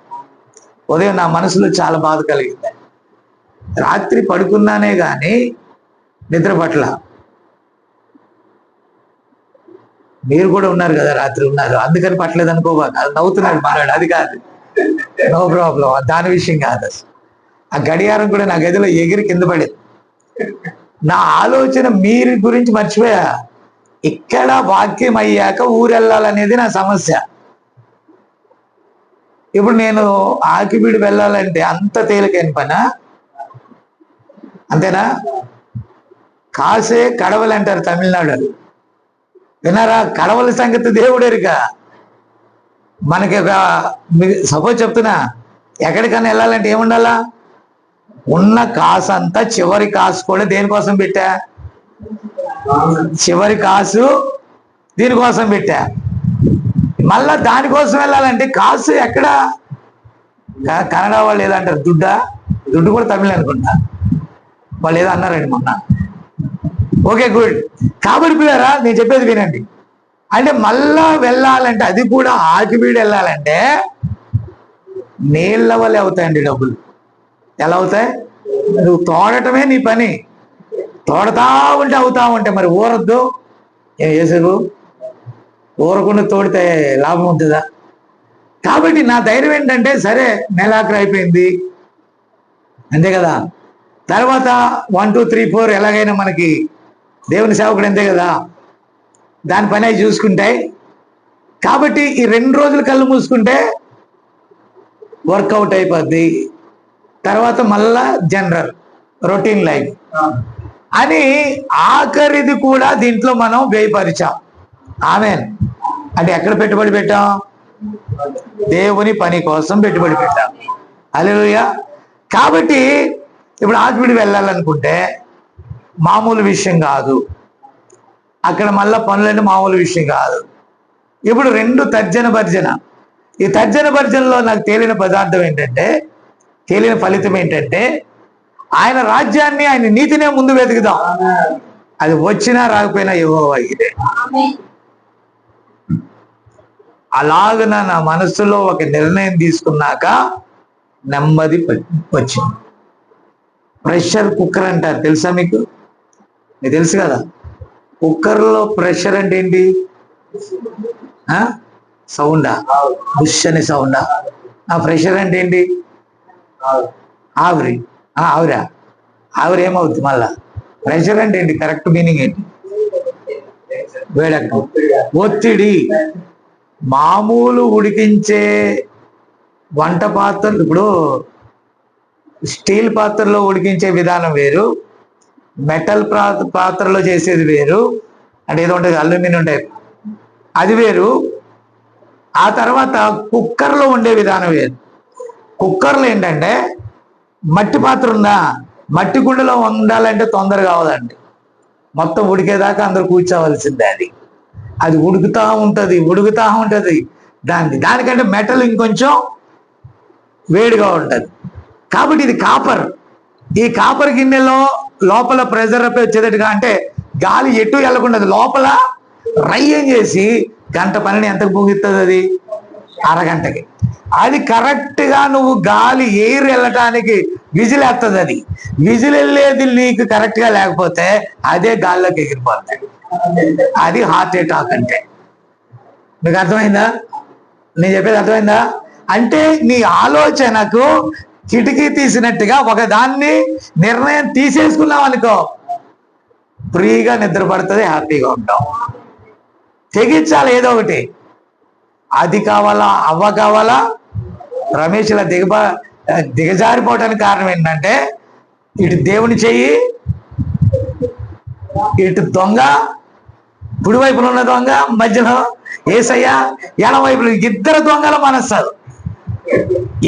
ఉదయం నా మనసులో చాలా బాధ కలిగింది. రాత్రి పడుకున్నానే గాని నిద్ర పట్ల. మీరు కూడా ఉన్నారు కదా, రాత్రి ఉన్నారు, అందుకని పట్టలేదు అనుకోబాక. నవ్వుతున్నాడు మారాడు, అది కాదు, నో ప్రాబ్లం, దాని విషయం కాదు. ఆ గడియారం కూడా నా గదిలో ఎగిరి కింద పడేది. నా ఆలోచన మీరు గురించి మర్చిపోయా. ఇక్కడ వాక్యం అయ్యాక ఊరెళ్ళాలనేది నా సమస్య. ఇప్పుడు నేను ఆకిబీడు వెళ్ళాలంటే అంత తేలికైన పనా? అంతేనా? కాసే కడవలు అంటారు తమిళనాడు. విన్నారా? కడవల సంగతి దేవుడేరుక. మనకి ఒక సపోజ్ చెప్తున్నా, ఎక్కడికన్నా వెళ్ళాలంటే ఏముండాలా? ఉన్న కాసు అంతా చివరి కాసు కూడా దేనికోసం పెట్టా? చివరి కాసు దీనికోసం పెట్టా. మళ్ళా దానికోసం వెళ్ళాలంటే కాసు ఎక్కడ? కన్నడ వాళ్ళు ఏదంటారు, దుడ్డు కూడా తమిళ అనుకుంటా, వాళ్ళు ఏదో అన్నారండి మొన్న. Okay, good. కాబట్టి పిల్లరా, నేను చెప్పేది వినండి. అంటే మళ్ళా వెళ్ళాలంటే, అది కూడా ఆకిబీడు వెళ్ళాలంటే నీళ్ళ వల్లే అవుతాయండి డబ్బులు. ఎలా అవుతాయి? నువ్వు తోడటమే నీ పని, తోడతా ఉంటే అవుతా ఉంటే మరి ఊరద్దు. ఏం చేసారు? ఊరకుండా తోడితే లాభం ఉంటుందా? కాబట్టి నా ధైర్యం ఏంటంటే, సరే నెలాఖరు అయిపోయింది అంతే కదా, తర్వాత 1 2 3 4 ఎలాగైనా మనకి దేవుని సేవకుడు అంతే కదా, దాని పని అవి చూసుకుంటాయి. కాబట్టి ఈ 2 రోజులు కళ్ళు మూసుకుంటే వర్కౌట్ అయిపోద్ది. తర్వాత మళ్ళా జనరల్ రొటీన్ లైఫ్ అని ఆఖరిది కూడా దీంట్లో మనం వ్యయపరిచాం. ఆమేన్. అంటే ఎక్కడ పెట్టుబడి పెట్టాం? దేవుని పని కోసం పెట్టుబడి పెట్టాం. హల్లెలూయా. కాబట్టి ఇప్పుడు ఆకిబీడు వెళ్ళాలనుకుంటే మామూలు విషయం కాదు, అక్కడ మళ్ళా పనులన్నీ మామూలు విషయం కాదు. ఇప్పుడు 2 తర్జన భర్జన. ఈ తర్జన భర్జనలో నాకు తేలిన పదార్థం ఏంటంటే, తేలిన ఫలితం ఏంటంటే, ఆయన రాజ్యాన్ని, ఆయన నీతినే ముందు వెతుకుదాం. అది వచ్చినా రాకపోయినా యెహోవా ఇదే. అలాగన నా మనసులో ఒక నిర్ణయం తీసుకున్నాక నెమ్మది వచ్చింది. ప్రెషర్ కుక్కర్ అంటారు, తెలుసా మీకు? మీకు తెలుసు కదా. కుక్కర్లో ప్రెషర్ అంటే ఏంటి? సౌండా? బుష్ అనే సౌండా? ప్రెషర్ అంటే ఏంటి? ఆవిరి. ఆవిరా? ఆవిరి ఏమవుతుంది మళ్ళా? ప్రెషర్ అంటే ఏంటి? కరెక్ట్ మీనింగ్ ఏంటి? వేడెక్కడం, ఒత్తిడి. మామూలు ఉడికించే వంట పాత్రలు, ఇప్పుడు స్టీల్ పాత్రలో ఉడికించే విధానం వేరు, మెటల్ పాత్రలో చేసేది వేరు. అంటే ఏదో ఉంటుంది అల్యూమినియం టైప్, అది వేరు. ఆ తర్వాత కుక్కర్లో ఉండే విధానం వేరు. కుక్కర్లో ఏంటంటే, మట్టి పాత్ర ఉందా, మట్టి కుండలో ఉండాలంటే తొందరగా కావదండి, మొత్తం ఉడికేదాకా అందరూ కూర్చోవలసిందే. అది ఉడుకుతా ఉంటుంది. దానికంటే మెటల్ ఇంకొంచెం వేడిగా ఉంటుంది. కాబట్టి ఇది కాపర్. ఈ కాపర్ గిన్నెలో లోపల ప్రెజర్ వచ్చేటట్టుగా, అంటే గాలి ఎటు వెళ్ళకుండా లోపల రయ్యం చేసి గంట పనిని ఎంతకు ముగిస్తుంది? అది అరగంటకి. అది కరెక్ట్గా నువ్వు గాలి ఎయిర్ వెళ్ళటానికి విజిల్ వేస్తుంది. అది విజిల్ వెళ్ళేది నీకు కరెక్ట్ గా లేకపోతే అదే గాల్లోకి ఎగిరిపోతాయి. అది హార్ట్ అటాక్ అంటే. మీకు అర్థమైందా? నేను చెప్పేది అర్థమైందా? అంటే నీ ఆలోచనకు కిటికీ తీసినట్టుగా ఒక దాన్ని నిర్ణయం తీసేసుకున్నాం అనుకో, ఫ్రీగా నిద్ర పడుతుంది, హ్యాపీగా ఉంటాం. తెగించాలి ఏదో ఒకటి. అది కావాలా, అవ్వ కావాలా. రమేష్ ఇలా దిగజారిపోవడానికి కారణం ఏంటంటే ఇటు దేవుని చెయ్యి, ఇటు దొంగ, కుడి వైపులో ఉన్న దొంగ, మధ్యలో యేసయ్య, ఎడం వైపులో ఇద్దరు దొంగల మనస్సాలు.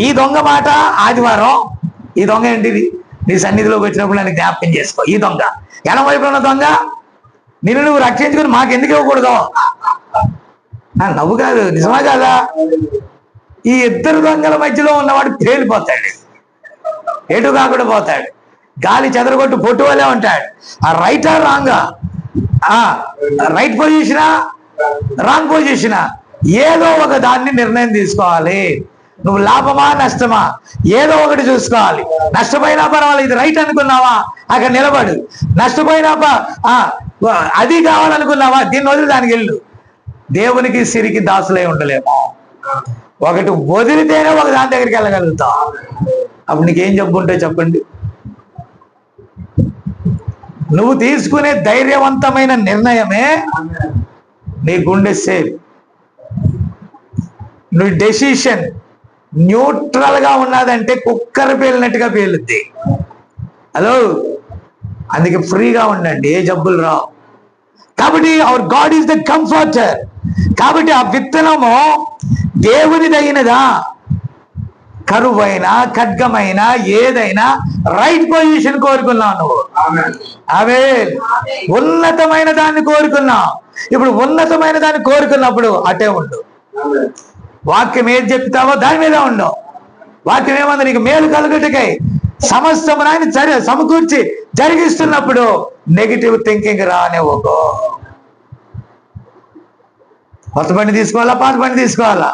ఈ దొంగ మాట ఆదివారం, ఈ దొంగ ఏంటిది? నీ సన్నిధిలోకి వచ్చినప్పుడు నన్ను జ్ఞాపకం చేసుకో. ఈ దొంగ ఎడం వైపులో ఉన్న దొంగ, నిన్ను నువ్వు రక్షించుకుని మాకెందుకు ఇవ్వకూడదు? నవ్వు కాదు, నిజమా కాదా? ఈ ఇద్దరు దొంగల మధ్యలో ఉన్నవాడు పేలిపోతాడు, ఎటు కాకుండా పోతాడు, గాలి చెదరగొట్టు పొట్టు వల్లే ఉంటాడు. ఆ రైటా రాంగా, రైట్ పొజిషనా రాంగ్ పొజిషనా, ఏదో ఒక దాన్ని నిర్ణయం తీసుకోవాలి. నువ్వు లాభమా నష్టమా ఏదో ఒకటి చూసుకోవాలి. నష్టపోయినా పర్వాలేదు, ఇది రైట్ అనుకున్నావా అక్కడ నిలబడు. నష్టపోయినా అది కావాలనుకున్నావా దీన్ని వదిలి దానికి వెళ్ళు. దేవునికి సిరికి దాసులై ఉండలేమో. ఒకటి వదిలితేనే ఒక దాని దగ్గరికి వెళ్ళగలుగుతాం. అప్పుడు నీకేం చెప్పుంటే చెప్పండి. నువ్వు తీసుకునే ధైర్యవంతమైన నిర్ణయమే నీ గుండె సేఫ్. నువ్వు డెసిషన్ న్యూట్రల్ గా ఉన్నదంటే కుక్కర్ పేలినట్టుగా పేలుద్ది. హలో, అందుకే ఫ్రీగా ఉండండి, ఏ జబ్బులు రావు. కాబట్టి hour God is the comforter. కాబట్టి ఆ విత్తనము దేవునిదైనదా, కరువైనా ఖడ్గమైనా ఏదైనా రైట్ పొజిషన్ కోరుకున్నావు నువ్వు. అవే ఉన్నతమైన దాన్ని కోరుకున్నావు. ఇప్పుడు ఉన్నతమైన దాన్ని కోరుకున్నప్పుడు అటే ఉండు. వాక్యం ఏది చెప్తావో దాని మీద ఉండవు. వాక్యం ఏమంది? నీకు మేలు కలుగుటకై సమస్తమునాన్ని సమకూర్చి జరిగిస్తున్నప్పుడు నెగిటివ్ థింకింగ్ రానివ్వకో. కొత్త బండి తీసుకోవాలా, పాత బండి తీసుకోవాలా?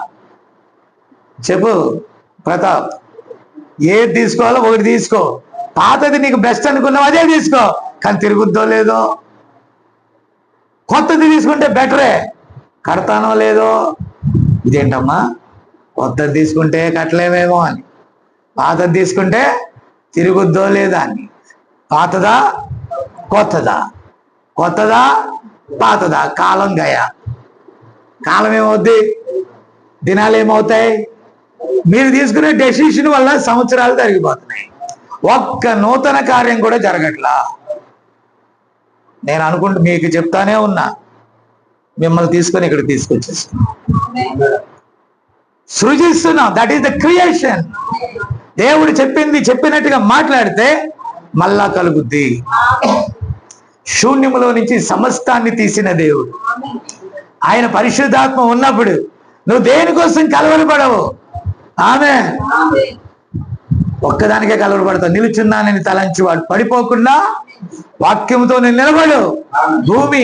చెప్పు ప్రతాప్. ఏది తీసుకోవాలో ఒకటి తీసుకో. పాతది నీకు బెస్ట్ అనుకున్నావు అదే తీసుకో, కానీ తిరుగుద్దో లేదో. కొత్తది తీసుకుంటే బెటరే, కడతానో లేదో. ఇదేంటమ్మా, కొత్తది తీసుకుంటే కట్టలేమేమో అని, పాతది తీసుకుంటే తిరుగుద్దో లేదా అని. పాతదా కొత్తదా, కొత్తదా పాతదా? కాలం గయ. కాలం ఏమవుద్ది, దినాలు ఏమవుతాయి? మీరు తీసుకునే డెసిషన్ వల్ల సంవత్సరాలు జరిగిపోతున్నాయి. ఒక్క నూతన కార్యం కూడా జరగట్లా. నేను అనుకుంటూ మీకు చెప్తానే ఉన్నా, మిమ్మల్ని తీసుకొని ఇక్కడ తీసుకొచ్చేస్తున్నా, సృజిస్తున్నాం. That is the creation. దేవుడు చెప్పినట్టుగా మాట్లాడితే మళ్ళా కలుగుద్ది. శూన్యములో నుంచి సమస్తాన్ని తీసిన దేవుడు. ఆయన పరిశుద్ధాత్మ ఉన్నప్పుడు నువ్వు దేనికోసం కలవరపడవు. ఆమె ఒక్కదానికే కలవరపడతావు. నిలుచున్నానని తలంచి వాడు పడిపోకుండా వాక్యముతో నేను నిలబడు. భూమి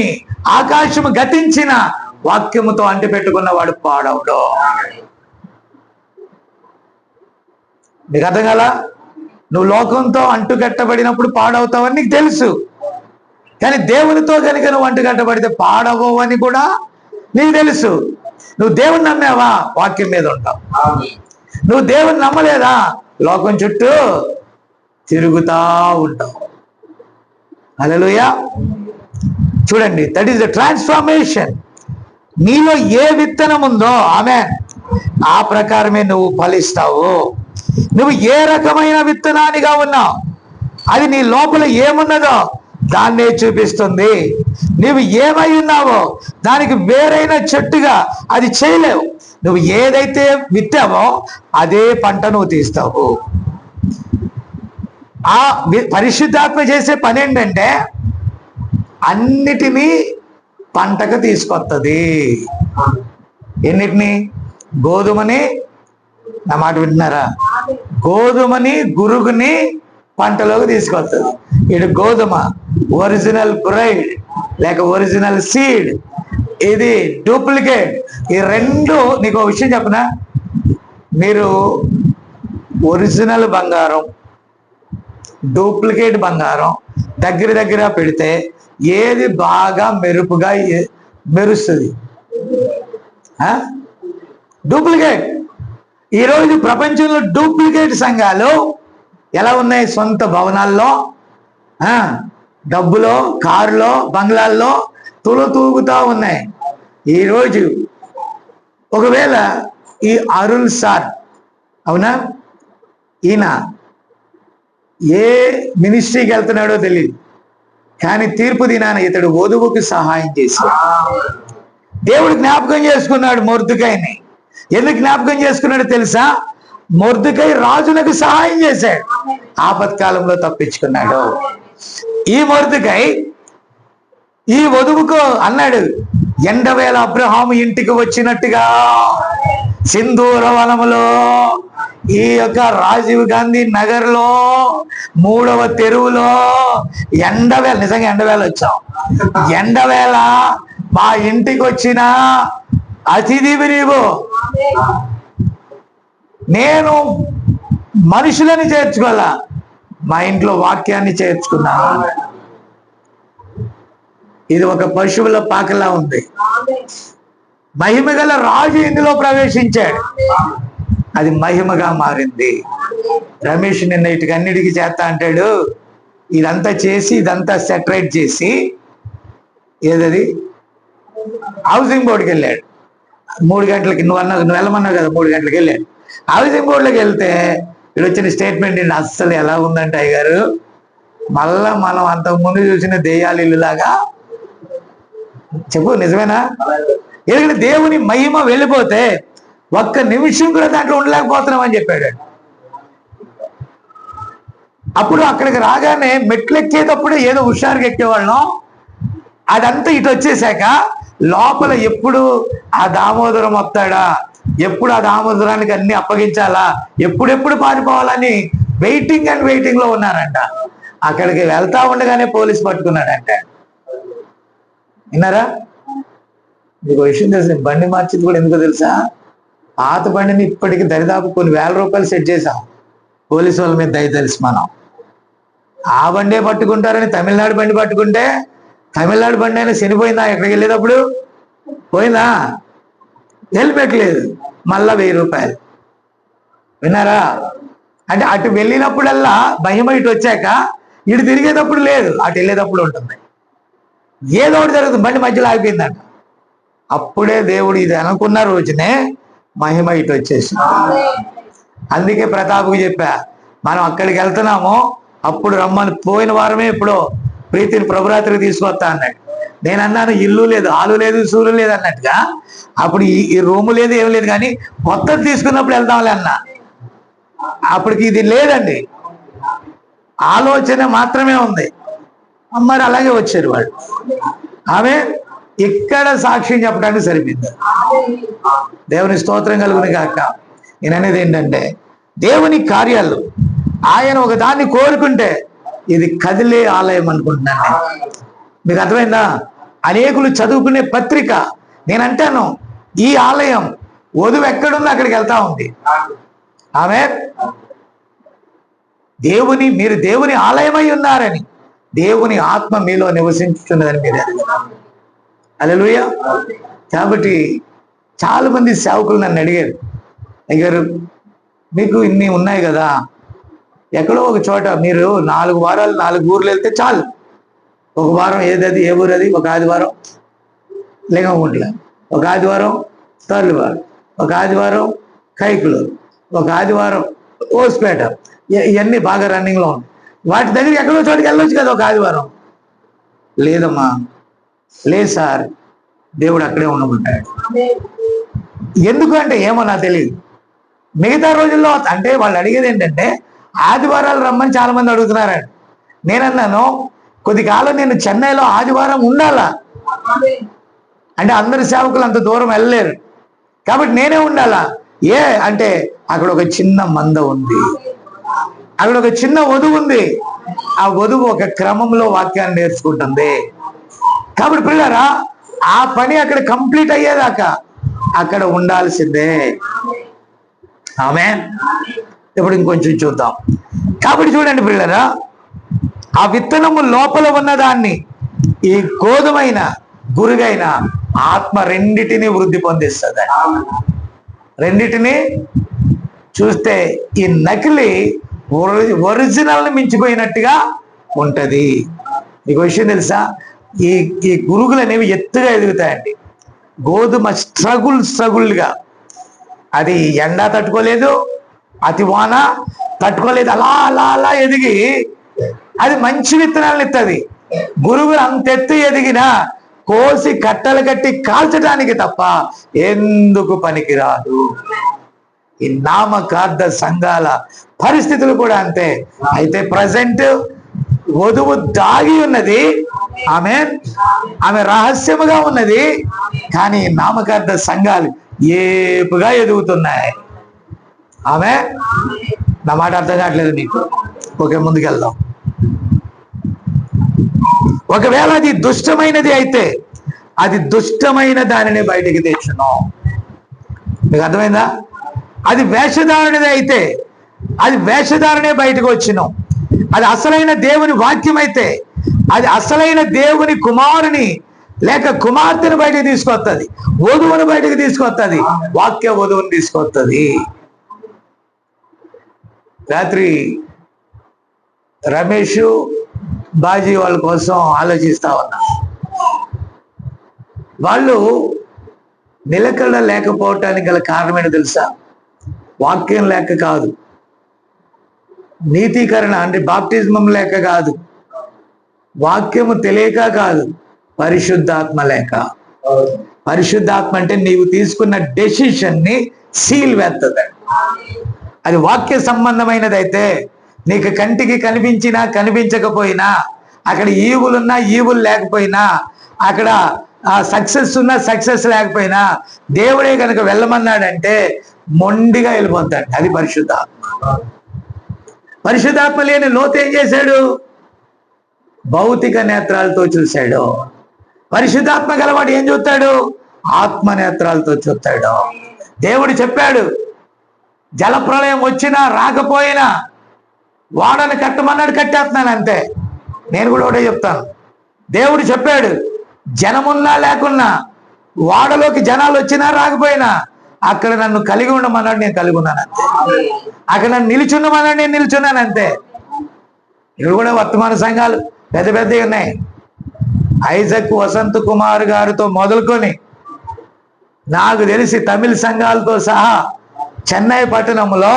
ఆకాశము గతించిన వాక్యముతో అంటి పెట్టుకున్న వాడు పాడవుడు. నీకు అర్థం కదా? నువ్వు లోకంతో అంటుకట్టబడినప్పుడు పాడవుతావని నీకు తెలుసు, కానీ దేవునితో కనుక నువ్వు అంటుకట్టబడితే పాడవని కూడా నీకు తెలుసు. నువ్వు దేవుని నమ్మావా, వాక్యం మీద ఉంటావు. నువ్వు దేవుని నమ్మలేదా, లోకం చుట్టూ తిరుగుతా ఉంటావు. హల్లెలూయా. చూడండి, దట్ ఈస్ ద ట్రాన్స్ఫర్మేషన్. నీలో ఏ విత్తనం ఉందో ఆ ప్రకారమే నువ్వు ఫలిస్తావు. నువ్వు ఏ రకమైన విత్తనానిగా ఉన్నావు, అది నీ లోపల ఏమున్నదో దాన్నే చూపిస్తుంది. నువ్వు ఏమై ఉన్నావో దానికి వేరైన చెట్టుగా అది చేయలేవు. నువ్వు ఏదైతే విత్తావో అదే పంట నువ్వు తీస్తావు. ఆ పరిశుద్ధాత్మ చేసే పని ఏంటంటే అన్నిటినీ పంటకు తీసుకొస్తుంది. ఎన్నిటిని? గోధుమని, నా మాట వింటున్నారా? గోధుమని, గురుగుని పంటలోకి తీసుకొస్తుంది. ఇటు గోధుమ ఒరిజినల్ బ్రైడ్ లేక ఒరిజినల్ సీడ్, ఇది డూప్లికేట్. ఈ రెండు. నీకు ఒక విషయం చెప్పనా, మీరు ఒరిజినల్ బంగారం డూప్లికేట్ బంగారం దగ్గర పెడితే ఏది బాగా మెరుపుగా మెరుస్తుంది? డూప్లికేట్. ఈరోజు ప్రపంచంలో డూప్లికేట్ సంఘాలు ఎలా ఉన్నాయి? సొంత భవనాల్లో, డబ్బులో, కారులో, బంగ్లాల్లో తూగుతూ ఉన్నాయి. ఈరోజు ఒకవేళ ఈ అరుణ్ సార్, అవునా, ఈయన ఏ మినిస్ట్రీకి వెళ్తున్నాడో తెలియదు, కానీ తీర్పు దినాన ఇతడు వధువుకి సహాయం చేసి దేవుడు జ్ఞాపకం చేసుకున్నాడు మొర్దెకైని. ఎందుకు జ్ఞాపకం చేసుకున్నాడు తెలుసా? మొర్దెకై రాజులకు సహాయం చేశాడు, ఆపత్కాలంలో తప్పించుకున్నాడు. ఈ మొర్దెకై ఈ వధువుకు అన్నాడు, ఎండవేళ అబ్రహాము ఇంటికి వచ్చినట్టుగా సింధూర వనములో ఈ యొక్క రాజీవ్ గాంధీ నగర్ లో 3వ తెరువులో ఎండవేళ, నిజంగా ఎండవేళ వచ్చాం, ఎండవేళ మా ఇంటికి వచ్చిన అతిథివి నీవు. నేను మనుషులని చేర్చుకోవాలా, మా ఇంట్లో వాక్యాన్ని చేర్చుకున్నా. ఇది ఒక పశువుల పాకలా ఉంది. మహిమగల రాజు ఇందులో ప్రవేశించాడు, అది మహిమగా మారింది. రమేష్ నిన్న ఇటుకన్నిటికీ చేస్తా అంటాడు, ఇదంతా చేసి ఇదంతా సెటరేట్ చేసి ఏదది హౌసింగ్ బోర్డుకి వెళ్ళాడు. 3 గంటలకి నువ్వు వెళ్ళమన్నావు కదా, 3 గంటలకు వెళ్ళాడు. హౌసింగ్ బోర్డులోకి వెళ్తే ఇక్కడ వచ్చిన స్టేట్మెంట్ ఏంటి? అస్సలు ఎలా ఉందంటే అయ్యగారు, మళ్ళా మనం అంతకుముందు చూసిన దెయ్యాలు ఇల్లులాగా. చెప్పు, నిజమేనా? ఎందుకంటే దేవుని మహిమ వెళ్ళిపోతే ఒక్క నిమిషం కూడా దాంట్లో ఉండలేకపోతున్నాం అని చెప్పాడు. అప్పుడు అక్కడికి రాగానే మెట్లెక్కేటప్పుడు ఏదో హుషారుగా ఎక్కేవాళ్ళం, అదంతా ఇటు వచ్చేసాక లోపల ఎప్పుడు ఆ దామోదరం వస్తాడా, ఎప్పుడు ఆ దామోదరానికి అన్ని అప్పగించాలా, ఎప్పుడెప్పుడు పారిపోవాలని వెయిటింగ్ లో ఉన్నారంట. అక్కడికి వెళ్తా ఉండగానే పోలీసు పట్టుకున్నాడంట. విన్నారా? మీకు విషయం తెలుసు, బండి మార్చింది కూడా ఎందుకో తెలుసా? పాత బండిని ఇప్పటికి దరిదాపు కొన్ని వేల రూపాయలు సెట్ చేసాం. పోలీసు వాళ్ళ మీద దయ తెలుసు మనం. ఆ బండే పట్టుకుంటారని తమిళనాడు బండి పట్టుకుంటే, తమిళనాడు బండి అయినా చనిపోయిందా? ఎక్కడికి వెళ్ళేటప్పుడు పోయిందా? హెల్మెట్ లేదు, మళ్ళా 1000 రూపాయలు. విన్నారా? అంటే అటు వెళ్ళినప్పుడల్లా మహిమ ఇటు వచ్చాక ఇటు తిరిగేటప్పుడు లేదు, అటు వెళ్ళేటప్పుడు ఉంటుంది. ఏదో ఒకటి జరుగుతుంది, బండి మధ్యలో ఆగిపోయిందంట. అప్పుడే దేవుడు ఇది అనుకున్న రోజునే మహిమ ఇటు వచ్చేసి. అందుకే ప్రతాప్కి చెప్పా, మనం అక్కడికి వెళ్తున్నాము, అప్పుడు రమ్మని. పోయిన వారమే ఇప్పుడు ప్రీతిని ప్రభురాత్రికి తీసుకొస్తా అన్నాడు. నేను అన్నాను, ఇల్లు లేదు, ఆలు లేదు, సూలు లేదు అన్నట్టుగా. అప్పుడు ఈ రూము లేదు, ఏం లేదు, కానీ కొత్తది తీసుకున్నప్పుడు వెళ్దాంలే అన్నా. అప్పటికి ఇది లేదండి, ఆలోచన మాత్రమే ఉంది. మరి అలాగే వచ్చారు వాళ్ళు. ఆమె ఇక్కడ సాక్ష్యం చెప్పడానికి సరిపోయింది. దేవుని స్తోత్రం కలుగుని కాక. నేను అనేది ఏంటంటే, దేవుని కార్యాలు ఆయన ఒక దాన్ని కోరుకుంటే ఇది కదిలే ఆలయం అనుకుంటున్నాను నేను. మీకు అర్థమైందా? అనేకులు చదువుకునే పత్రిక. నేను అంటాను, ఈ ఆలయం వధువు ఎక్కడుందో అక్కడికి వెళ్తా ఉంది. ఆమె మీరు దేవుని ఆలయమై ఉన్నారని, దేవుని ఆత్మ మీలో నివసించుతున్నదని మీరు అడిగారు. హల్లెలూయా. కాబట్టి చాలా మంది సేవకులు నన్ను అడిగారు, మీకు ఇన్ని ఉన్నాయి కదా, ఎక్కడో ఒక చోట మీరు 4 వారాలు 4 ఊర్లు వెళ్తే చాలు. ఒక వారం ఏదది, ఏ ఊరు అది? ఒక ఆదివారం లింగంగుంట్ల, ఒక ఆదివారం తర్లువారు, ఒక ఆదివారం కైకులు, ఒక ఆదివారం ఓస్పేట. ఇవన్నీ బాగా రన్నింగ్లో ఉన్నాయి. వాటి దగ్గర ఎక్కడో చోటికి వెళ్ళొచ్చు కదా ఒక ఆదివారం. లేదమ్మా, లేదు సార్, దేవుడు అక్కడే ఉండమంటాడు. ఎందుకంటే ఏమో నాకు తెలియదు. మిగతా రోజుల్లో అంటే వాళ్ళు అడిగేది ఏంటంటే, ఆదివారాలు రమ్మని చాలా మంది అడుగుతున్నారండి. నేనన్నాను, కొద్ది కాలం నేను చెన్నైలో ఆదివారం ఉండాలా అంటే అందరి సేవకులు అంత దూరం వెళ్ళలేరు, కాబట్టి నేనే ఉండాలా. అంటే అక్కడ ఒక చిన్న మంద ఉంది, అక్కడ ఒక చిన్న వధువు ఉంది. ఆ వధువు ఒక క్రమంలో వాక్యాన్ని నేర్చుకుంటుంది. కాబట్టి పిల్లరా, ఆ పని అక్కడ కంప్లీట్ అయ్యేదాకా అక్కడ ఉండాల్సిందే. ఆమేన్. ఇప్పుడు ఇంకొంచెం చూద్దాం. కాబట్టి చూడండి పిల్లరా, ఆ విత్తనము లోపల ఉన్నదాన్ని ఈ గోధుమైన గురుగైన ఆత్మ రెండిటిని వృద్ధి పొందిస్తుంది. రెండిటిని చూస్తే ఈ నకిలీ ఒరిజినల్ ని మించిపోయినట్టుగా ఉంటది. మీకు విషయం తెలుసా, ఈ ఈ గురుగులు అనేవి ఎత్తుగా ఎదుగుతాయండి. గోధుమ స్ట్రగుల్గా, అది ఎండ తట్టుకోలేదు, అతి వాన తట్టుకోలేదు, అలా అలా అలా ఎదిగి అది మంచి విత్తనాలను ఇస్తుంది. గురుగులు అంతెత్తు ఎదిగినా కోసి కట్టలు కట్టి కాల్చడానికి తప్ప ఎందుకు పనికిరాదు. ఈ నామకార్థ సంఘాల పరిస్థితులు కూడా అంతే. అయితే ప్రజెంట్ వధువు దాగి ఉన్నది, ఆమె రహస్యముగా ఉన్నది, కానీ నామకార్థ సంఘాలు ఏపుగా ఎదుగుతున్నాయి. నా మాట అర్థం కావట్లేదు నీకు? ఓకే, ముందుకెళ్దాం. ఒకవేళ అది దుష్టమైనది అయితే అది దుష్టమైన దానిని బయటికి తెచ్చును. మీకు అర్థమైందా? అది వేషధారణది అయితే అది వేషధారణే బయటకు వచ్చును. అది అసలైన దేవుని వాక్యం అయితే అది అసలైన దేవుని కుమారుని లేక కుమార్తెను బయటకు తీసుకొస్తుంది, వధువును బయటకు తీసుకొస్తుంది, వాక్య వధువుని తీసుకొస్తుంది. రాత్రి రమేష్ బాజీ వాళ్ళ కోసం ఆలోచిస్తా ఉన్నా. వాళ్ళు నిలకడ లేకపోవటానికి గల కారణం ఏంటో తెలుసా? వాక్యం లేక కాదు, నీతీకరణ అంటే బాప్టిజమం లేక కాదు, వాక్యము తెలియక కాదు, పరిశుద్ధాత్మ లేక. పరిశుద్ధాత్మ అంటే నీవు తీసుకున్న డెసిషన్ ని సీల్ వేస్తుంది. అది వాక్య సంబంధమైనదైతే నీకు కంటికి కనిపించినా కనిపించకపోయినా, అక్కడ ఈవులున్నా ఈవులు లేకపోయినా, అక్కడ సక్సెస్ ఉన్నా సక్సెస్ లేకపోయినా, దేవుడే కనుక వెళ్ళమన్నాడంటే మొండిగా వెళ్ళిపోతాడు. అది పరిశుద్ధాత్మ. పరిశుద్ధాత్మ లేని లోతు ఏం చేశాడు? భౌతిక నేత్రాలతో చూశాడు. పరిశుద్ధాత్మ గలవాడు ఏం చూస్తాడు? ఆత్మ నేత్రాలతో చూస్తాడు. దేవుడు చెప్పాడు, జలప్రళయం వచ్చినా రాకపోయినా వాడని కట్టమన్నాడు, కట్టేస్తున్నాను అంతే. నేను కూడా ఒకటే చెప్తాను, దేవుడు చెప్పాడు, జనమున్నా లేకున్నా, వాడలోకి జనాలు వచ్చినా రాకపోయినా అక్కడ నన్ను కలిగి ఉండమన్నాడు, నేను కలిగి ఉన్నాను అంతే. అక్కడ నన్ను నిలుచున్నామన్నాడు, నేను నిలుచున్నాను అంతే. ఇక్కడ కూడా వర్తమాన సంఘాలు పెద్ద పెద్దవి ఉన్నాయి. ఐజక్ వసంత్ కుమార్ గారితో మొదలుకొని నాకు తెలిసి తమిళ సంఘాలతో సహా చెన్నై పట్టణంలో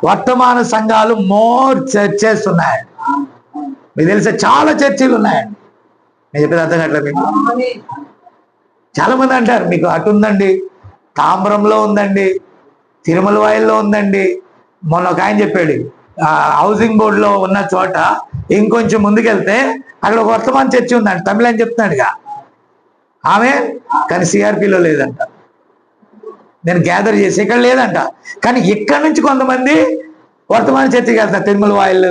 వర్తమాన సంఘాలు మోర్ చర్చెస్ ఉన్నాయి. మీకు తెలిసే చాలా చర్చిలు ఉన్నాయండి. నేను చెప్పేది అర్థం కావట్లేదు మీకు? చాలా మంది అంటారు మీకు అటు ఉందండి, తాంబరంలో ఉందండి, తిరుమల వాయిల్లో ఉందండి. మొన్న ఒక ఆయన చెప్పాడు, హౌసింగ్ బోర్డులో ఉన్న చోట ఇంకొంచెం ముందుకెళ్తే అక్కడ ఒక వర్తమాన చర్చి ఉందంట, తమిళ అని చెప్తున్నాడుగా ఆమె, కానీ సిఆర్పిలో లేదంట. నేను గ్యాదర్ చేసి ఇక్కడ లేదంట, కానీ ఇక్కడ నుంచి కొంతమంది వర్తమాన చర్చికి వెళ్తారు. తిరుమల వాయిల్,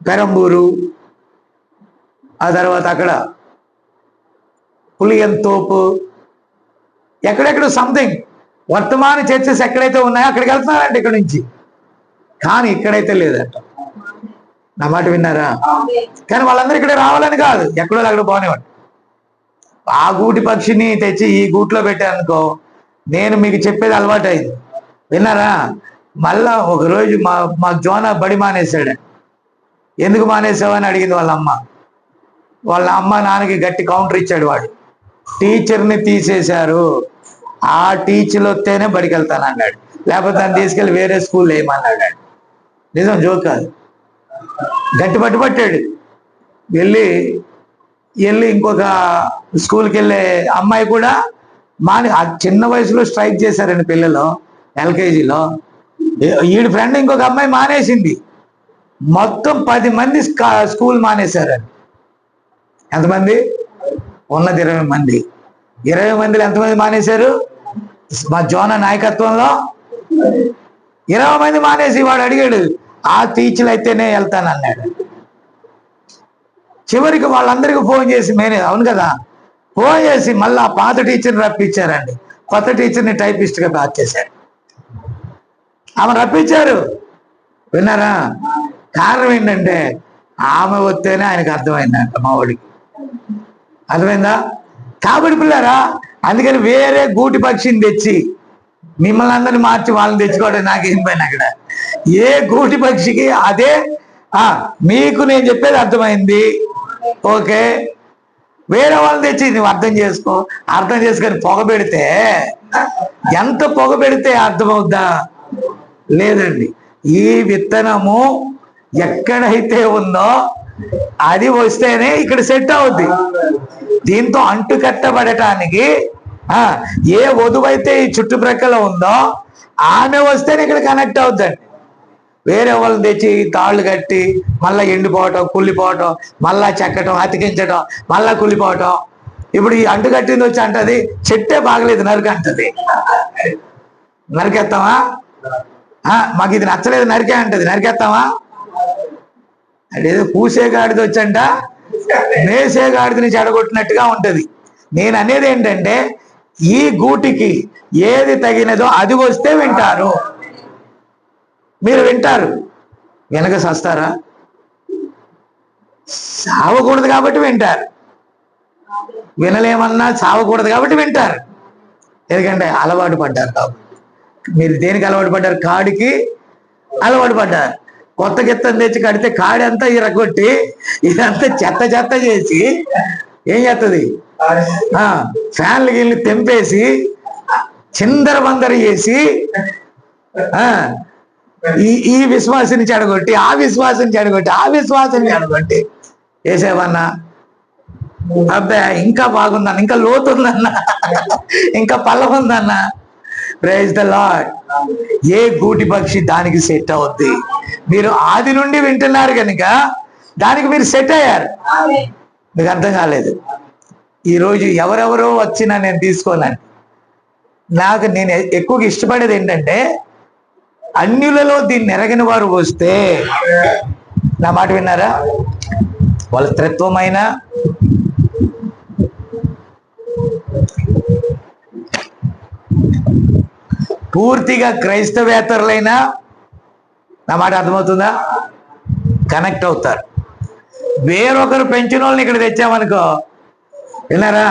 పెరంబూరు, ఆ తర్వాత అక్కడ పులియంతోపు, ఎక్కడెక్కడ సంథింగ్ వర్తమాన చర్చెస్ ఎక్కడైతే ఉన్నాయో అక్కడికి వెళ్తున్నారంట ఇక్కడ నుంచి, కానీ ఇక్కడైతే లేదంట. నా మాట విన్నారా? కానీ వాళ్ళందరూ ఇక్కడ రావాలని కాదు, ఎక్కడో అక్కడ పోనేవాడు. ఆ గూటి పక్షిని తెచ్చి ఈ గూట్లో పెట్టానుకో, నేను మీకు చెప్పేది అలవాటు అయింది. విన్నారా? మళ్ళా ఒకరోజు మా జోన బడి మానేశాడు. ఎందుకు మానేసావని అడిగింది వాళ్ళ అమ్మ. వాళ్ళ అమ్మ నాన్నకి గట్టి కౌంటర్ ఇచ్చాడు. వాడు టీచర్ని తీసేశారు, ఆ టీచర్ వస్తేనే బడికి వెళ్తాను అన్నాడు, లేకపోతే దాన్ని తీసుకెళ్ళి వేరే స్కూల్ వేయమన్నాడు. నిజం, జోక్ కాదు. గట్టి పట్టుబట్టాడు. వెళ్ళి ఇంకొక స్కూల్కి వెళ్ళే అమ్మాయి కూడా ఆ చిన్న వయసులో స్ట్రైక్ చేశారండి పిల్లలు, ఎల్కేజీలో. ఈడి ఫ్రెండ్ ఇంకొక అమ్మాయి మానేసింది. మొత్తం 10 మంది స్కూల్ మానేశారండి. ఎంతమంది? ఉన్నది 20 మంది. 20 మందిలో ఎంతమంది మానేశారు? మా జోన నాయకత్వంలో 20 మంది మానేసి వాడు అడిగాడు, ఆ టీచర్లు అయితేనే వెళ్తానన్నాడు. చివరికి వాళ్ళందరికీ ఫోన్ చేసి అవును కదా, ఫోన్ చేసి మళ్ళీ ఆ పాత టీచర్ని రప్పించారండి. కొత్త టీచర్ని టైపిస్ట్గా మార్చేశారు. ఆమె రప్పించారు. విన్నారా? కారణం ఏంటంటే ఆమె వస్తేనే ఆయనకు అర్థమైందంట మా వాడికి. అర్థమైందా? కాబట్టి పిల్లరా, అందుకని వేరే గూటి పక్షిని తెచ్చి మిమ్మల్ని అందరిని మార్చి వాళ్ళని తెచ్చుకోవడం నాకేం పైన అక్కడ. ఏ గూటి పక్షికి అదే. మీకు నేను చెప్పేది అర్థమైంది, ఓకే. వేరే వాళ్ళని తెచ్చి నువ్వు అర్థం చేసుకో, అర్థం చేసుకొని పొగబెడితే ఎంత పొగబెడితే అర్థమవుద్దా? లేదండి. ఈ విత్తనము ఎక్కడైతే ఉందో అది వస్తేనే ఇక్కడ సెట్ అవుద్ది. దీంతో అంటు కట్టబడటానికి ఏ వధువైతే ఈ చుట్టుప్రక్కల ఉందో ఆమె వస్తేనే ఇక్కడ కనెక్ట్ అవుద్దండి. వేరే వాళ్ళని తెచ్చి తాళ్ళు కట్టి మళ్ళా ఎండిపోవటం, కుళ్ళిపోవటం, మళ్ళా చెక్కటం, అతికించటం, మళ్ళా కుళ్ళిపోవటం. ఇప్పుడు ఈ అంటు కట్టింది వచ్చి అంటది చెట్టే బాగలేదు నరికంటది. నరికేస్తావా? మాకు ఇది నచ్చలేదు నరికే అంటది. నరికేస్తావా? అదేదో పూసేగాడిది వచ్చంట మేసేగాడిదని చెడగొట్టినట్టుగా ఉంటది. నేను అనేది ఏంటంటే ఈ గూటికి ఏది తగినదో అది వస్తే వింటారు. మీరు వింటారు, వెనక సస్తారా? సావకూడదు కాబట్టి వింటారు. వినలేమన్నా సావకూడదు కాబట్టి వింటారు. ఎందుకంటే అలవాటు పడ్డారు కాబట్టి. మీరు దేనికి అలవాటు పడ్డారు? కాడికి అలవాటు పడ్డారు. కొత్త గిత్తం తెచ్చి కడితే కాడి అంతా ఇరగొట్టి ఇదంతా చెత్త చెత్త చేసి ఏం చేస్తుంది? ఫ్యాన్లు గిల్ని తెంపేసి చిందర బందర చేసి ఈ విశ్వాసాన్ని చెడగొట్టి ఆ విశ్వాసాన్ని చెడగొట్టి ఆ విశ్వాసాన్ని చెడగొట్టి వేసేవన్నా అబ్బాయి ఇంకా బాగుందన్న, ఇంకా లోతుందన్న, ఇంకా పల్లవుందన్న. Praise the Lord. ఏ గూటి పక్షి దానికి సెట్ అవుద్ది. మీరు ఆది నుండి వింటున్నారు కనుక దానికి మీరు సెట్ అయ్యారు. మీకు అర్థం కాలేదు. ఈరోజు ఎవరెవరో వచ్చినా నేను తీసుకోనండి. నేను ఎక్కువగా ఇష్టపడేది ఏంటంటే అన్యులలో దీన్ని ఎరగని వారు వస్తే, నా మాట విన్నారా, వాళ్ళ త్రిత్వమైన పూర్తిగా క్రైస్తవేతరులైనా, నా మాట అర్థమవుతుందా, కనెక్ట్ అవుతారు. వేరొకరు పెంచిన వాళ్ళని ఇక్కడ తెచ్చామనుకో, విన్నారా,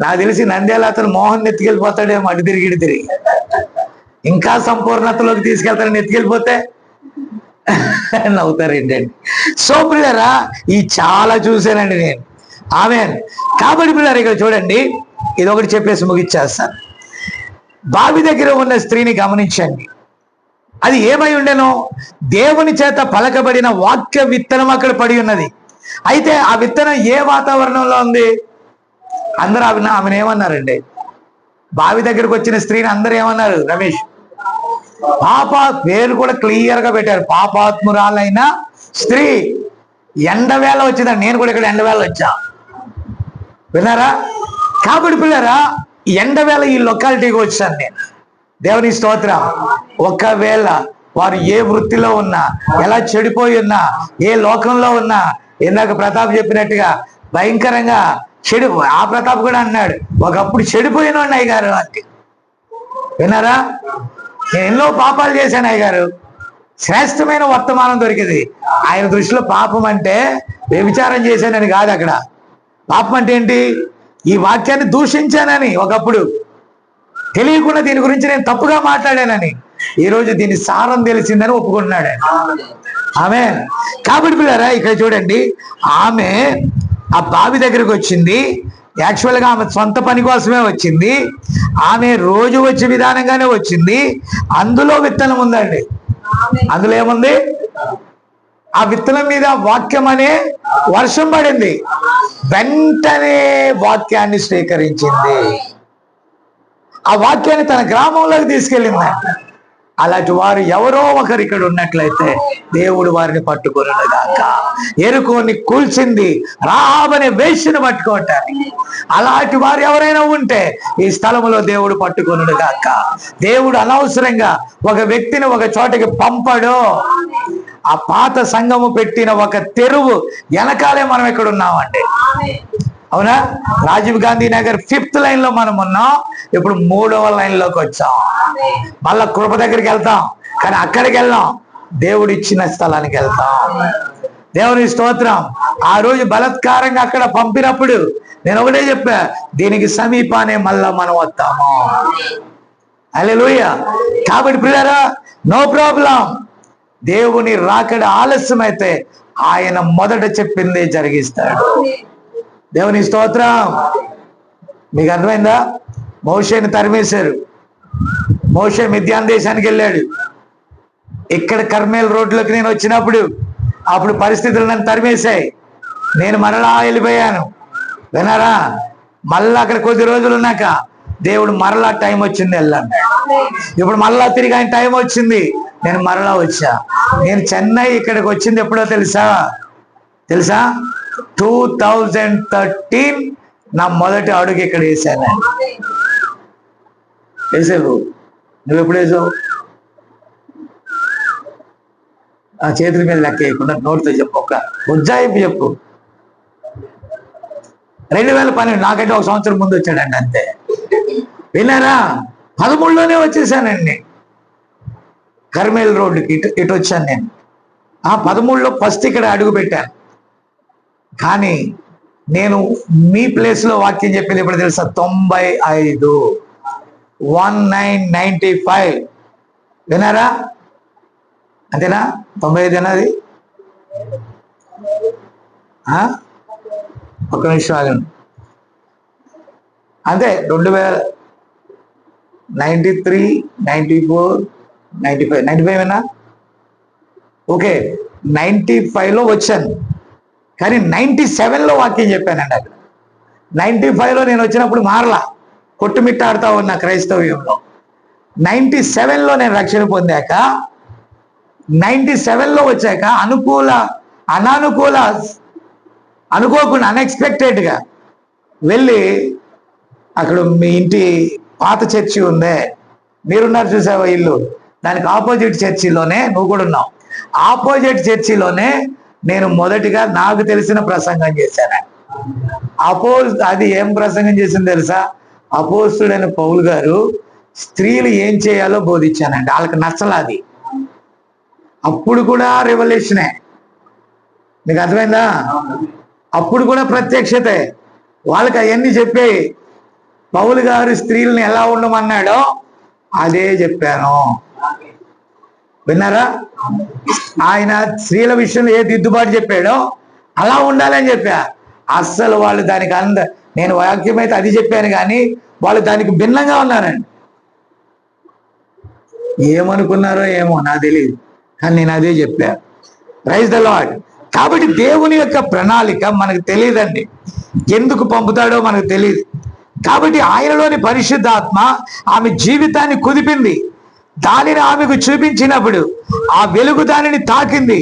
నాకు తెలిసి నంద్యాల అతను మోహన్ ఎత్తుకెళ్ళిపోతాడేమో అటు తిరిగి ఇంకా సంపూర్ణతలోకి తీసుకెళ్తారని ఎత్తుకెళ్ళిపోతే నవ్వుతారు ఏంటండి. సో పిల్లరా, ఈ చాలా చూశానండి నేను. ఆమెన్. కాబట్టి పిల్లలు ఇక్కడ చూడండి, ఇది ఒకటి చెప్పేసి ముగిచ్చేస్తాను. బావి దగ్గర ఉన్న స్త్రీని గమనించండి. అది ఏమై ఉండెనో, దేవుని చేత పలకబడిన వాక్య విత్తనం అక్కడ పడి ఉన్నది. అయితే ఆ విత్తనం ఏ వాతావరణంలో ఉంది? అందరూ ఆమెను ఏమన్నారండి? బావి దగ్గరకు వచ్చిన స్త్రీని అందరూ ఏమన్నారు? రమేష్, పేరు కూడా క్లియర్ గా పెట్టారు, పాపాత్మురాలైన స్త్రీ. ఎండవేళ వచ్చిందండి. నేను కూడా ఇక్కడ ఎండవేళ వచ్చా, విన్నారా? కాబట్టి పిల్లరా, ఎండవేళ ఈ లొకాలిటీకి వచ్చాను నేను. దేవుని స్తోత్రం. ఒకవేళ వారు ఏ వృత్తిలో ఉన్నా, ఎలా చెడిపోయి ఉన్నా, ఏ లోకంలో ఉన్నా, ఇందాక ప్రతాప్ చెప్పినట్టుగా భయంకరంగా చెడు, ఆ ప్రతాప్ కూడా అన్నాడు ఒకప్పుడు చెడిపోయిన అయ్య గారు అంటే, విన్నారా? నేను ఎన్నో పాపాలు చేశాను అయ్య గారు, శ్రేష్టమైన వర్తమానం దొరికింది. ఆయన దృష్టిలో పాపం అంటే వ్యభిచారం చేశానని కాదు. అక్కడ పాపం అంటే ఏంటి? ఈ వాక్యాన్ని దూషించానని, ఒకప్పుడు తెలియకుండా దీని గురించి నేను తప్పుగా మాట్లాడానని, ఈరోజు దీని సారం తెలిసిందని ఒప్పుకుంటున్నాడు ఆమె. కాబట్టి పిల్లరా, ఇక్కడ చూడండి, ఆమె ఆ బావి దగ్గరకు వచ్చింది. యాక్చువల్గా ఆమె సొంత పని కోసమే వచ్చింది. ఆమె రోజు వచ్చే విధానంగానే వచ్చింది. అందులో విత్తనం ఉందండి. అందులో ఏముంది? ఆ విత్తనం మీద వాక్యం అనే వర్షం పడింది. వెంటనే వాక్యాన్ని స్వీకరించింది. ఆ వాక్యాన్ని తన గ్రామంలోకి తీసుకెళ్ళింది. అలాంటి వారు ఎవరో ఒకరు ఇక్కడ ఉన్నట్లయితే దేవుడు వారిని పట్టుకొనును గాక. ఎరుకోని కూల్చింది రాహాబనే వేశ్యను పట్టుకోవటానికి. అలాంటి వారు ఎవరైనా ఉంటే ఈ స్థలములో దేవుడు పట్టుకొనును గాక. దేవుడు అనవసరంగా ఒక వ్యక్తిని ఒక చోటకి పంపడు. ఆ పాత సంఘము పెట్టిన ఒక తెరువు వెనకాలే మనం ఇక్కడ ఉన్నామండి. అవునా? రాజీవ్ గాంధీ నగర్ 5th లైన్ లో మనం ఉన్నాం. ఇప్పుడు 3వ లైన్ లోకి వచ్చాం. మళ్ళా కృప దగ్గరికి వెళ్తాం, కానీ అక్కడికి వెళ్ళాం, దేవుడు ఇచ్చిన స్థలానికి వెళ్తాం. దేవుని స్తోత్రం. ఆ రోజు బలత్కారంగా అక్కడ పంపినప్పుడు నేను ఒకటే చెప్పా, దీనికి సమీపానే మళ్ళా మనం వస్తాము. హల్లెలూయా. కాబట్టి ప్రియులారా, నో ప్రాబ్లం. దేవుని రాకడ ఆలస్యం అయితే ఆయన మొదట చెప్పిందే జరిగిస్తాడు. దేవుని స్తోత్రం. మీకు అర్థమైందా? మోషేని తరిమేశారు. మోషే మిద్యాన్ దేశానికి వెళ్ళాడు. ఇక్కడ కర్మేల్ రోడ్లోకి నేను వచ్చినప్పుడు అప్పుడు పరిస్థితులు నన్ను తరిమేశాయి. నేను మరలా వెళ్ళిపోయాను. వినారా? మళ్ళా అక్కడ కొద్ది రోజులు ఉన్నాక దేవుడు మరలా టైం వచ్చింది వెళ్ళాను. ఇప్పుడు మరలా తిరిగి ఆయన టైం వచ్చింది, నేను మరలా వచ్చా. నేను చెన్నై ఇక్కడికి వచ్చింది ఎప్పుడో తెలుసా 2013 నా మొదటి అడుగు ఇక్కడ వేసాను. వేసావు? నువ్వు ఎప్పుడు వేసావు? ఆ చేతుల మీద లెక్క వేయకుండా నోటితో చెప్పు, ఒక ఉజ్జాయింపు చెప్పు. 2012 నాకంటే ఒక సంవత్సరం ముందు వచ్చాడండి, అంతే. విన్నారా? 13లోనే వచ్చేసానండి కర్మేల్ రోడ్డుకి. ఇటు వచ్చాను నేను. ఆ 13లో ఫస్ట్ ఇక్కడ అడుగు పెట్టాను. కానీ నేను మీ ప్లేస్లో వాక్యం చెప్పింది ఎప్పుడు తెలుసా? 95 1995. వినారా? అంతేనా? 95 అది. ఒక్క నిమిషం ఆగండి. అంతే. 2093 94 95 ఏనా? ఓకే, 95లో వచ్చాను. కానీ 97లో వాక్యం చెప్పానండి అక్కడ. 95లో నేను వచ్చినప్పుడు మారలా, కొట్టుమిట్టాడుతూ ఉన్న క్రైస్తవ్యంలో. 97లో నేను రక్షణ పొందాక 97లో వచ్చాక అనుకోకుండా అన్ఎక్స్పెక్టెడ్గా వెళ్ళి అక్కడ మీ ఇంటి పాత చర్చి ఉందే, మీరున్నారు చూసావా ఇల్లు, దానికి ఆపోజిట్ చర్చిలోనే నువ్వు కూడా ఉన్నావు. ఆపోజిట్ చర్చిలోనే నేను మొదటిగా నాకు తెలిసిన ప్రసంగం చేశాను. అది ఏం ప్రసంగం చేసింది తెలుసా? అపోస్తుడైన పౌలు గారు స్త్రీలు ఏం చేయాలో బోధించానండి. వాళ్ళకి నచ్చలాది. అప్పుడు కూడా రెవల్యూషనే. మీకు అర్థమైందా? అప్పుడు కూడా ప్రత్యక్షతే. వాళ్ళకి అవన్నీ చెప్పి పౌలు గారు స్త్రీలను ఎలా ఉండమన్నాడో అదే చెప్పాను. విన్నారా? ఆయన స్త్రీల విషయంలో ఏ దిద్దుబాటు చెప్పాడో అలా ఉండాలని చెప్పా. అస్సలు వాళ్ళు దానికి నేను వాక్యం అయితే అది చెప్పాను, కానీ వాళ్ళు దానికి భిన్నంగా ఉన్నారండి. ఏమనుకున్నారో ఏమో నాకు తెలియదు, కానీ నేను అదే చెప్పా. Praise the Lord. కాబట్టి దేవుని యొక్క ప్రణాళిక మనకు తెలియదండి, ఎందుకు పంపుతాడో మనకు తెలియదు. కాబట్టి ఆయనలోని పరిశుద్ధాత్మ ఆమె జీవితాన్ని కుదిపింది. దానిని ఆమెకు చూపించినప్పుడు ఆ వెలుగు దానిని తాకింది.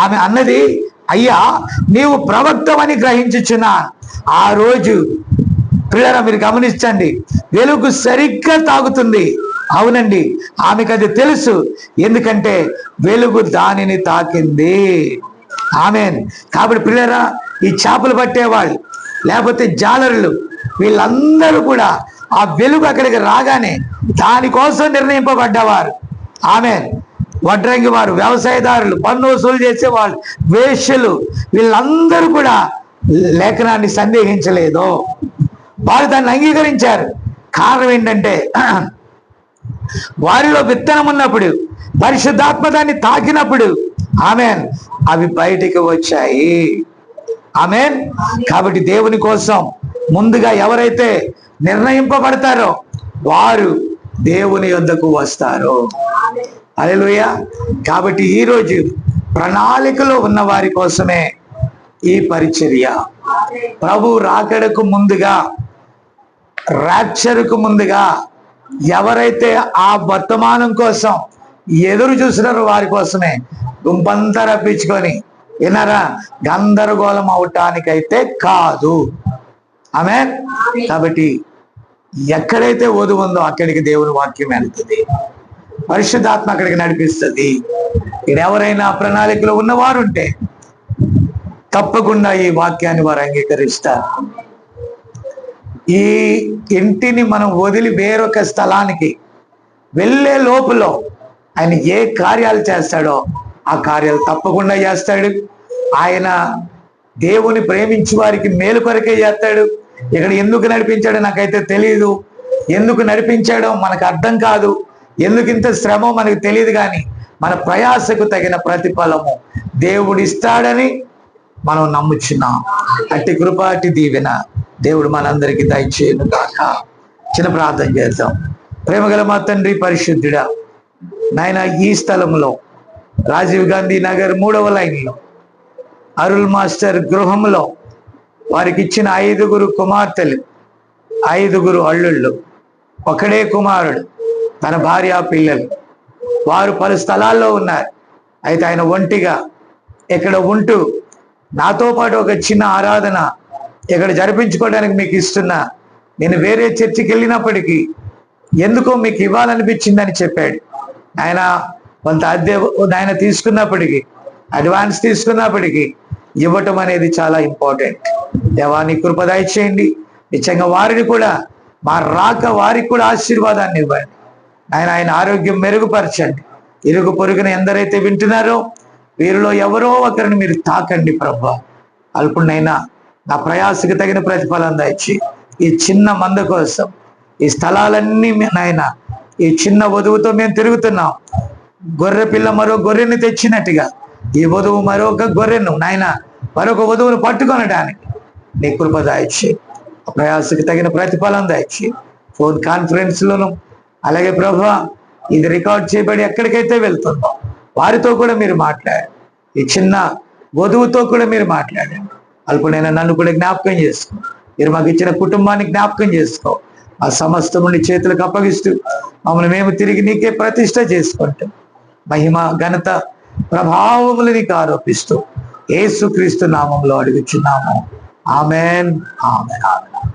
ఆమె అన్నది, అయ్యా నీవు ప్రవక్తవని గ్రహించుచున్నా. ఆ రోజు ప్రియులారా మీరు గమనించండి, వెలుగు సరిగ్గా తాగుతుంది. అవునండి, ఆమెకు అది తెలుసు, ఎందుకంటే వెలుగు దానిని తాకింది. ఆమేన్. కాబట్టి ప్రియులారా, ఈ చేపలు పట్టేవాళ్ళు లేకపోతే జాలరులు వీళ్ళందరూ కూడా ఆ వెలుగు అక్కడికి రాగానే దానికోసం నిర్ణయింపబడ్డవారు. ఆమేన్. వడ్రంగి వారు, వ్యవసాయదారులు, పన్ను వసూలు చేసేవాళ్ళు, వేశ్యలు, వీళ్ళందరూ కూడా లేఖనాన్ని సందేహించలేదు. వారు దాన్ని అంగీకరించారు. కారణం ఏంటంటే వారిలో విత్తనం ఉన్నప్పుడు, పరిశుద్ధాత్మ దాన్ని తాకినప్పుడు ఆమేన్ అవి బయటికి వచ్చాయి. ఆమేన్. కాబట్టి దేవుని కోసం ముందుగా ఎవరైతే నిర్ణయింపబడతారో వారు దేవుని యొద్దకు వస్తారు. హల్లెలూయా. కాబట్టి ఈరోజు ప్రణాళికలో ఉన్న వారి కోసమే ఈ పరిచర్య. ప్రభు రాకడకు ముందుగా, ర్యాప్చర్కు ముందుగా ఎవరైతే ఆ వర్తమానం కోసం ఎదురు చూస్తున్నారో వారి కోసమే. గుంపంతా రప్పించుకొని విన్నారా, గందరగోళం అవటానికైతే కాదు. ఆమేన్. కాబట్టి ఎక్కడైతే వధువు ఉందో అక్కడికి దేవుని వాక్యం వెళ్తుంది, పరిశుద్ధాత్మ అక్కడికి నడిపిస్తుంది. ఎవరైనా ప్రణాళికలో ఉన్నవారు ఉంటే తప్పకుండా ఈ వాక్యాన్ని వారు అంగీకరిస్తారు. ఈ ఇంటిని మనం వదిలి వేరొక స్థలానికి వెళ్ళే లోపల ఆయన ఏ కార్యాలు చేస్తాడో ఆ కార్యాలు తప్పకుండా చేస్తాడు. ఆయన దేవుని ప్రేమించి వారికి మేలు కొరకే చేస్తాడు. ఇక్కడ ఎందుకు నడిపించాడో నాకైతే తెలియదు, ఎందుకు నడిపించాడో మనకు అర్థం కాదు, ఎందుకు ఇంత శ్రమ మనకు తెలియదు, కానీ మన ప్రయాసకు తగిన ప్రతిఫలము దేవుడు ఇస్తాడని మనం నమ్ముచున్నాం. అట్టి కృప, అట్టి దీవెన దేవుడు మనందరికీ దయచేయును గాక. చిన్న ప్రార్థన చేద్దాం. ప్రేమగల మా తండ్రి పరిశుద్ధుడా, నాయన ఈ స్థలంలో రాజీవ్ గాంధీ నగర్ 3వ లైన్లో అరుల్ మాస్టర్ గృహంలో వారికి ఇచ్చిన 5 కుమార్తెలు, 5 అల్లుళ్ళు, ఒకడే కుమారుడు, తన భార్య, పిల్లలు. వారు పలు స్థలాల్లో ఉన్నారు. అయితే ఆయన ఒంటిగా ఇక్కడ ఉంటూ నాతో పాటు ఒక చిన్న ఆరాధన ఇక్కడ జరిపించుకోవడానికి మీకు ఇస్తున్నా, నేను వేరే చర్చికి వెళ్ళినప్పటికీ ఎందుకో మీకు ఇవ్వాలనిపించిందని చెప్పాడు. ఆయన కొంత అద్దె ఆయన తీసుకున్నప్పటికీ, అడ్వాన్స్ తీసుకున్నప్పటికీ ఇవ్వటం అనేది చాలా ఇంపార్టెంట్. దేవాన్ని కృప దయచేయండి. నిజంగా వారిని కూడా, మా రాక వారికి కూడా ఆశీర్వాదాన్ని ఇవ్వండి. ఆయన ఆరోగ్యం మెరుగుపరచండి. ఇరుగు పొరుగున ఎందరైతే వింటున్నారో వీరిలో ఎవరో ఒకరిని మీరు తాకండి ప్రభా. అల్పునైనా నా ప్రయాసకు తగిన ప్రతిఫలం దయచి ఈ చిన్న మంద కోసం ఈ స్థలాలన్నీ నాయన, ఈ చిన్న వధువుతో మేము తిరుగుతున్నాం. గొర్రె పిల్ల మరో గొర్రెని తెచ్చినట్టుగా ఈ వధువు మరొక గొర్రెను నాయన, మరొక వధువును పట్టుకొనడానికి నీ కృప దయచి, ప్రయాసకు తగిన ప్రతిఫలం దయచి. ఫోన్ కాన్ఫరెన్స్ లోను అలాగే ప్రభా ఇది రికార్డ్ చేయబడి ఎక్కడికైతే వెళ్తుందో వారితో కూడా మీరు మాట్లాడండి. ఈ చిన్న వధువుతో కూడా మీరు మాట్లాడండి. అల్పునైనా నన్ను కూడా జ్ఞాపకం చేసుకో. మీరు మాకు ఇచ్చిన కుటుంబాన్ని జ్ఞాపకం చేసుకో. ఆ సమస్తముని చేతులకు అప్పగిస్తూ మమ్మల్ని మేము తిరిగి నీకే ప్రతిష్ట చేసుకుంటూ మహిమ, ఘనత, ప్రభావములు నీకు ఆరోపిస్తూ యేసుక్రీస్తు నామంలో అడుగుచున్నాము. Amen, amen, amen.